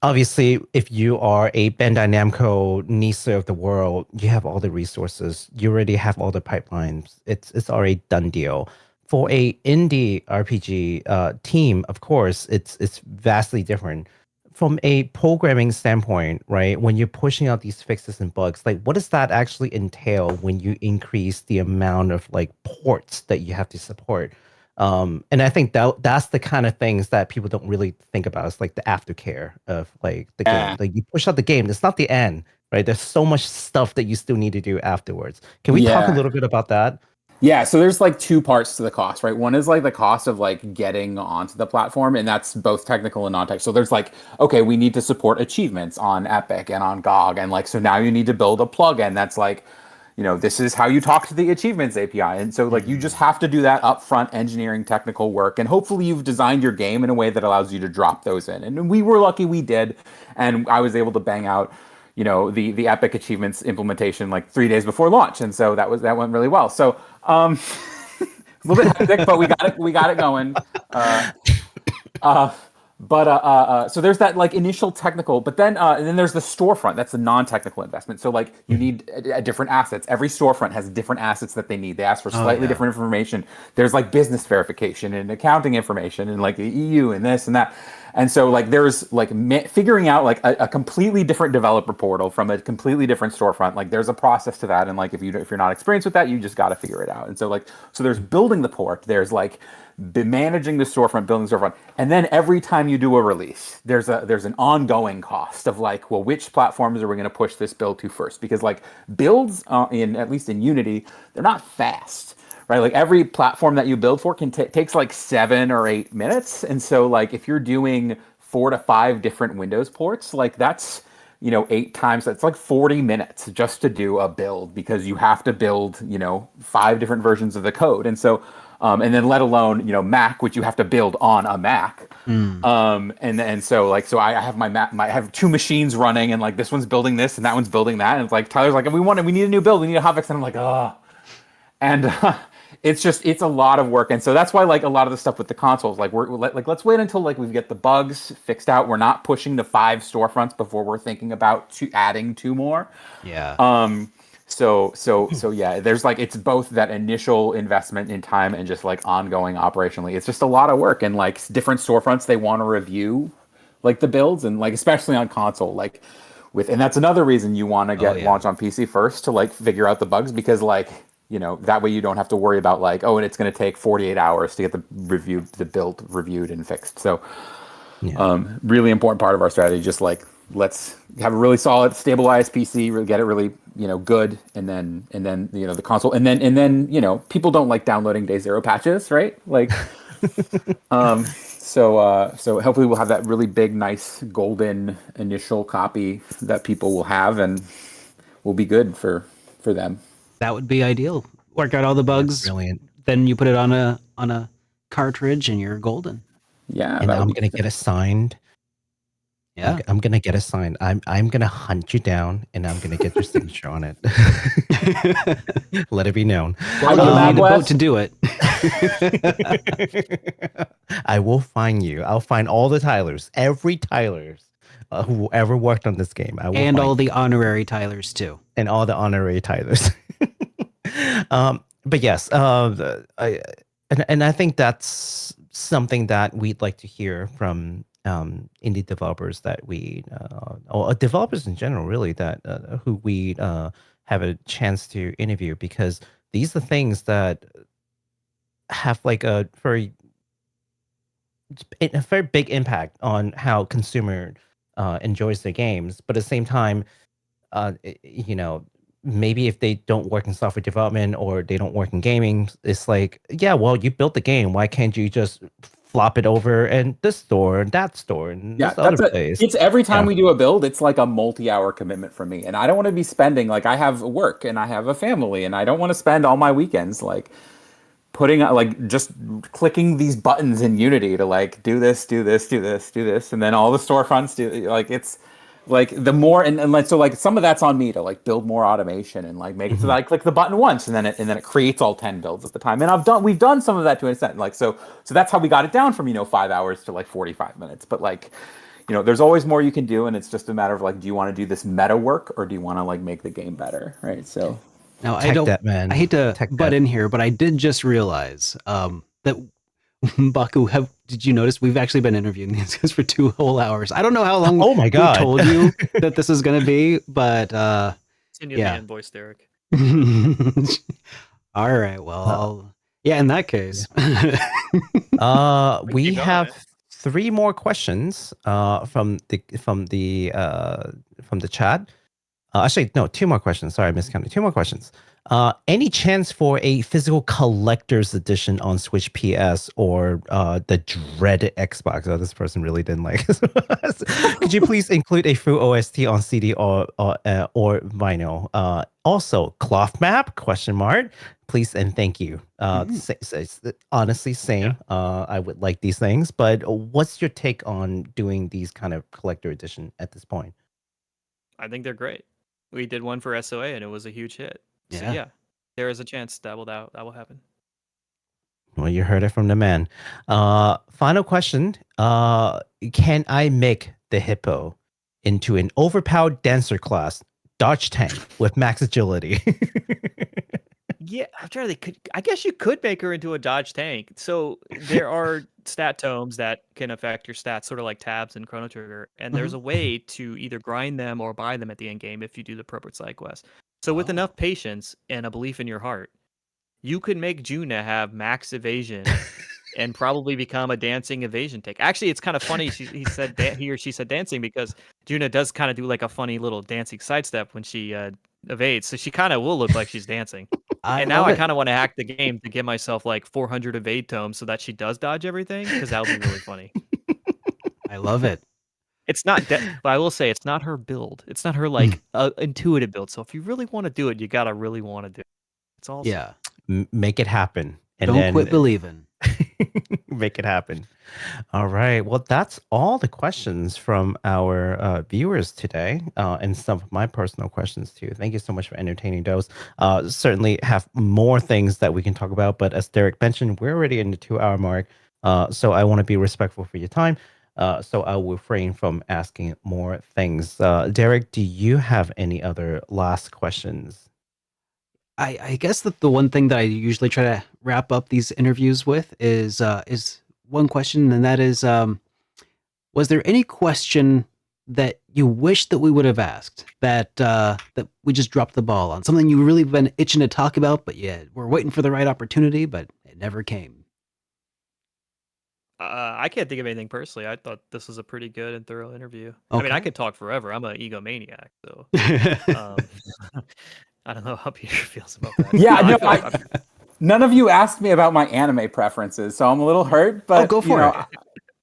Obviously, if you are a Bandai Namco NISA of the world, you have all the resources. You already have all the pipelines. It's already done deal. For a indie RPG team, of course, it's vastly different. From a programming standpoint, right? When you're pushing out these fixes and bugs, like what does that actually entail when you increase the amount of like ports that you have to support? And I think that's the kind of things that people don't really think about. It's like the aftercare of like the game. Like you push out the game, it's not the end, right? There's so much stuff that you still need to do afterwards. Can we talk a little bit about that? Yeah, so there's like 2 parts to the cost, right? One is like the cost of like getting onto the platform, and that's both technical and non-tech. So there's like, okay, we need to support achievements on Epic and on GOG, and like so now you need to build a plugin that's like, this is how you talk to the achievements API. And so like you just have to do that upfront engineering technical work, and hopefully you've designed your game in a way that allows you to drop those in. And we were lucky we did, and I was able to bang out the Epic achievements implementation like 3 days before launch, and so that went really well. So a little bit hectic, but we got it going. So there's that like initial technical, but then and then there's the storefront. That's the non-technical investment. So like you need different assets. Every storefront has different assets that they need. They ask for slightly different information. There's like business verification and accounting information and like the EU and this and that. And so like there's like figuring out like a completely different developer portal from a completely different storefront. Like there's a process to that, and like if you're not experienced with that, you just got to figure it out. And so like there's building the port. There's like managing the storefront, building the storefront, and then every time you do a release, there's an ongoing cost of like, well, which platforms are we going to push this build to first? Because like builds at least in Unity, they're not fast. Right, like every platform that you build for takes like 7 or 8 minutes, and so like if you're doing 4 to 5 different Windows ports, like that's 8 times, that's like 40 minutes just to do a build, because you have to build 5 different versions of the code, and so and then let alone Mac, which you have to build on a Mac, and so I have my Mac, I have 2 machines running, and like this one's building this and that one's building that, and it's like Tyler's like, we need a new build, we need a hotfix, and I'm like, and it's a lot of work. And so that's why like a lot of the stuff with the consoles, like let's wait until like we get the bugs fixed out. We're not pushing the 5 storefronts before we're thinking about adding 2 more. Yeah. So yeah, there's like, it's both that initial investment in time and just like ongoing operationally. It's just a lot of work, and like different storefronts, they want to review like the builds, and like especially on console, like and that's another reason you want to get launch on PC first, to like figure out the bugs, because like that way you don't have to worry about like, and it's going to take 48 hours to get the build reviewed and fixed. So really important part of our strategy, just like let's have a really solid stabilized PC, get it really good, and then the console, and then people don't like downloading day 0 patches, right? Like so hopefully we'll have that really big, nice golden initial copy that people will have, and we'll be good for for them. That would be ideal. Work out all the bugs. Brilliant. Then you put it on a cartridge and you're golden. Yeah, And that I'm would be gonna get assigned. Yeah. I'm gonna get assigned. I'm gonna hunt you down, and I'm gonna get your signature on it. Let it be known. Well, You'll need a Magwest? boat to do it. I will find you. I'll find all the Tylers, every Tylers who ever worked on this game. I will And find all the honorary Tylers too. and all the honorary Tylers. But yes, and I think that's something that we'd like to hear from indie developers that we or developers in general, really, that who we have a chance to interview, because these are things that have like a very big impact on how consumer enjoys their games. But at the same time, you know, maybe if they don't work in software development or they don't work in gaming, it's like, yeah, well, you built the game. Why can't you just flop it over in this store and that store and this other place? It's every time we do a build, it's like a multi-hour commitment for me. And I don't want to be spending, like, I have work and I have a family, and I don't want to spend all my weekends like putting like just clicking these buttons in Unity to like do this, and then all the storefronts do, like, it's like the more and like, so like some of that's on me to like build more automation and like make it so that I click the button once and then it creates all 10 builds at the time. And we've done some of that to an extent, like, so that's how we got it down from 5 hours to like 45 minutes. But like, there's always more you can do, and it's just a matter of like, do you want to do this meta work or do you want to like make the game better, right? So now I hate to butt in here, but I did just realize that Baku, did you notice we've actually been interviewing these guys for 2 whole hours? I don't know how long. Oh my God. we told you that this is going to be, but Continue the invoice, Derek. all right. Well, in that case, we keep going, have man. 3 more questions from the chat. Actually, no, 2 more questions. Sorry, I miscounted. 2 more questions. Any chance for a physical collector's edition on Switch PS or the dreaded Xbox? Oh, this person really didn't like it. Could you please include a full OST on CD or vinyl? Also, cloth map? ? Please and thank you. Honestly, same. I would like these things, but what's your take on doing these kind of collector edition at this point? I think they're great. We did one for SOA and it was a huge hit. So Yeah. yeah, there is a chance that will happen. Well, you heard it from the man. Final question. Can I make the Hippo into an overpowered dancer class dodge tank with max agility? Yeah, I'm trying to think. I guess you could make her into a dodge tank. So there are stat tomes that can affect your stats, sort of like tabs and Chrono Trigger. And there's a way to either grind them or buy them at the end game if you do the appropriate side quest. So with enough patience and a belief in your heart, you could make Juna have max evasion and probably become a dancing evasion tank. Actually, it's kind of funny. He or she said dancing because Juna does kind of do like a funny little dancing sidestep when she evades. So she kind of will look like she's dancing. And now I kind of want to hack the game to get myself like 400 evade tomes so that she does dodge everything, because that would be really funny. I love it. It's not, but I will say it's not her build. It's not her like intuitive build. So if you really want to do it, you gotta really want to do it. It's all Make it happen. And don't quit believing. Make it happen. All right. Well, that's all the questions from our viewers today, and some of my personal questions too. Thank you so much for entertaining those. Certainly have more things that we can talk about, but as Derek mentioned, we're already in the 2-hour mark, so I want to be respectful for your time. So I will refrain from asking more things. Derek, do you have any other last questions? I guess that the one thing that I usually try to wrap up these interviews with is one question, and that is, was there any question that you wish that we would have asked that that we just dropped the ball on? Something you really been itching to talk about, but we're waiting for the right opportunity, but it never came. I can't think of anything personally. I thought this was a pretty good and thorough interview. Okay. I mean, I could talk forever. I'm an egomaniac, so I don't know how Peter feels about that. Yeah, No, no, none of you asked me about my anime preferences, so I'm a little hurt. But go for it.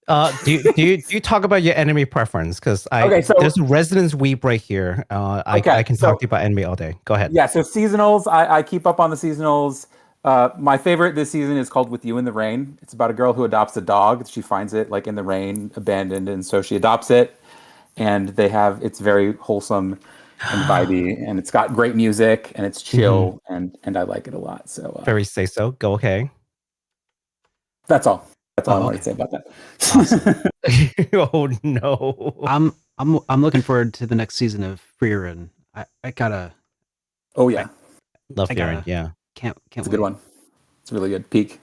Do you talk about your anime preference? Because there's a residence weep right here. I can talk to you about anime all day. Go ahead. Yeah, so seasonals, I keep up on the seasonals. My favorite this season is called With You in the Rain. It's about a girl who adopts a dog. She finds it like in the rain, abandoned, and so she adopts it. And it's very wholesome and vibey, and it's got great music, and it's chill, and I like it a lot. So very say so. Go okay. That's all. That's all I wanted to say about that. Awesome. Oh no. I'm looking forward to the next season of Freerun. I gotta. Oh yeah, love Freerun. Yeah, can't. It's a good one. It's really good. Peak.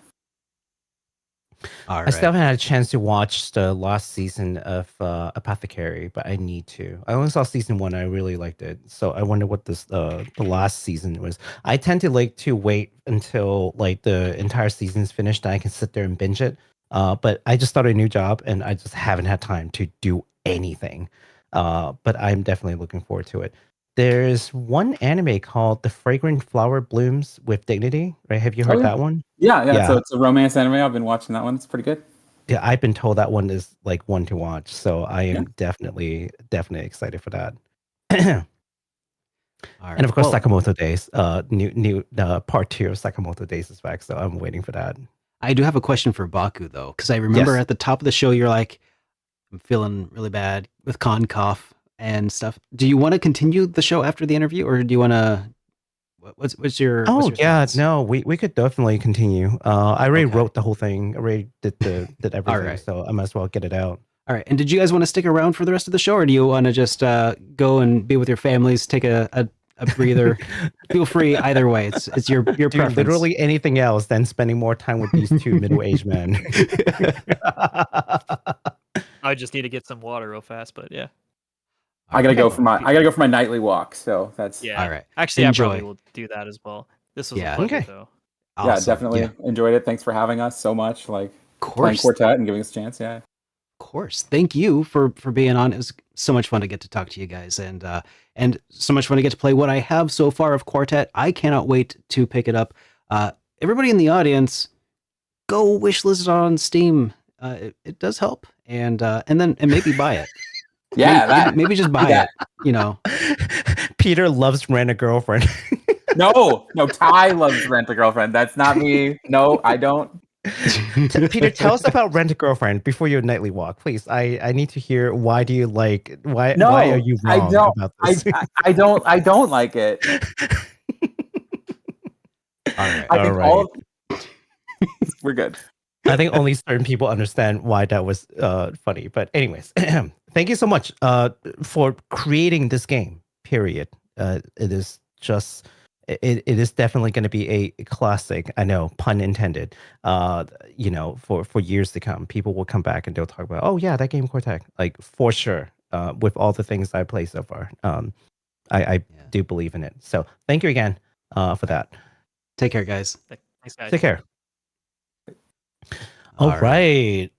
All right. I still haven't had a chance to watch the last season of Apothecary, but I need to. I only saw season 1. I really liked it, so I wonder what this the last season was. I tend to like to wait until like the entire season's finished, and I can sit there and binge it. But I just started a new job, and I just haven't had time to do anything. But I'm definitely looking forward to it. There's one anime called The Fragrant Flower Blooms with Dignity, right? Have you heard that one? Yeah. So it's a romance anime. I've been watching that one. It's pretty good. Yeah, I've been told that one is like one to watch. So I am definitely excited for that. All right. And of course, Sakamoto Days, new part 2 of Sakamoto Days is back. So I'm waiting for that. I do have a question for Baku though, because I remember at the top of the show, you're like, I'm feeling really bad with con cough and stuff. Do you want to continue the show after the interview, or do you want to? What's your? Thoughts? No, we could definitely continue. I already wrote the whole thing. I already did everything. All right. So I might as well get it out. All right. And did you guys want to stick around for the rest of the show, or do you want to just go and be with your families, take a breather? Feel free either way. It's your preference. Literally anything else than spending more time with these two middle-aged men. I just need to get some water real fast, but yeah. I gotta go for my nightly walk. So that's all right. Actually, I probably will do that as well. This was a pleasure, though. Awesome. Yeah, definitely enjoyed it. Thanks for having us so much. Like playing QUARTET and giving us a chance. Yeah. Of course. Thank you for being on. It was so much fun to get to talk to you guys, and so much fun to get to play what I have so far of QUARTET. I cannot wait to pick it up. Everybody in the audience, go wishlist it on Steam. It does help, and maybe buy it. Yeah, maybe just buy it. You know, Peter loves Rent a Girlfriend. No, Ty loves Rent a Girlfriend. That's not me. No, I don't. Peter, tell us about Rent a Girlfriend before your nightly walk, please. I need to hear why do you like why are you wrong about this? I don't like it. All right. We're good. I think only certain people understand why that was funny. But anyways, thank you so much for creating this game, period. It is just it is definitely going to be a classic. I know, pun intended. For years to come, people will come back and they'll talk about, oh yeah, that game QUARTET, like for sure. With all the things I played so far, I do believe in it. So thank you again for that. Take care, guys. Thanks, guys. Take care. All right.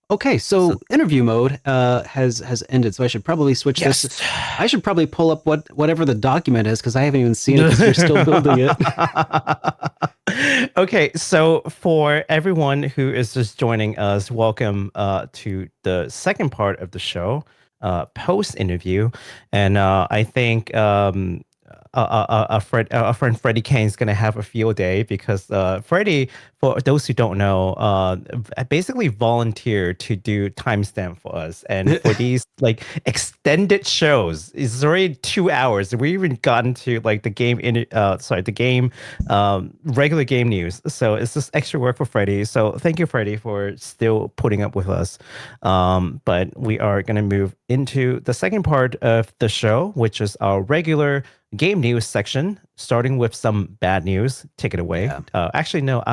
Okay, so interview mode has ended, so I should probably switch this. I should probably pull up whatever the document is, because I haven't even seen it because you're still building it. Okay, so for everyone who is just joining us, welcome to the second part of the show, post interview, and I think our friend Freddie Kane is going to have a field day because Freddie, for those who don't know, basically volunteered to do timestamp for us, and for these like extended shows, it's already 2 hours. We even gotten to like the regular game news. So it's just extra work for Freddie. So thank you, Freddie, for still putting up with us. But we are going to move into the second part of the show, which is our regular game news section, starting with some bad news. Take it away. Actually, no.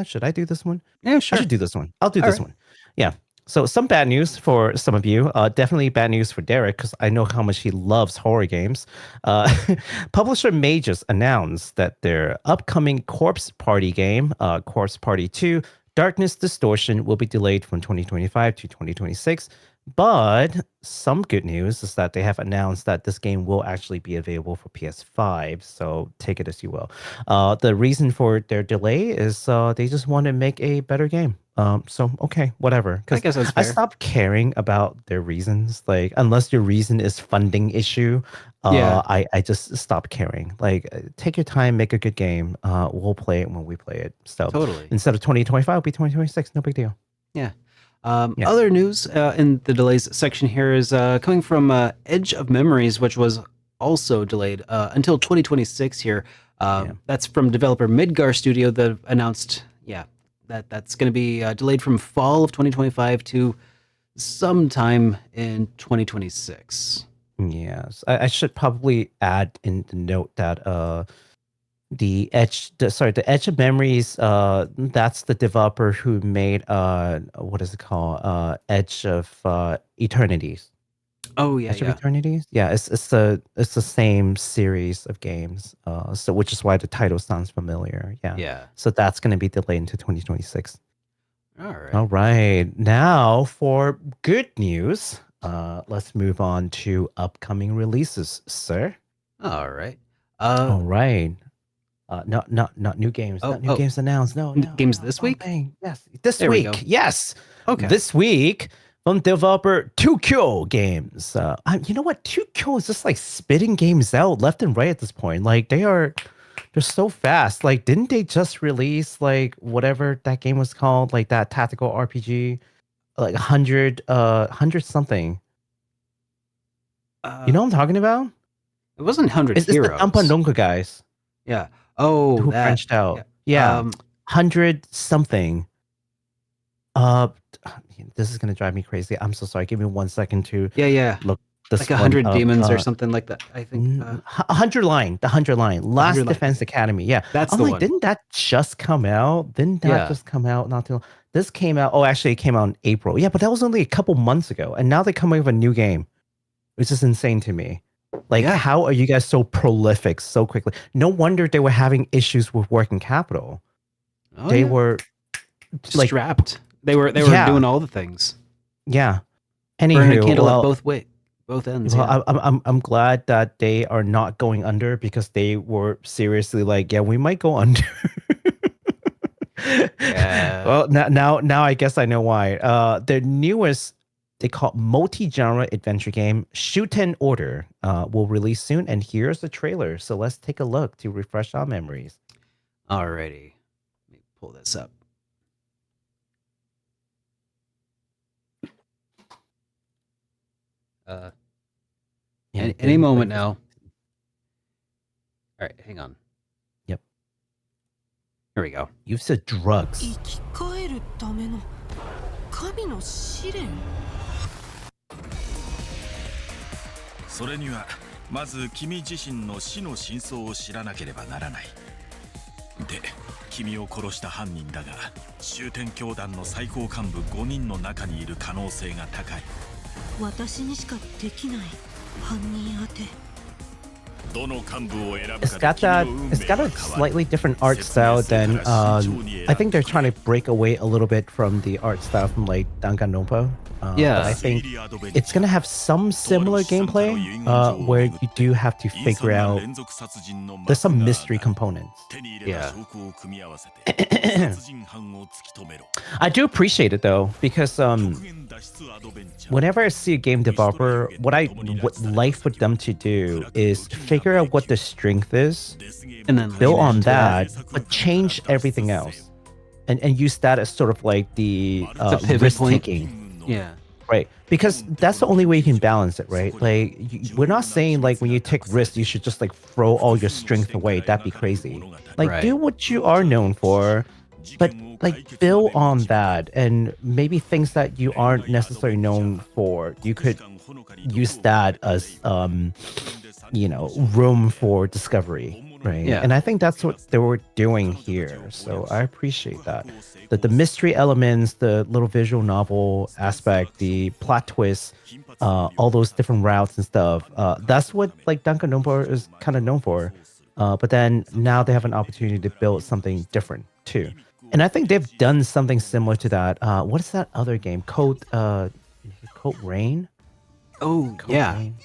Should I do this one? Yeah, sure. I should do this one. I'll do this one. Yeah. So some bad news for some of you. Definitely bad news for Derek, because I know how much he loves horror games. Publisher Mages announced that their upcoming Corpse Party game, Corpse Party 2, Darkness Distortion, will be delayed from 2025 to 2026. But some good news is that they have announced that this game will actually be available for PS5. So take it as you will. The reason for their delay is they just want to make a better game. So okay, whatever. I guess that's I fair. stopped caring about their reasons. Like, unless your reason is funding issue, Yeah. I just stopped caring. Like, take your time, make a good game. We'll play it when we play it. So Totally. instead of 2025, it'll be 2026. No big deal. Yeah. Yeah. Other news in the delays section here is coming from Edge of Memories, which was also delayed until 2026 here. That's from developer Midgar Studio that announced, that's going to be delayed from fall of 2025 to sometime in 2026. Yes, I should probably add in the note that the Edge of Memories, that's the developer who made what is it called? Edge of Eternities. Oh yeah, Edge of Eternities? Yeah, it's the same series of games. So which is why the title sounds familiar. Yeah. Yeah. So that's gonna be delayed into 2026. All right. All right. Now for good news. Let's move on to upcoming releases, sir. All right. All right. Not new games. Not new games announced. No, games this week? Dang. Yes, this There we go. week. Yes. Okay. This week from developer 2Kyo Games. You know what? 2Kyo is just like spitting games out left and right at this point. Like they're so fast. Like, didn't they just release like whatever that game was called? Like that tactical RPG, like 100 something. You know what I'm talking about? It wasn't 100 It's Heroes. the Danganronpa guys. Yeah. Oh, Who that. branched out. Yeah. 100 something. This is gonna drive me crazy. I'm so sorry. Give me 1 second to look this like 100 one demons up. or something like that. I think 100 line, the 100 line, Last 100 line. Defense Academy. Yeah, That's I'm the like, one. didn't that just come out? Didn't that just come out not too long? This came out. Oh, actually, it came out in April. Yeah, but that was only a couple months ago, and now they come out with a new game, which is insane to me. Like, how are you guys so prolific so quickly? No wonder they were having issues with working capital. They were like strapped. They were doing all the things. Yeah. Burning a Anywho, candle at both ends. Well, I'm glad that they are not going under, because they were seriously like, yeah, we might go under. Well, now I guess I know why. Their newest, they call it multi-genre adventure game, Shuten Order, will release soon, and here's the trailer. So let's take a look to refresh our memories. Alrighty, let me pull this up. Any moment now. All right, hang on. Yep. Here we go. You've said drugs. それにはまず君自身の死の真相を知らなければならない。で、君を殺した犯人だが、終点教団の最高幹部5人の中にいる可能性が高い。私にしかできない犯人当て。 It's got a slightly different art style than I think they're trying to break away a little bit from the art style from like Danganronpa. I think it's gonna have some similar gameplay where you do have to figure out there's some mystery components. Yeah. I do appreciate it though, because whenever I see a game developer, what I would like for them to do is figure out what the strength is and then build on that, but change everything else, and use that as sort of like the risk taking. Yeah. Right, because that's the only way you can balance it, right? Like, we're not saying like when you take risks, you should just like throw all your strength away. That'd be crazy. Like, do what you are known for, but like build on that, and maybe things that you aren't necessarily known for, you could use that as room for discovery. Right. Yeah. And I think that's what they were doing here. So I appreciate that. The mystery elements, the little visual novel aspect, the plot twists, all those different routes and stuff. That's what like Danganronpa is kind of known for. But then now they have an opportunity to build something different too. And I think they've done something similar to that. What is that other game? Code Rain? Oh, Code yeah. Rain?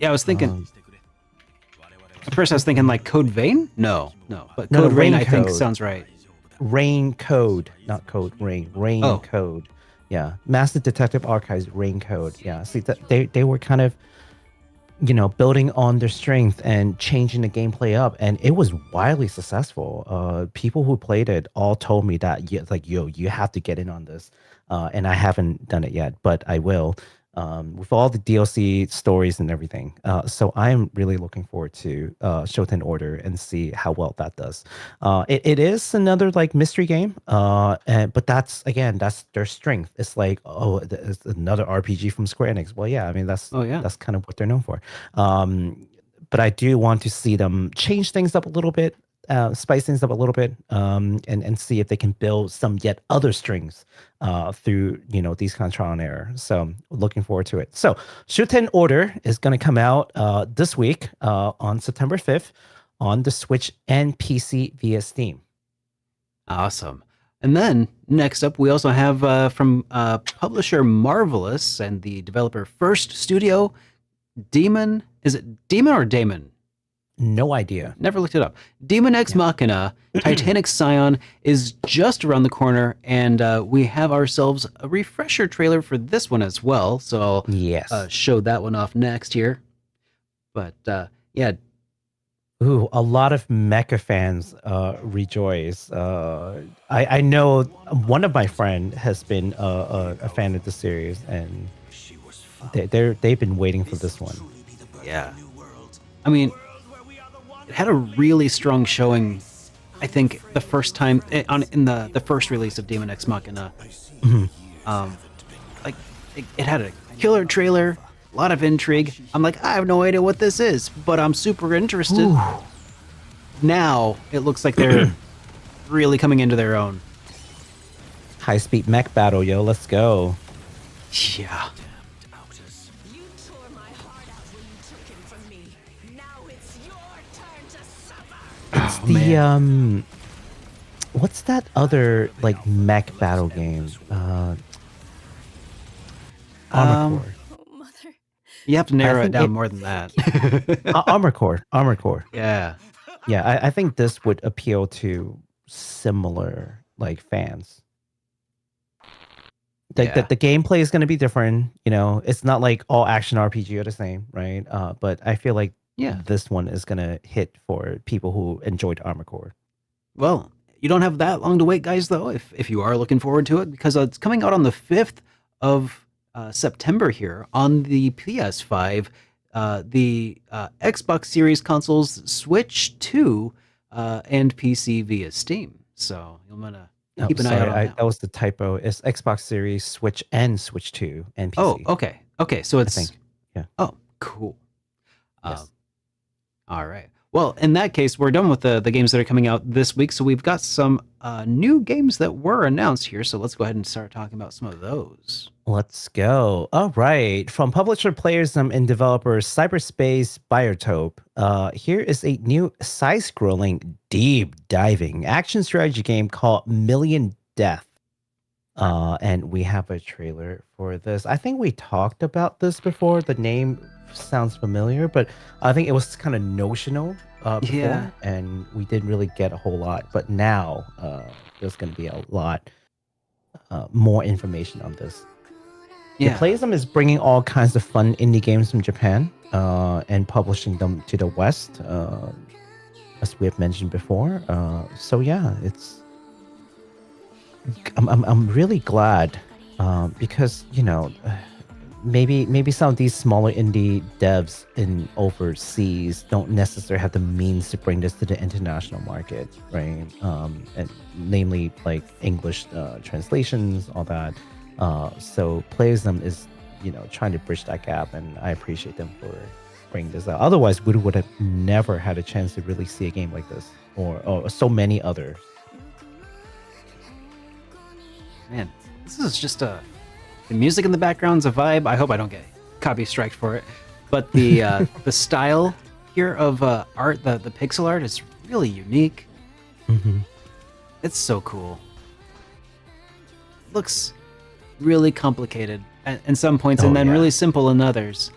Yeah, I was thinking. At first, I was thinking like Code Vein. No, but No, Code Rain, Rain I think, Code. sounds right. Rain Code, not Code Rain. Rain Oh. Code. Yeah, Master Detective Archives Rain Code. Yeah, see that they were kind of, building on their strength and changing the gameplay up, and it was wildly successful. People who played it all told me that, like, yo, you have to get in on this, and I haven't done it yet, but I will, with all the DLC stories and everything. So I'm really looking forward to Shuten Order and see how well that does. It is another like mystery game, but that's their strength. It's like, oh, it's another RPG from Square Enix. Well, yeah, I mean that's kind of what they're known for. But I do want to see them change things up a little bit, spice things up a little bit, and see if they can build some yet other strings through these kind of trial and error. So looking forward to it. So Shuten Order is going to come out this week on September 5th on the Switch and PC via Steam. Awesome. And then next up, we also have from publisher Marvelous and the developer First Studio, Daemon. Is it Daemon or Daemon? No idea. Never looked it up. Daemon X Machina, Titanic Scion is just around the corner, and we have ourselves a refresher trailer for this one as well. So I'll show that one off next here. But yeah. Ooh, a lot of mecha fans rejoice. I know one of my friends has been a fan of the series, and they've been waiting for this one. Yeah. I mean, it had a really strong showing, I think, the first time in the first release of Daemon X Machina. Like it had a killer trailer, a lot of intrigue. I'm like, I have no idea what this is, but I'm super interested. Ooh. Now it looks like they're really coming into their own. High-speed mech battle, yo, let's go. Yeah. It's the what's that other like mech battle game? Armor Core. You have to narrow it down more than that. Armor Core. Yeah. Yeah, I think this would appeal to similar like fans. The gameplay is going to be different. It's not like all action RPG are the same, right? But I feel like this one is going to hit for people who enjoyed Armor Core. Well, you don't have that long to wait, guys, though, if you are looking forward to it, because it's coming out on the 5th of September here on the PS5, the Xbox Series consoles, Switch 2, and PC via Steam. So I'm going to keep an eye out on that. That was the typo. It's Xbox Series, Switch, and Switch 2, and PC. Oh, okay. Okay, so it's... I think. Yeah. Oh, cool. Yes. All right. Well, in that case, we're done with the games that are coming out this week. So we've got some new games that were announced here. So let's go ahead and start talking about some of those. Let's go. All right. From publisher, players, and developers, Cyberspace Biotope. Here is a new side-scrolling, deep-diving action strategy game called Million Death. And we have a trailer for this. I think we talked about this before. The name sounds familiar, but I think it was kind of notional before, and we didn't really get a whole lot. But now there's going to be a lot more information on this. Yeah. Playism is bringing all kinds of fun indie games from Japan and publishing them to the West, as we have mentioned before. So yeah, I'm really glad because maybe some of these smaller indie devs in overseas don't necessarily have the means to bring this to the international market, right? And namely like English translations, all that. So Playism is, trying to bridge that gap, and I appreciate them for bringing this out. Otherwise, we would have never had a chance to really see a game like this, or so many others. Man, this is just the music in the background's a vibe. I hope I don't get copy striked for it. But the the style here of art, the pixel art is really unique. Mm-hmm. It's so cool. Looks really complicated at some points, and then really simple in others.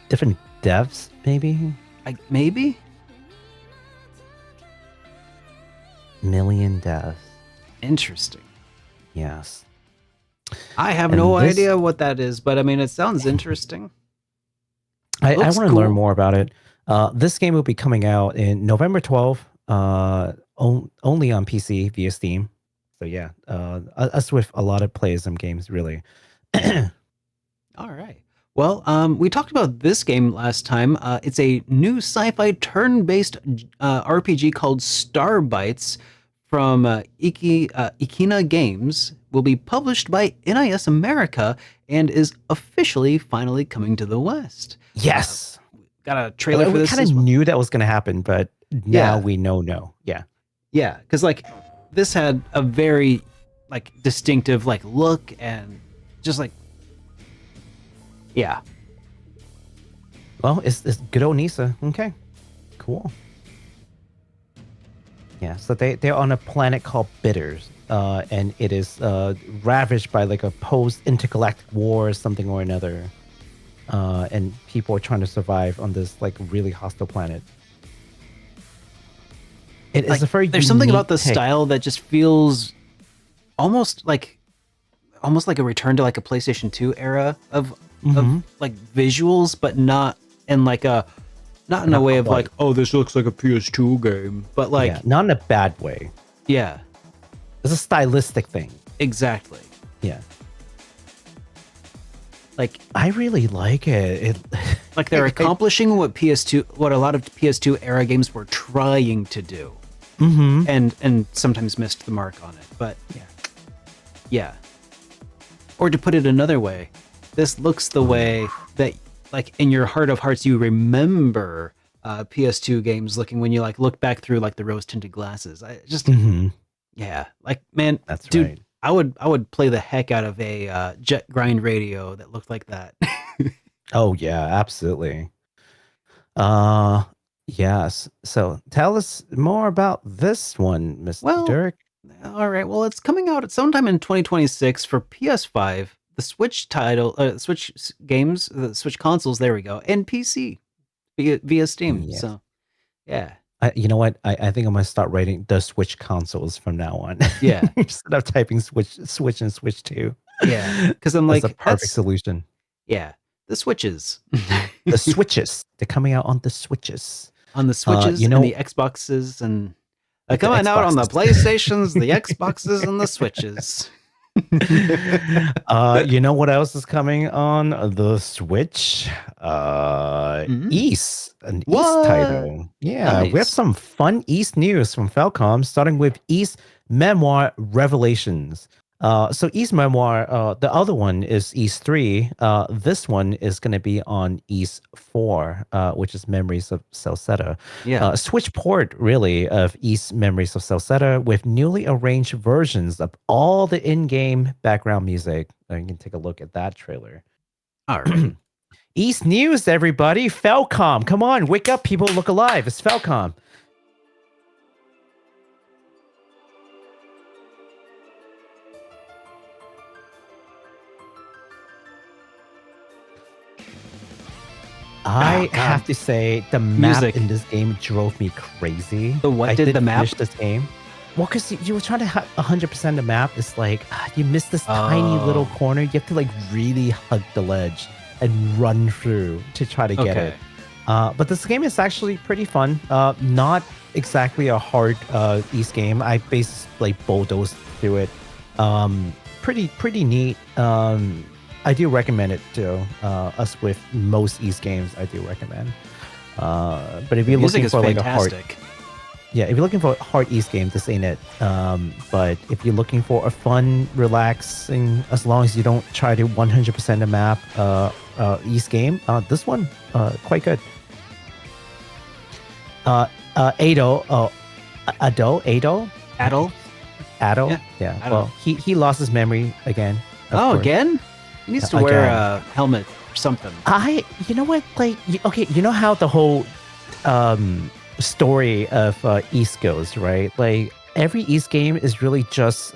Different devs, maybe? Maybe? million deaths. Interesting. Yes. I have And no this- idea what that is, but I mean, it sounds interesting. I Looks want to learn cool. more about it. This game will be coming out in November 12th, only on PC via Steam. So yeah, us with a lot of Playism games, really. All right. Well, we talked about this game last time. It's a new sci-fi turn-based RPG called STARBITES from Ikina Games. Will be published by NIS America and is officially finally coming to the West. Yes. Got a trailer for We this. kind as of well. knew that was going to happen, but now Yeah. we know no. Yeah. Yeah, because like this had a very like distinctive like look and just like yeah. Well, it's good old Nisa. Okay. Cool. Yeah, so they're on a planet called Bitters, and it is ravaged by like a post-intergalactic war or something or another. And people are trying to survive on this like really hostile planet. It is Like, a very there's something unique about the take. style that just feels almost like a return to like a PlayStation 2 era of like visuals, but not in like a not in a Not way of quite. like, oh, this looks like a PS2 game, but like Yeah, not in a bad way. yeah, It's a stylistic thing. exactly. Yeah, Like I really like it. like they're accomplishing what a lot of PS2 era games were trying to do. And sometimes missed the mark on it. But yeah. Or to put it another way, this looks the way that like in your heart of hearts you remember PS2 games looking when you like look back through like the rose tinted glasses. I just yeah, like man, That's dude, right. I would play the heck out of a jet grind radio that looked like that. Oh yeah, absolutely. Yes. So tell us more about this one, Mr. Well, Dirk. All right. Well, it's coming out at sometime in 2026 for PS5, the Switch Switch games, the Switch consoles. There we go, and PC via Steam. Yes. So, yeah, You know what? I think I'm gonna start writing the Switch consoles from now on. Yeah. Instead of typing Switch and Switch 2. yeah. Because I'm like, That's a perfect solution. yeah, the Switches The Switches. They're coming out on the Switches. on the Switches you know- and the Xboxes, and The coming out on the Xboxes. PlayStations, the Xboxes, and the Switches. You know what else is coming on the Switch? East, an What? East title. Yeah, we have Nice. some fun East news from Falcom, starting with East Memoire Revelations. So East Memoire, the other one is East 3. This one is going to be on East 4, which is Memories of Celceta. Yeah. Switch port, really, of East Memories of Celceta with newly arranged versions of all the in-game background music. You can take a look at that trailer. All right. East News, everybody. Falcom. Come on, wake up, people. Look alive. It's Falcom. I God. have to say, the map Music. in this game drove me crazy. The what I did the map? finish this game. Well, because you were trying to have 100% the map. It's like you miss this tiny little Oh. corner. You have to like really hug the ledge and run through to try to get Okay. it. But this game is actually pretty fun. Not exactly a hard East game. I basically bulldozed through it. Pretty neat. I do recommend it to us with most East games. I do recommend. But if you're Music looking is for like a hard, fantastic. yeah, if you're looking for a hard East game, this ain't it. But if you're looking for a fun, relaxing, as long as you don't try to 100% the map East game, this one quite good. Ado, Adol? yeah. Ado. Well, he lost his memory again. of Oh, course. again? He needs to Yeah, wear again. a helmet or something. You know what? Like, okay, you know how the whole story of East goes, right? Like every East game is really just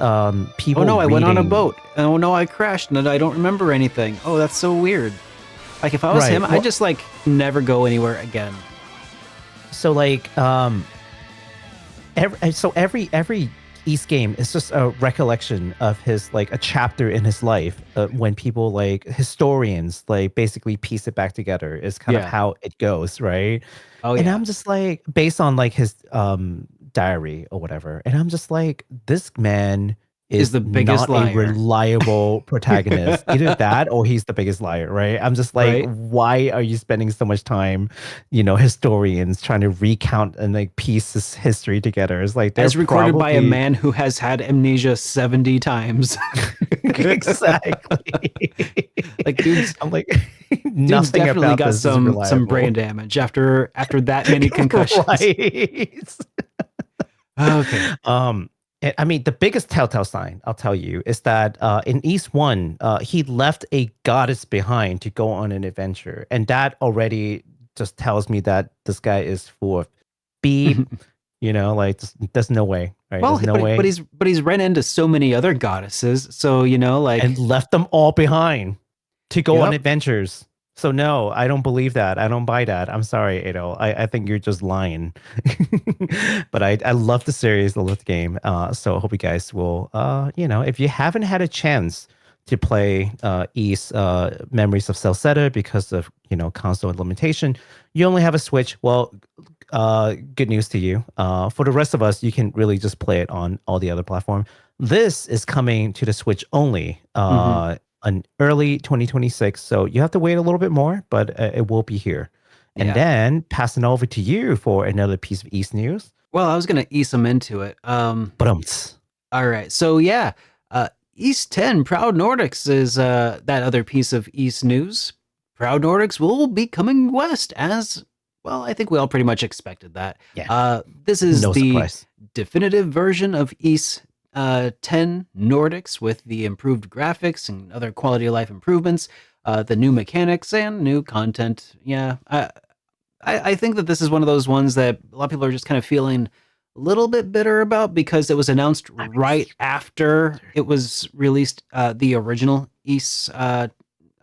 people. Oh no, I went on a reading- boat. Oh no, I crashed and I don't remember anything. Oh, that's so weird. Like if I was Right, him, well- I'd just like never go anywhere again. So like every East game is just a recollection of his like a chapter in his life when people like historians like basically piece it back together is kind of Yeah. how it goes, right? Oh And yeah. I'm just like based on like his diary or whatever, and I'm just like this man Is the biggest not liar. a reliable protagonist. Either that or he's the biggest liar, right? I'm just like, Right. why are you spending so much time, historians trying to recount and like piece this history together? It's like they're As recorded by a probably- man who has had amnesia 70 times. Exactly. Like, dude's I'm like, dude's nothing definitely about got this is some reliable. brain damage after that many concussions. Right. Okay. I mean, the biggest telltale sign, I'll tell you, is that in East 1, he left a goddess behind to go on an adventure. And that already just tells me that this guy is full of beep. Like, there's no way. Right? Well, there's no way. but he's ran into so many other goddesses, so like And left them all behind to go on Yep. adventures. So no, I don't believe that. I don't buy that. I'm sorry, Ado. I think you're just lying. But I love the series, I love the game. So I hope you guys will, if you haven't had a chance to play East Memories of Celceta because of, console limitation, you only have a Switch. Well, good news to you. For the rest of us, you can really just play it on all the other platforms. This is coming to the Switch only. In early 2026, so you have to wait a little bit more, but it will be here. And Yeah. then passing over to you for another piece of East news. Well, I was gonna ease them into it. But All right. So yeah, East 10 Proud Nordics is that other piece of East news. Proud Nordics will be coming west as well. I think we all pretty much expected that. Yeah. This is No the surprise. definitive version of East 10 Nordics with the improved graphics and other quality of life improvements, the new mechanics and new content. Yeah, I think that this is one of those ones that a lot of people are just kind of feeling a little bit bitter about because it was announced right after it was released. The original East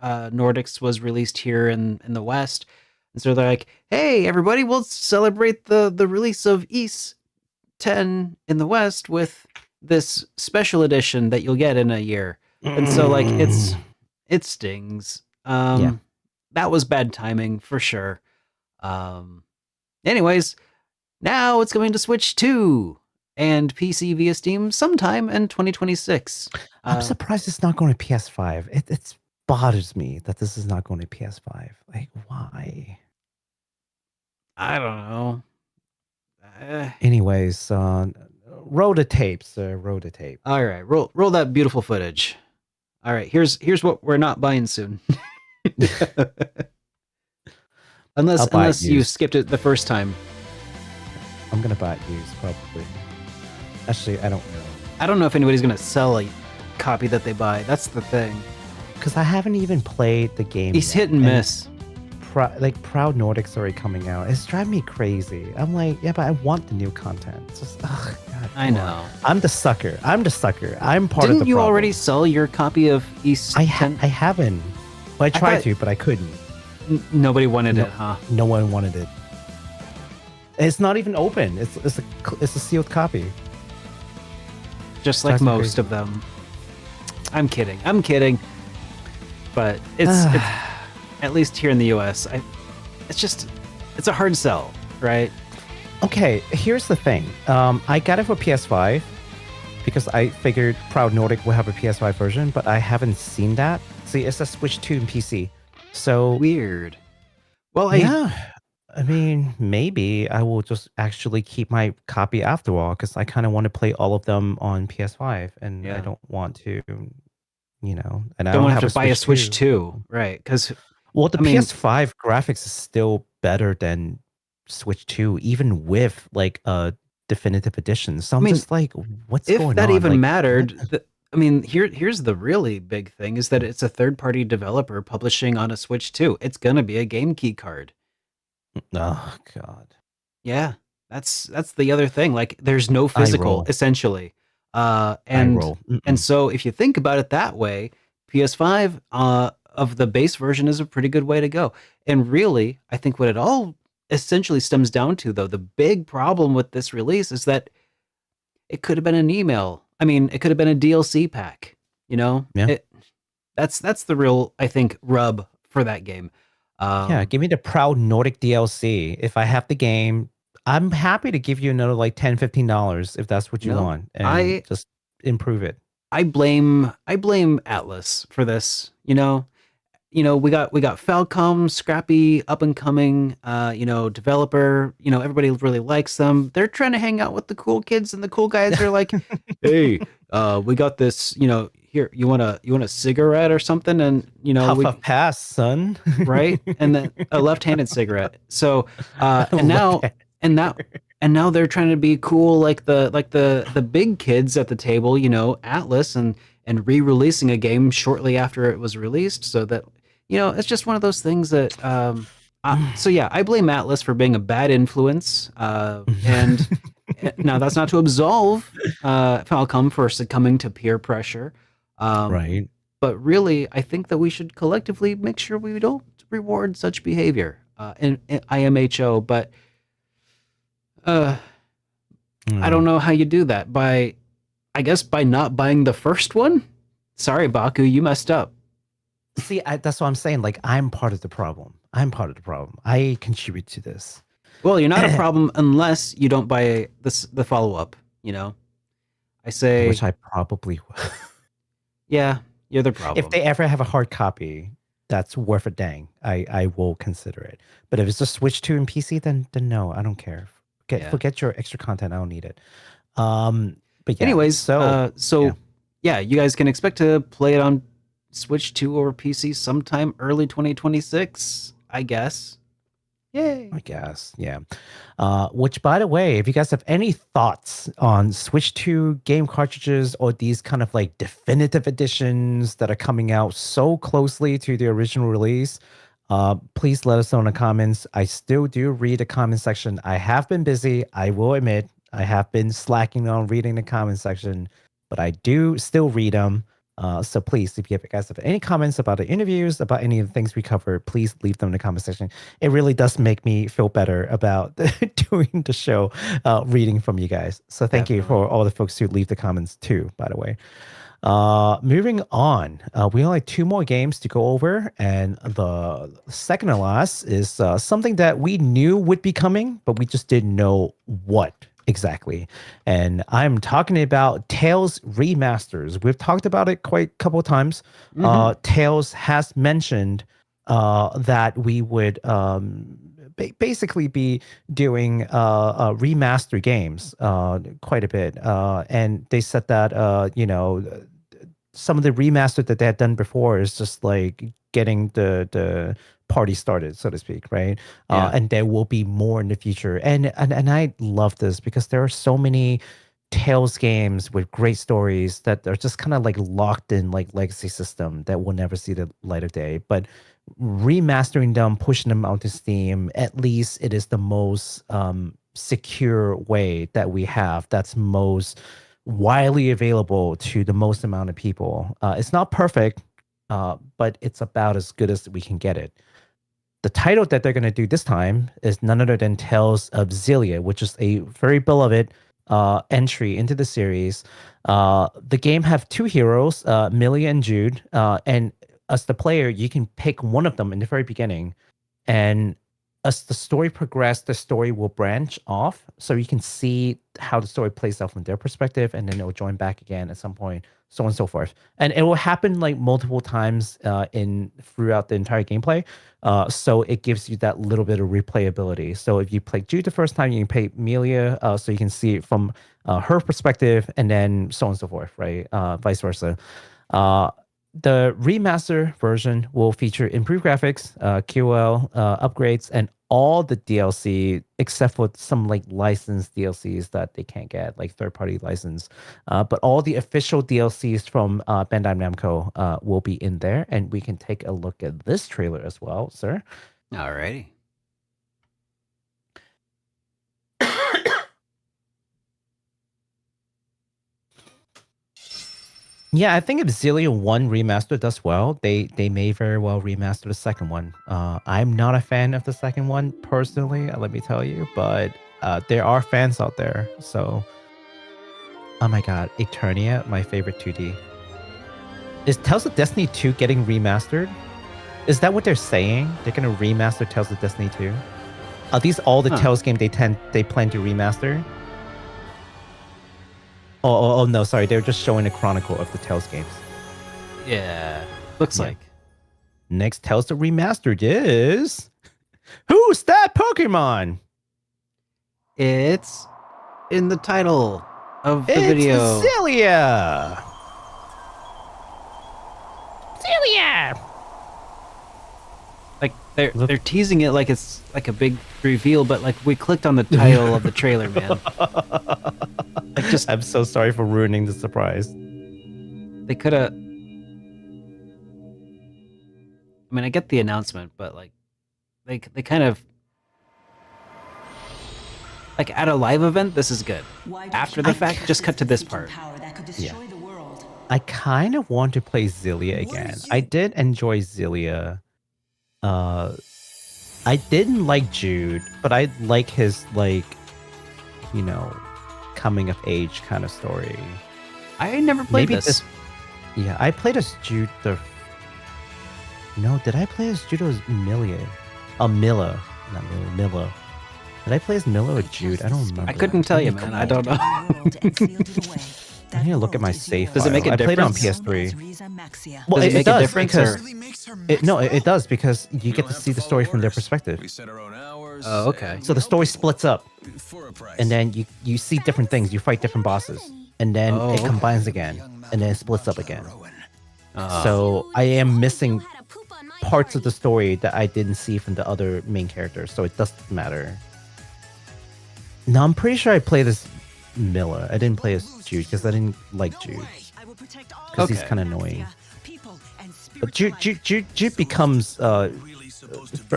Nordics was released here in the West, and so they're like, "Hey, everybody, we'll celebrate the release of East 10 in the West with this special edition that you'll get in a year." And so like it stings. Yeah. That was bad timing for sure. Anyways, now it's going to Switch 2 and PC via Steam sometime in 2026. I'm surprised it's not going to PS5. It bothers me that this is not going to PS5. Like, why? I don't know. Anyways, roll the tapes. Roll the tape. All right, roll that beautiful footage. All right, here's what we're not buying soon. Unless you skipped it the first time. I'm gonna buy it used, probably. Actually, I don't know. I don't know if anybody's gonna sell a copy that they buy. That's the thing. Because I haven't even played the game. He's yet, hit and miss. Proud Nordics already coming out. It's driving me crazy. I'm like, yeah, but I want the new content. It's just, God, I come know. on. I'm the sucker. I'm part Didn't of the problem. you already sell your copy of East I 10? haven't. Well, I tried thought- to, but I couldn't. Nobody wanted it, huh? No one wanted it. It's not even open. It's a sealed copy. Just like Drives me most crazy. of them. I'm kidding. But it's at least here in the US, it's a hard sell, right? Okay, here's the thing. I got it for PS5 because I figured Proud Nordic will have a PS5 version, but I haven't seen that. See, it's a Switch 2 and PC. So Weird. Well, yeah, I mean, maybe I will just actually keep my copy after all because I kind of want to play all of them on PS5, and I Yeah. don't want to, and I don't don't have to buy a Switch 2. 2, right? Because Well, the I mean- PS5 graphics is still better than Switch 2, even with like a definitive edition. So I'm mean, just like, what's if going that on? even Like, mattered, here's the really big thing is that it's a third-party developer publishing on a Switch 2. It's gonna be a game key card. oh God. Yeah, that's the other thing. Like, there's no physical, roll. essentially. I And roll. and so if you think about it that way, PS5 of the base version is a pretty good way to go. And really, I think what it all essentially stems down to, though, the big problem with this release is that it could have been an email. I mean, it could have been a DLC pack. You know, Yeah. That's the real, I think, rub for that game. Yeah, give me the proud Nordic DLC. If I have the game, I'm happy to give you another like $10-15 if that's what you No, want, and just improve it. I blame Atlas for this. We got Falcom, scrappy, up and coming, developer. Everybody really likes them. They're trying to hang out with the cool kids, and the cool guys are like, "Hey, we got this. Here, you want a cigarette or something?" And Puff a pass, son. right, and then a left-handed cigarette. So, and now they're trying to be cool, like the big kids at the table. Atlas and re-releasing a game shortly after it was released, so that. It's just one of those things that. So yeah, I blame Atlas for being a bad influence, and now that's not to absolve Falcom for succumbing to peer pressure, Right. but really, I think that we should collectively make sure we don't reward such behavior in IMHO. But I don't know how you do that. I guess by not buying the first one. Sorry, Baku, you messed up. See, that's what I'm saying. Like, I'm part of the problem. I contribute to this. Well, you're not a problem unless you don't buy the follow-up, I say... Which I probably will. Yeah, you're the problem. If they ever have a hard copy that's worth a dang, I will consider it. But if it's just Switch 2 and PC, then no, I don't care. Forget your extra content. I don't need it. But yeah. Anyways, so yeah, you guys can expect to play it on Switch 2 or PC sometime early 2026, I guess. Yay. I guess, yeah. Which, by the way, if you guys have any thoughts on Switch 2 game cartridges or these kind of like definitive editions that are coming out so closely to the original release, please let us know in the comments. I still do read the comment section. I have been busy. I will admit I have been slacking on reading the comment section, but I do still read them. So please, if you guys have any comments about the interviews, about any of the things we cover, please leave them in the comment section. It really does make me feel better about doing the show, reading from you guys. So thank you for all the folks who leave the comments too, by the way. Moving on, we only have 2 more games to go over, and the second to last is something that we knew would be coming, but we just didn't know what exactly. And I'm talking about Tales remasters. We've talked about it quite a couple of times. Tales has mentioned that we would basically be doing remaster games quite a bit. And they said that some of the remaster that they had done before is just like getting the party started, so to speak, right? And there will be more in the future. And I love this because there are so many Tales games with great stories that are just kind of like locked in like legacy system that will never see the light of day. But remastering them, pushing them onto Steam, at least it is the most secure way that we have that's most widely available to the most amount of people. It's not perfect, but it's about as good as we can get it. The title that they're going to do this time is none other than Tales of Xillia, which is a very beloved entry into the series. The game have 2 heroes, Millie and Jude, and as the player, you can pick one of them in the very beginning, and as the story progresses, the story will branch off, so you can see how the story plays out from their perspective, and then it will join back again at some point, so on and so forth. And it will happen like multiple times throughout the entire gameplay, so it gives you that little bit of replayability. So if you play Jude the first time, you can play Amelia, so you can see it from her perspective, and then so on and so forth, right? Vice versa. The remaster version will feature improved graphics, QL upgrades, and all the DLC except for some like licensed DLCs that they can't get, like third-party license. But all the official DLCs from Bandai Namco will be in there, and we can take a look at this trailer as well, sir. Alrighty. Yeah, I think if Xillia 1 remaster does well, they may very well remaster the second one. I'm not a fan of the second one personally, let me tell you, but there are fans out there. So Oh my god, Eternia, my favorite 2D. Is Tales of Destiny 2 getting remastered? Is that what they're saying? They're gonna remaster Tales of Destiny 2? Are these all the Tales games they plan to remaster? Oh no, sorry, they're just showing a chronicle of the Tales games. Yeah, looks Yeah. like. Next Tales to Remastered is... Who's that Pokemon? It's in the title of the It's video. Xillia! Xillia! Like they're teasing it like it's like a big reveal, but like we clicked on the title of the trailer, man. Like just I'm so sorry for ruining the surprise. they could have. I mean, I get the announcement, but like they kind of like at a live event. This is good. After the fact, just cut to this part. Yeah. I kind of want to play Xillia again. I did enjoy Xillia. I didn't like Jude, but I like his like, you know, coming of age kind of story. I never played this. Yeah, I played as Jude No, did I play as Jude or as Milla? Milla. Not Milla, Milla. Did I play as Milla or Jude? I don't remember. I couldn't tell you, man. I don't know. I need to look at my save. Does it make a I played it on difference? PS3. Well, Does it make a does difference, because or- it does because you get to see the story from their perspective. Oh, okay. So the story splits up, and then you see different things. You fight different bosses, and then it combines again, and then it splits up again. So I am missing parts of the story that I didn't see from the other main characters. So it doesn't matter. No, I'm pretty sure I played as Milla. I didn't play as Jude because I didn't like Jude because he's kind of annoying. But Jude becomes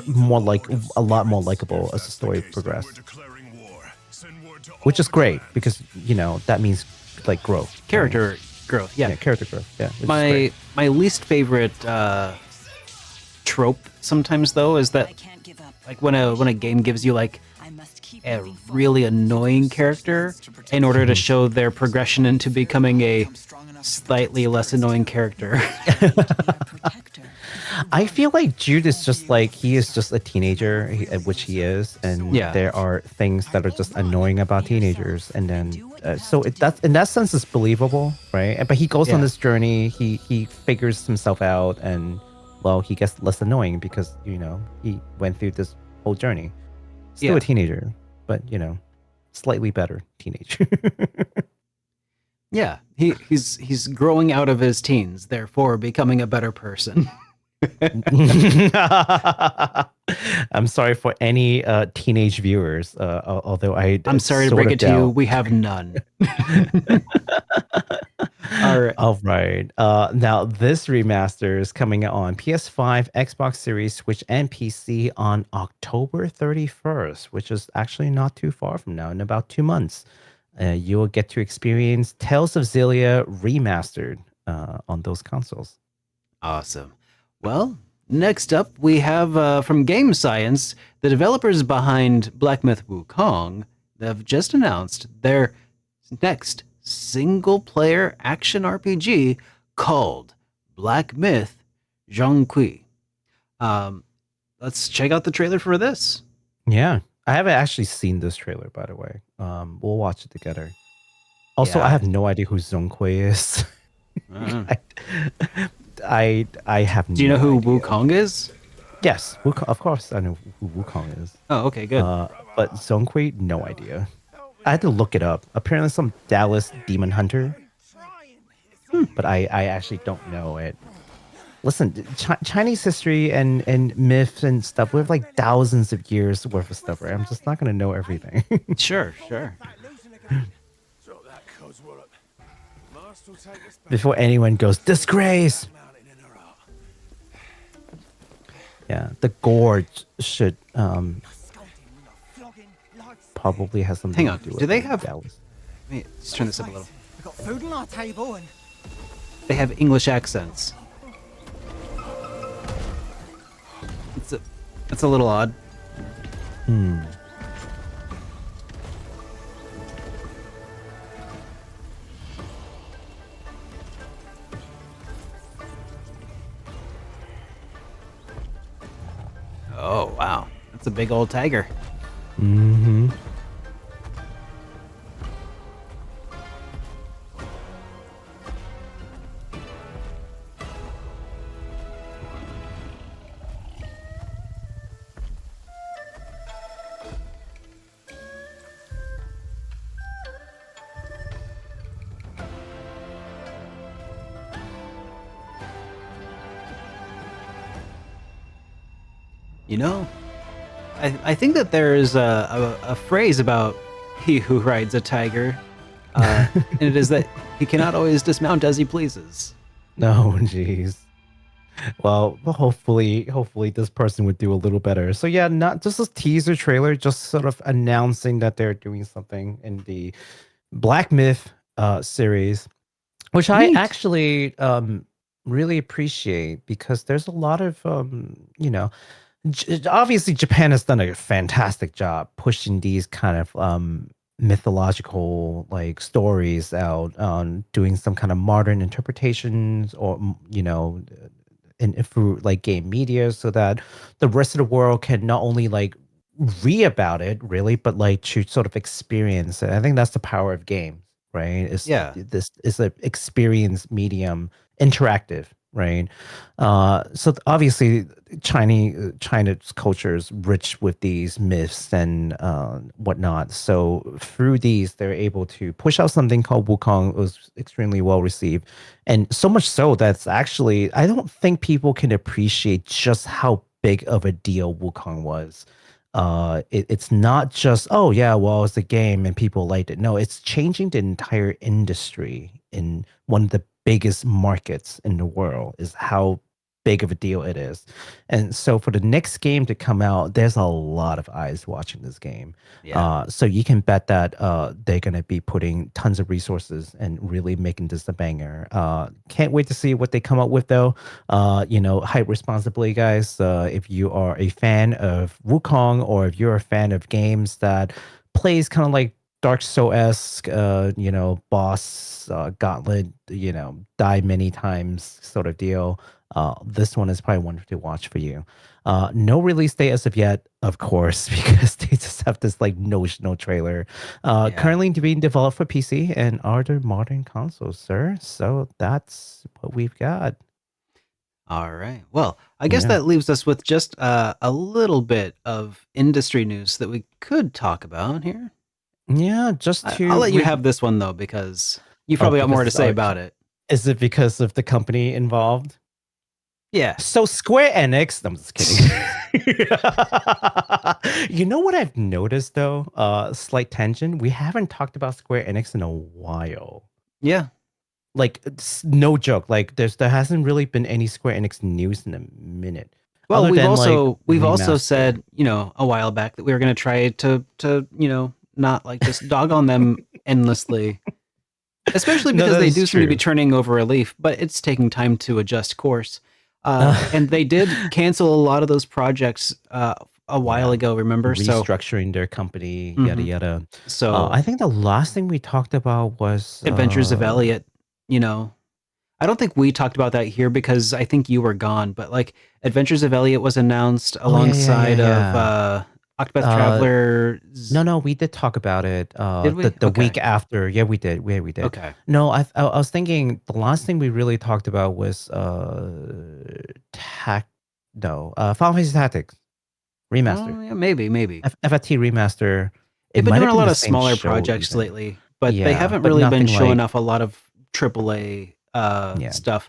more like a lot more likable as the story progresses, which is great because you know that means like growth, Character growth. Yeah. character growth. Yeah, which is My great. my least favorite trope sometimes though is that like when a game gives you like a really annoying character in order to show their progression into becoming a slightly less annoying character. I feel like Jude is just like he is just a teenager, which he is, and Yeah. there are things that are just annoying about teenagers, and then so that's in that sense it's believable, right? But he goes on Yeah. this journey, he figures himself out, and well, he gets less annoying because you know he went through this whole journey. Still Yeah. a teenager, but you know, slightly better teenager. Yeah, he's growing out of his teens, therefore becoming a better person. I'm sorry for any teenage viewers, although I'm sorry to sort break of it to you, doubt. we have none. All right. All right. Now this remaster is coming out on PS5, Xbox Series, Switch, and PC on October 31st, which is actually not too far from now. In about 2 months, you will get to experience Tales of Xillia remastered on those consoles. Awesome. Well, next up we have from Game Science, the developers behind Black Myth Wukong have just announced their next single-player action RPG called Black Myth Zhong. Let's check out the trailer for this. Yeah, I haven't actually seen this trailer, by the way. We'll watch it together. Also, Yeah. I have no idea who Zhong is. Uh, I have. Do you know who idea. Wukong is? Yes, Wukong, of course I know who Wukong is. Oh, okay, good. But Zhong, no idea. I had to look it up. Apparently some Dallas demon hunter. But I actually don't know it. Listen, Chinese history and myths and stuff, we have like thousands of years worth of stuff, right? I'm just not going to know everything. Sure. Before anyone goes, disgrace! Yeah, the gorge should probably has something Hang on, to do with do they it, have- Dallas. Let me just turn this up a little. We've got food on our table and They have English accents. It's a little odd. Oh, wow. That's a big old tiger. Mm-hmm. You know, I think that there is a phrase about he who rides a tiger, and it is that he cannot always dismount as he pleases. No, jeez. Well, hopefully this person would do a little better. So yeah, not just a teaser trailer, just sort of announcing that they're doing something in the Black Myth series, which I Neat. actually really appreciate because there's a lot of obviously Japan has done a fantastic job pushing these kind of mythological like stories out on doing some kind of modern interpretations or in through like game media so that the rest of the world can not only like read about it really but like to sort of experience it. I think that's the power of games, right? Yeah. This is an experience medium, interactive, right? So obviously China's culture is rich with these myths and whatnot. So through these, they're able to push out something called Wukong. It was extremely well received, and so much so that's actually I don't think people can appreciate just how big of a deal Wukong was. It's not just oh yeah, well it's a game and people liked it. No, it's changing the entire industry in one of the biggest markets in the world. Is how big of a deal it is. And so for the next game to come out, there's a lot of eyes watching this game. Yeah. So you can bet that they're going to be putting tons of resources and really making this a banger. Can't wait to see what they come up with though. Hype responsibly, guys. If you are a fan of Wukong or if you're a fan of games that plays kind of like Dark Souls-esque, boss gauntlet, die many times sort of deal. This one is probably one to watch for you. No release date as of yet, of course, because they just have this like notional trailer. Currently being developed for PC and other modern consoles, sir. So that's what we've got. All right. Well, I guess Yeah. that leaves us with just a little bit of industry news that we could talk about here. Yeah, just to I'll let you have this one though, because you probably got more to because say our- about it. Is it because of the company involved? Yeah. So Square Enix, I'm just kidding. You know what I've noticed though? Slight tangent. We haven't talked about Square Enix in a while. Yeah. Like it's no joke. Like there hasn't really been any Square Enix news in a minute. Well, Other we've than, also like, we've also Remastered. said, a while back that we were going to try to not like just dog on them endlessly. Especially No, because that they is do seem to be true. turning over a leaf, but it's taking time to adjust course. And they did cancel a lot of those projects a while Yeah. ago, remember? Restructuring their company, yada Mhm. yada. So I think the last thing we talked about was Adventures of Elliot, I don't think we talked about that here because I think you were gone, but like Adventures of Elliot was announced Oh, yeah, yeah, alongside yeah. of Octopath Uh, Traveler. No, we did talk about it. Did we? The Okay. week after, yeah, we did. We did. Okay. No, I was thinking the last thing we really talked about was Final Fantasy Tactics Remastered, Oh, yeah, maybe. FFT Remaster. It They've been might doing have a been lot the of same smaller show projects even. lately, but they Yeah, haven't but really been nothing showing like off a lot of AAA yeah. stuff.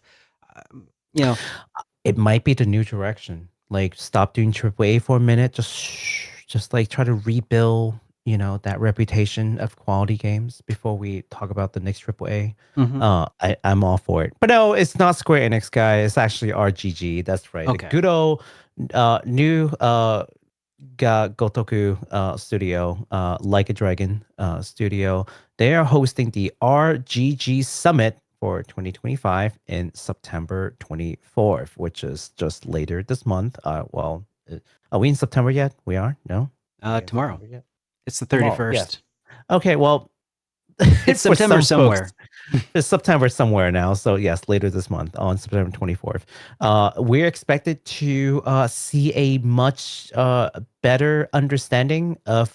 It might be the new direction. Like stop doing AAA for a minute. Just like try to rebuild, that reputation of quality games before we talk about the next AAA. Mhm. I'm all for it. But no, it's not Square Enix, guys. It's actually RGG. That's right. Okay. The good old new Gotoku studio, Like a Dragon studio. They are hosting the RGG Summit for 2025 in September 24th, which is just later this month. Are we in September yet? We are? No? Are we in Tomorrow. September yet? It's the Tomorrow, 31st. yes. Okay, well, It's For September some folks, somewhere. it's September somewhere now. So yes, later this month on September 24th, we're expected to see a much better understanding of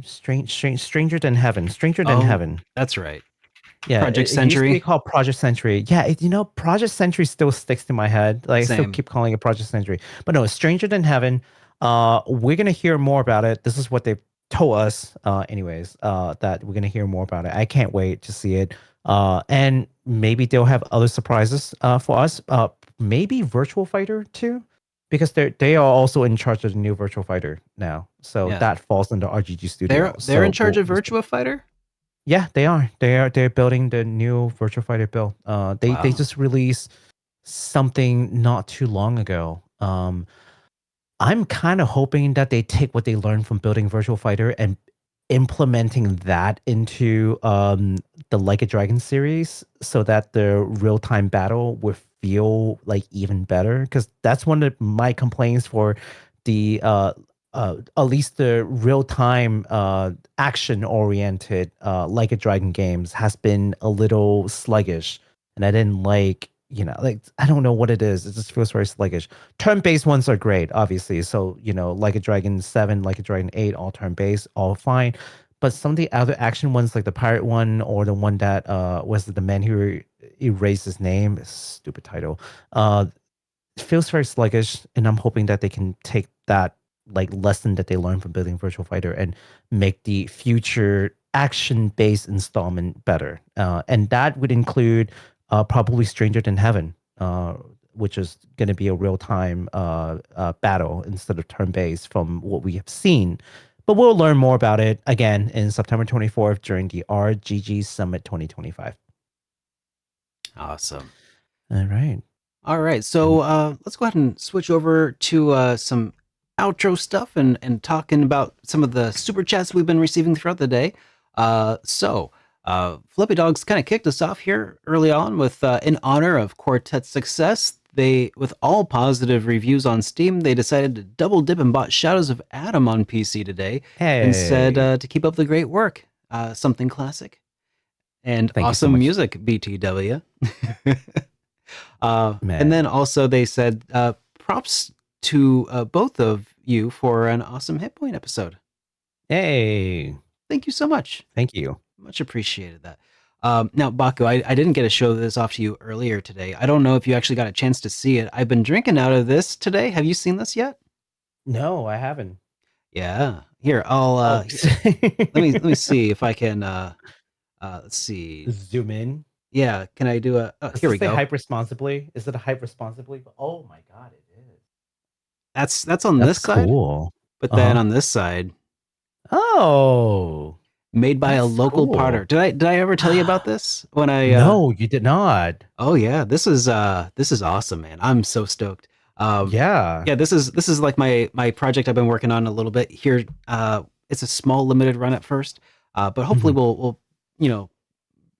stranger than heaven. That's right. Yeah, Project it used to be Century. called Project Century. Yeah, Project Century still sticks to my head. Like, I still Same. keep calling it Project Century. But no, Stranger Than Heaven. We're gonna hear more about it. This is what they told us, anyways. That we're gonna hear more about it. I can't wait to see it. And maybe they'll have other surprises for us. Maybe Virtual Fighter too, because they are also in charge of the new Virtual Fighter now. So Yeah. that falls under RGG Studio. They're in charge of Virtua Fighter? Yeah, they are. They're building the new Virtual Fighter build. They Wow. just released something not too long ago. I'm kind of hoping that they take what they learned from building Virtual Fighter and implementing that into the Like a Dragon series, so that the real time battle would feel like even better. Because that's one of my complaints for the at least the real time action oriented Like a Dragon games has been a little sluggish, and I didn't like. Like, I don't know what it is. It just feels very sluggish. Turn-based ones are great, obviously. So, Like a Dragon 7, Like a Dragon 8, all turn-based, all fine. But some of the other action ones, like the pirate one, or the one that was the man who erased his name, stupid title, it feels very sluggish. And I'm hoping that they can take that like lesson that they learned from building Virtual Fighter and make the future action-based installment better. And that would include probably Stranger Than Heaven, which is going to be a real-time battle instead of turn-based from what we have seen. But we'll learn more about it again in September 24th during the RGG Summit 2025. Awesome. All right. So let's go ahead and switch over to some outro stuff and talking about some of the super chats we've been receiving throughout the day. Flippy Dogs kind of kicked us off here early on with in honor of QUARTET's success. They, with all positive reviews on Steam, they decided to double dip and bought Shadows of Adam on PC today and said to keep up the great work. Something classic and Thank you so awesome much. music, BTW. And then also they said props to both of you for an awesome HitPoint episode. Hey, thank you so much. Thank you. Much appreciated that. Now, Baku, I didn't get to show this off to you earlier today. I don't know if you actually got a chance to see it. I've been drinking out of this today. Have you seen this yet? No, I haven't. Yeah. Here, I'll let me see if I can let's see. Zoom in. Yeah, can I do a here we go. Hype responsibly. Is it a hype responsibly? Oh my god, it is. That's on this side. Cool. But then on this side. Oh. Made by a local potter. Did I ever tell you about this? When I No, you did not. Oh yeah, this is awesome, man. I'm so stoked. Yeah, this is like my project I've been working on a little bit here. It's a small limited run at first, but hopefully we'll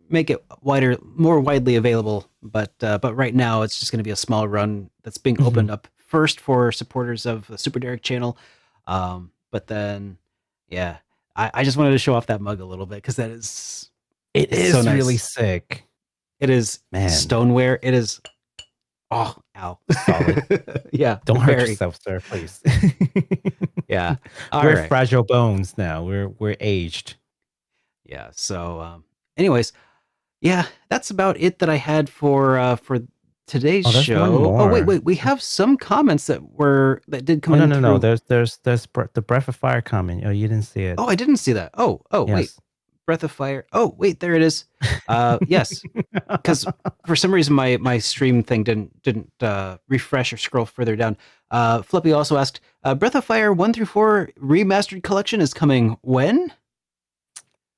make it more widely available. But right now it's just going to be a small run that's being opened up first for supporters of the Super Derek channel. But then, yeah, I just wanted to show off that mug a little bit because it is so nice. Really sick. It is stoneware. It is. Oh, ow. Solid. Yeah. Don't hurt yourself, sir, please. Yeah. We're fragile bones now. We're aged. Yeah. So, anyways, yeah, that's about it that I had for today's show. Oh, wait. We have some comments that did come in. No. There's the Breath of Fire comment. Oh, you didn't see it. Oh, I didn't see that. Oh, yes. Wait. Breath of Fire. Oh, wait, there it is. Yes, because for some reason my stream thing didn't refresh or scroll further down. Flippy also asked, Breath of Fire 1 through 4 remastered collection is coming when?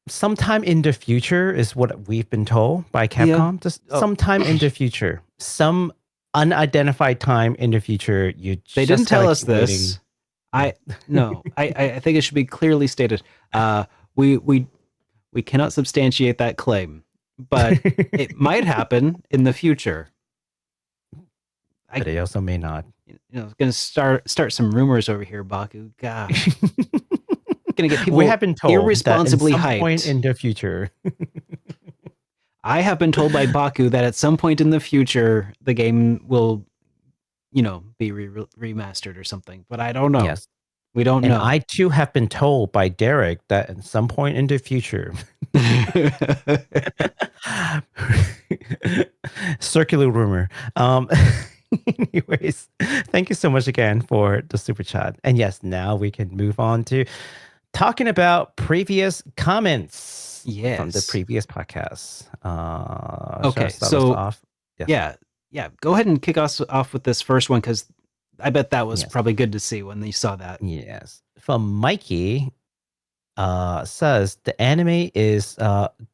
Sometime in the future is what we've been told by Capcom. Yeah. Just sometime in the future, some unidentified time in the future. They didn't tell us this. I think it should be clearly stated. We cannot substantiate that claim, but it might happen in the future. But it also may not. Going to start some rumors over here, Baku. Gosh. going to get people we have been told irresponsibly that at some hyped. point in the future. I have been told by Baku that at some point in the future, the game will, be remastered or something. But I don't know. Yes. We don't And know. I too have been told by Derek that at some point in the future, circular rumor. Anyways, thank you so much again for the super chat. And yes, now we can move on to talking about previous comments from the Yes. previous podcast. Okay, shall I start so- us off? Yes. Yeah. Go ahead and kick us off with this first one because I bet that was Yes. probably good to see when you saw that. Yes. From Mikey, says the anime is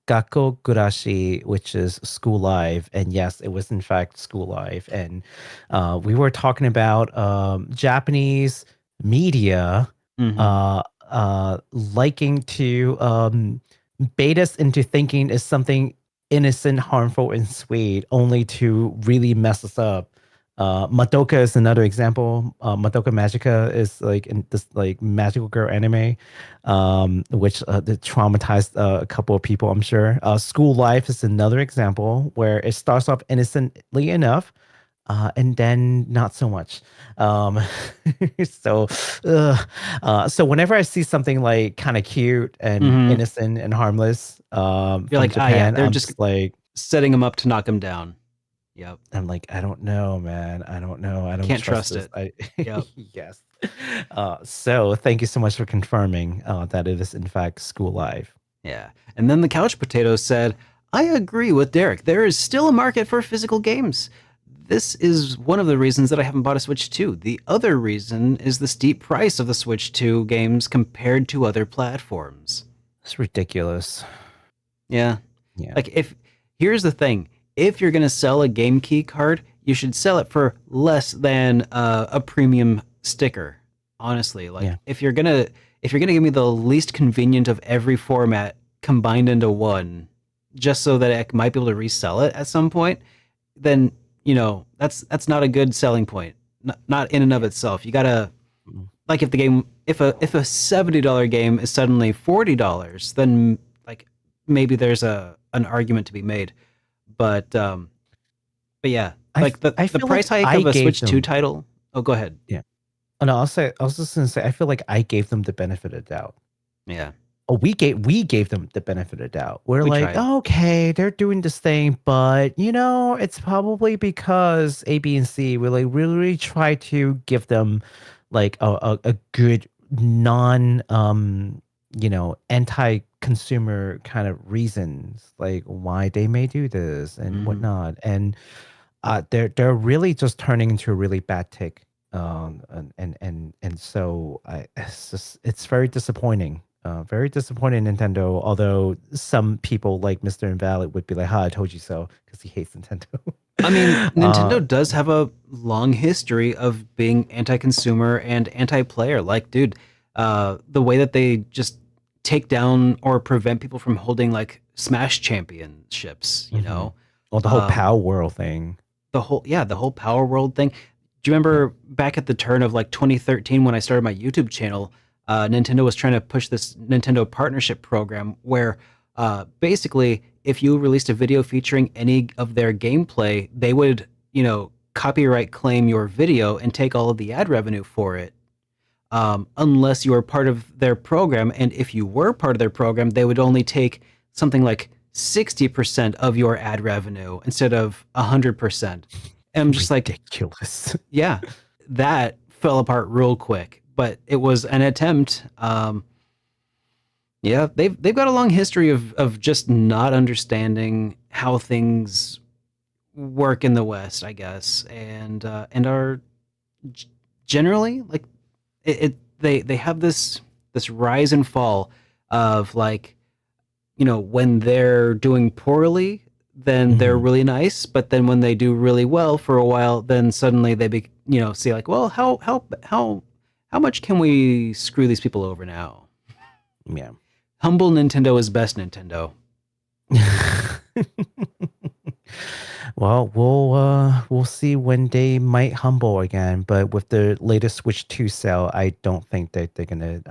Gakkougurashi, which is School Live. And yes, it was in fact School Live. And we were talking about Japanese media Mhm. liking to bait us into thinking is something innocent, harmful, and sweet, only to really mess us up. Madoka is another example. Madoka Magica is like in this like magical girl anime, which that traumatized a couple of people, I'm sure. School Life is another example where it starts off innocently enough, and then not so much. So whenever I see something like kind of cute and Mhm. innocent and harmless, from You're like, Japan, they're I'm just like. Setting them up to knock them down. Yep. I'm like, I don't know, man. I don't know. I don't Can't trust this. Yep. Yes. So thank you so much for confirming that it is in fact School Live. Yeah. And then the couch potato said, I agree with Derek. There is still a market for physical games. This is one of the reasons that I haven't bought a Switch 2. The other reason is the steep price of the Switch 2 games compared to other platforms. It's ridiculous. Yeah. Yeah. Like here's the thing. If you're going to sell a game key card, you should sell it for less than a premium sticker. Honestly, like Yeah. if you're going to give me the least convenient of every format combined into one just so that I might be able to resell it at some point, then, that's not a good selling point. Not in and of itself. You got to like if a $70 game is suddenly $40, then like maybe there's an argument to be made. But yeah, like the I feel price like hike of I a gave Switch 2 them- title. Oh, go ahead. Oh, no, I was just gonna say, I feel like I gave them the benefit of doubt. Yeah. Oh, we gave them the benefit of doubt. We're We like, tried. oh, okay, they're doing this thing, but it's probably because A, B, and C. We like really try to give them like a good non anti-consumer kind of reasons, like why they may do this and Mhm. whatnot. And they're really just turning into a really bad tick. And so it's very disappointing. Very disappointing, Nintendo. Although some people like Mr. Invalid would be like, "Ha, I told you so," because he hates Nintendo. I mean, Nintendo does have a long history of being anti-consumer and anti-player. Like, dude, the way that they just take down or prevent people from holding like Smash championships, Well, the whole Um, POW world thing. the whole Power World thing. Do you remember back at the turn of like 2013 when I started my YouTube channel, Nintendo was trying to push this Nintendo partnership program where basically if you released a video featuring any of their gameplay, they would, copyright claim your video and take all of the ad revenue for it. Unless you were part of their program. And if you were part of their program, they would only take something like 60% of your ad revenue instead of 100%. And I'm just like, Ridiculous. yeah, that fell apart real quick, but it was an attempt. Yeah, they've got a long history of just not understanding how things work in the West, I guess, and are generally like they have this rise and fall of like, when they're doing poorly, then they're really nice, but then when they do really well for a while, then suddenly they see like, well, how much can we screw these people over now? Yeah. Humble Nintendo is best Nintendo. Well, we'll see when they might humble again. But with the latest Switch 2 sale, I don't think that they're gonna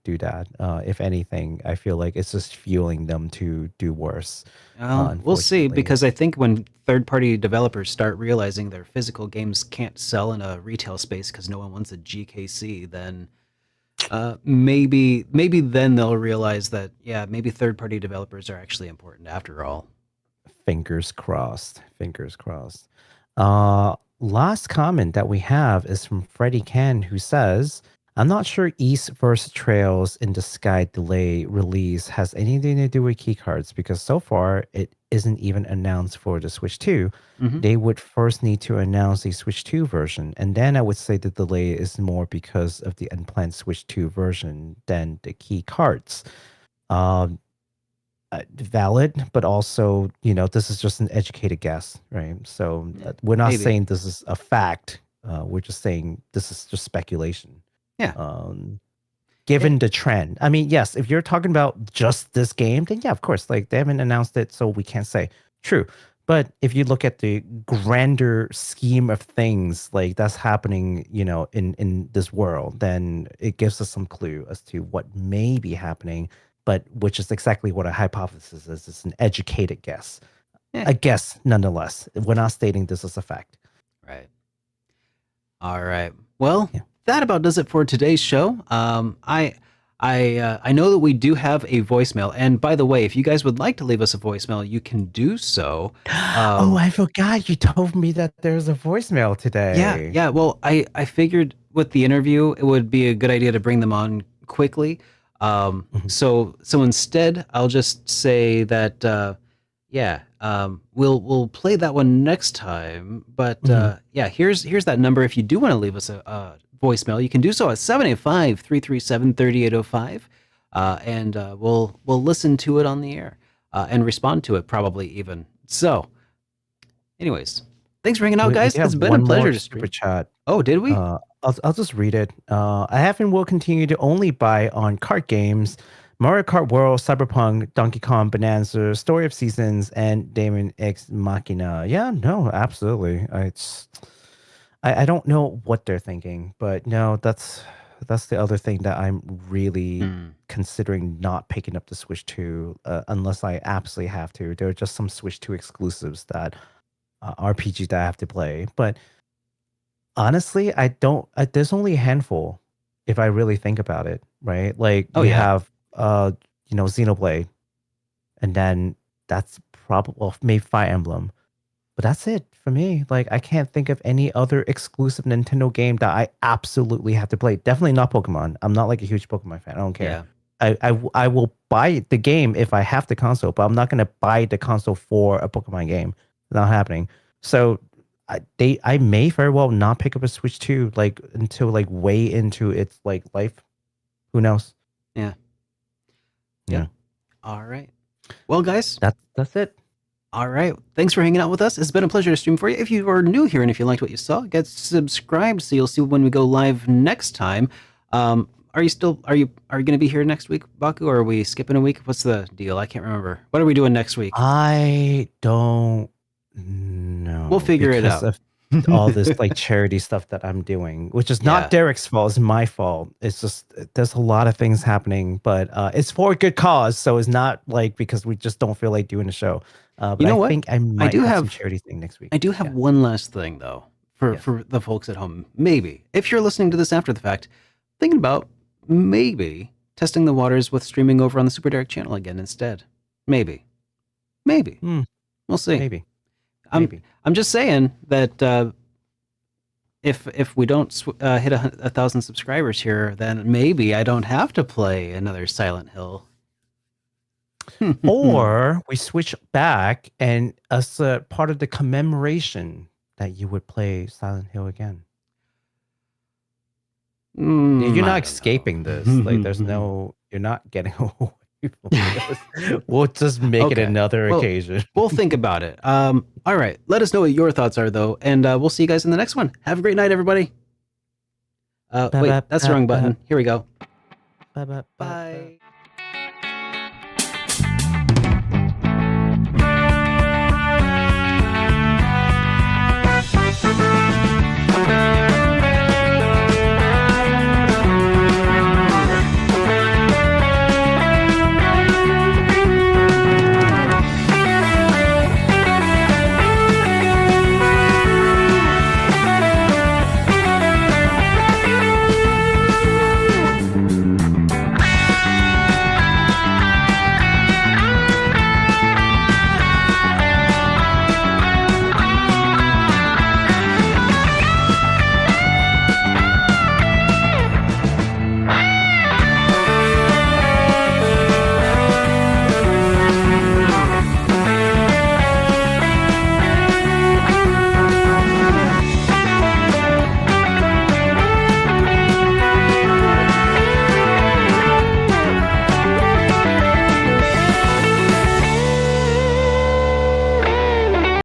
do that. If anything, I feel like it's just fueling them to do worse. We'll see, Unfortunately. because I think when third-party developers start realizing their physical games can't sell in a retail space because no one wants a GKC, then maybe then they'll realize that, yeah, maybe third-party developers are actually important after all. Fingers crossed. Fingers crossed. Last comment that we have is from Freddie Ken, who says, I'm not sure East vs. Trails in the Sky delay release has anything to do with keycards because so far it isn't even announced for the Switch 2. Mhm. They would first need to announce the Switch 2 version. And then I would say the delay is more because of the unplanned Switch 2 version than the key cards. Valid, but also, this is just an educated guess, right? So we're not maybe. saying this is a fact. We're just saying this is just speculation. Yeah. Given the trend. I mean, yes, if you're talking about just this game, then yeah, of course, like they haven't announced it, so we can't say. True. But if you look at the grander scheme of things, like that's happening, in this world, then it gives us some clue as to what may be happening, but which is exactly what a hypothesis is. It's an educated guess. Yeah. A guess, nonetheless. We're not stating this as a fact. Right. All right. Well, Yeah. that about does it for today's show. I know that we do have a voicemail, and by the way, if you guys would like to leave us a voicemail, you can do so. Oh, I forgot you told me that there's a voicemail today. Yeah. Well, I figured with the interview, it would be a good idea to bring them on quickly. So instead, I'll just say that we'll play that one next time. But here's that number. If you do want to leave us a voicemail, you can do so at 785-337-3805, and we'll listen to it on the air and respond to it, probably even. So, anyways, thanks for hanging out, guys. We have It's been a one pleasure more to super stream. chat. Oh, did we? I'll just read it. I have and will continue to only buy on cart games, Mario Kart World, Cyberpunk, Donkey Kong Bonanza, Story of Seasons, and Daemon X Machina. Yeah, no, absolutely. I don't know what they're thinking, but no, that's the other thing that I'm really considering not picking up the Switch 2 unless I absolutely have to. There are just some Switch 2 exclusives that RPGs that I have to play, but honestly, I don't. There's only a handful, if I really think about it, right? Like you have, Xenoblade, and then that's probably maybe Fire Emblem, but that's it for me. Like I can't think of any other exclusive Nintendo game that I absolutely have to play. Definitely not Pokemon. I'm not like a huge Pokemon fan. I don't care. I will buy the game if I have the console, but I'm not gonna buy the console for a Pokemon game. Not happening. So I may very well not pick up a Switch 2 like until like way into its like life. Who knows? Yeah. Yeah. All right. Well, guys, that's it. All right. Thanks for hanging out with us. It's been a pleasure to stream for you. If you are new here and if you liked what you saw, get subscribed so you'll see when we go live next time. Are you going to be here next week, Baku, or are we skipping a week? What's the deal? I can't remember. What are we doing next week? I don't know. We'll figure it out. Of all this like charity stuff that I'm doing, which is not Derek's fault, it's my fault. It's just there's a lot of things happening, but it's for a good cause, so it's not like because we just don't feel like doing the show. But I think I might have some charity thing next week. I do have one last thing though for the folks at home. Maybe if you're listening to this after the fact, thinking about maybe testing the waters with streaming over on the Super Derek channel again instead. Maybe. We'll see. Maybe. I'm just saying that if we don't hit 1,000 subscribers here, then maybe I don't have to play another Silent Hill. Or we switch back and as a part of the commemoration that you would play Silent Hill again. You're not escaping this. Like there's no, you're not getting away from this. We'll just make it another occasion. We'll think about it. All right. Let us know what your thoughts are though. And we'll see you guys in the next one. Have a great night, everybody. Wait, that's the wrong button. Here we go. Bye. Bye.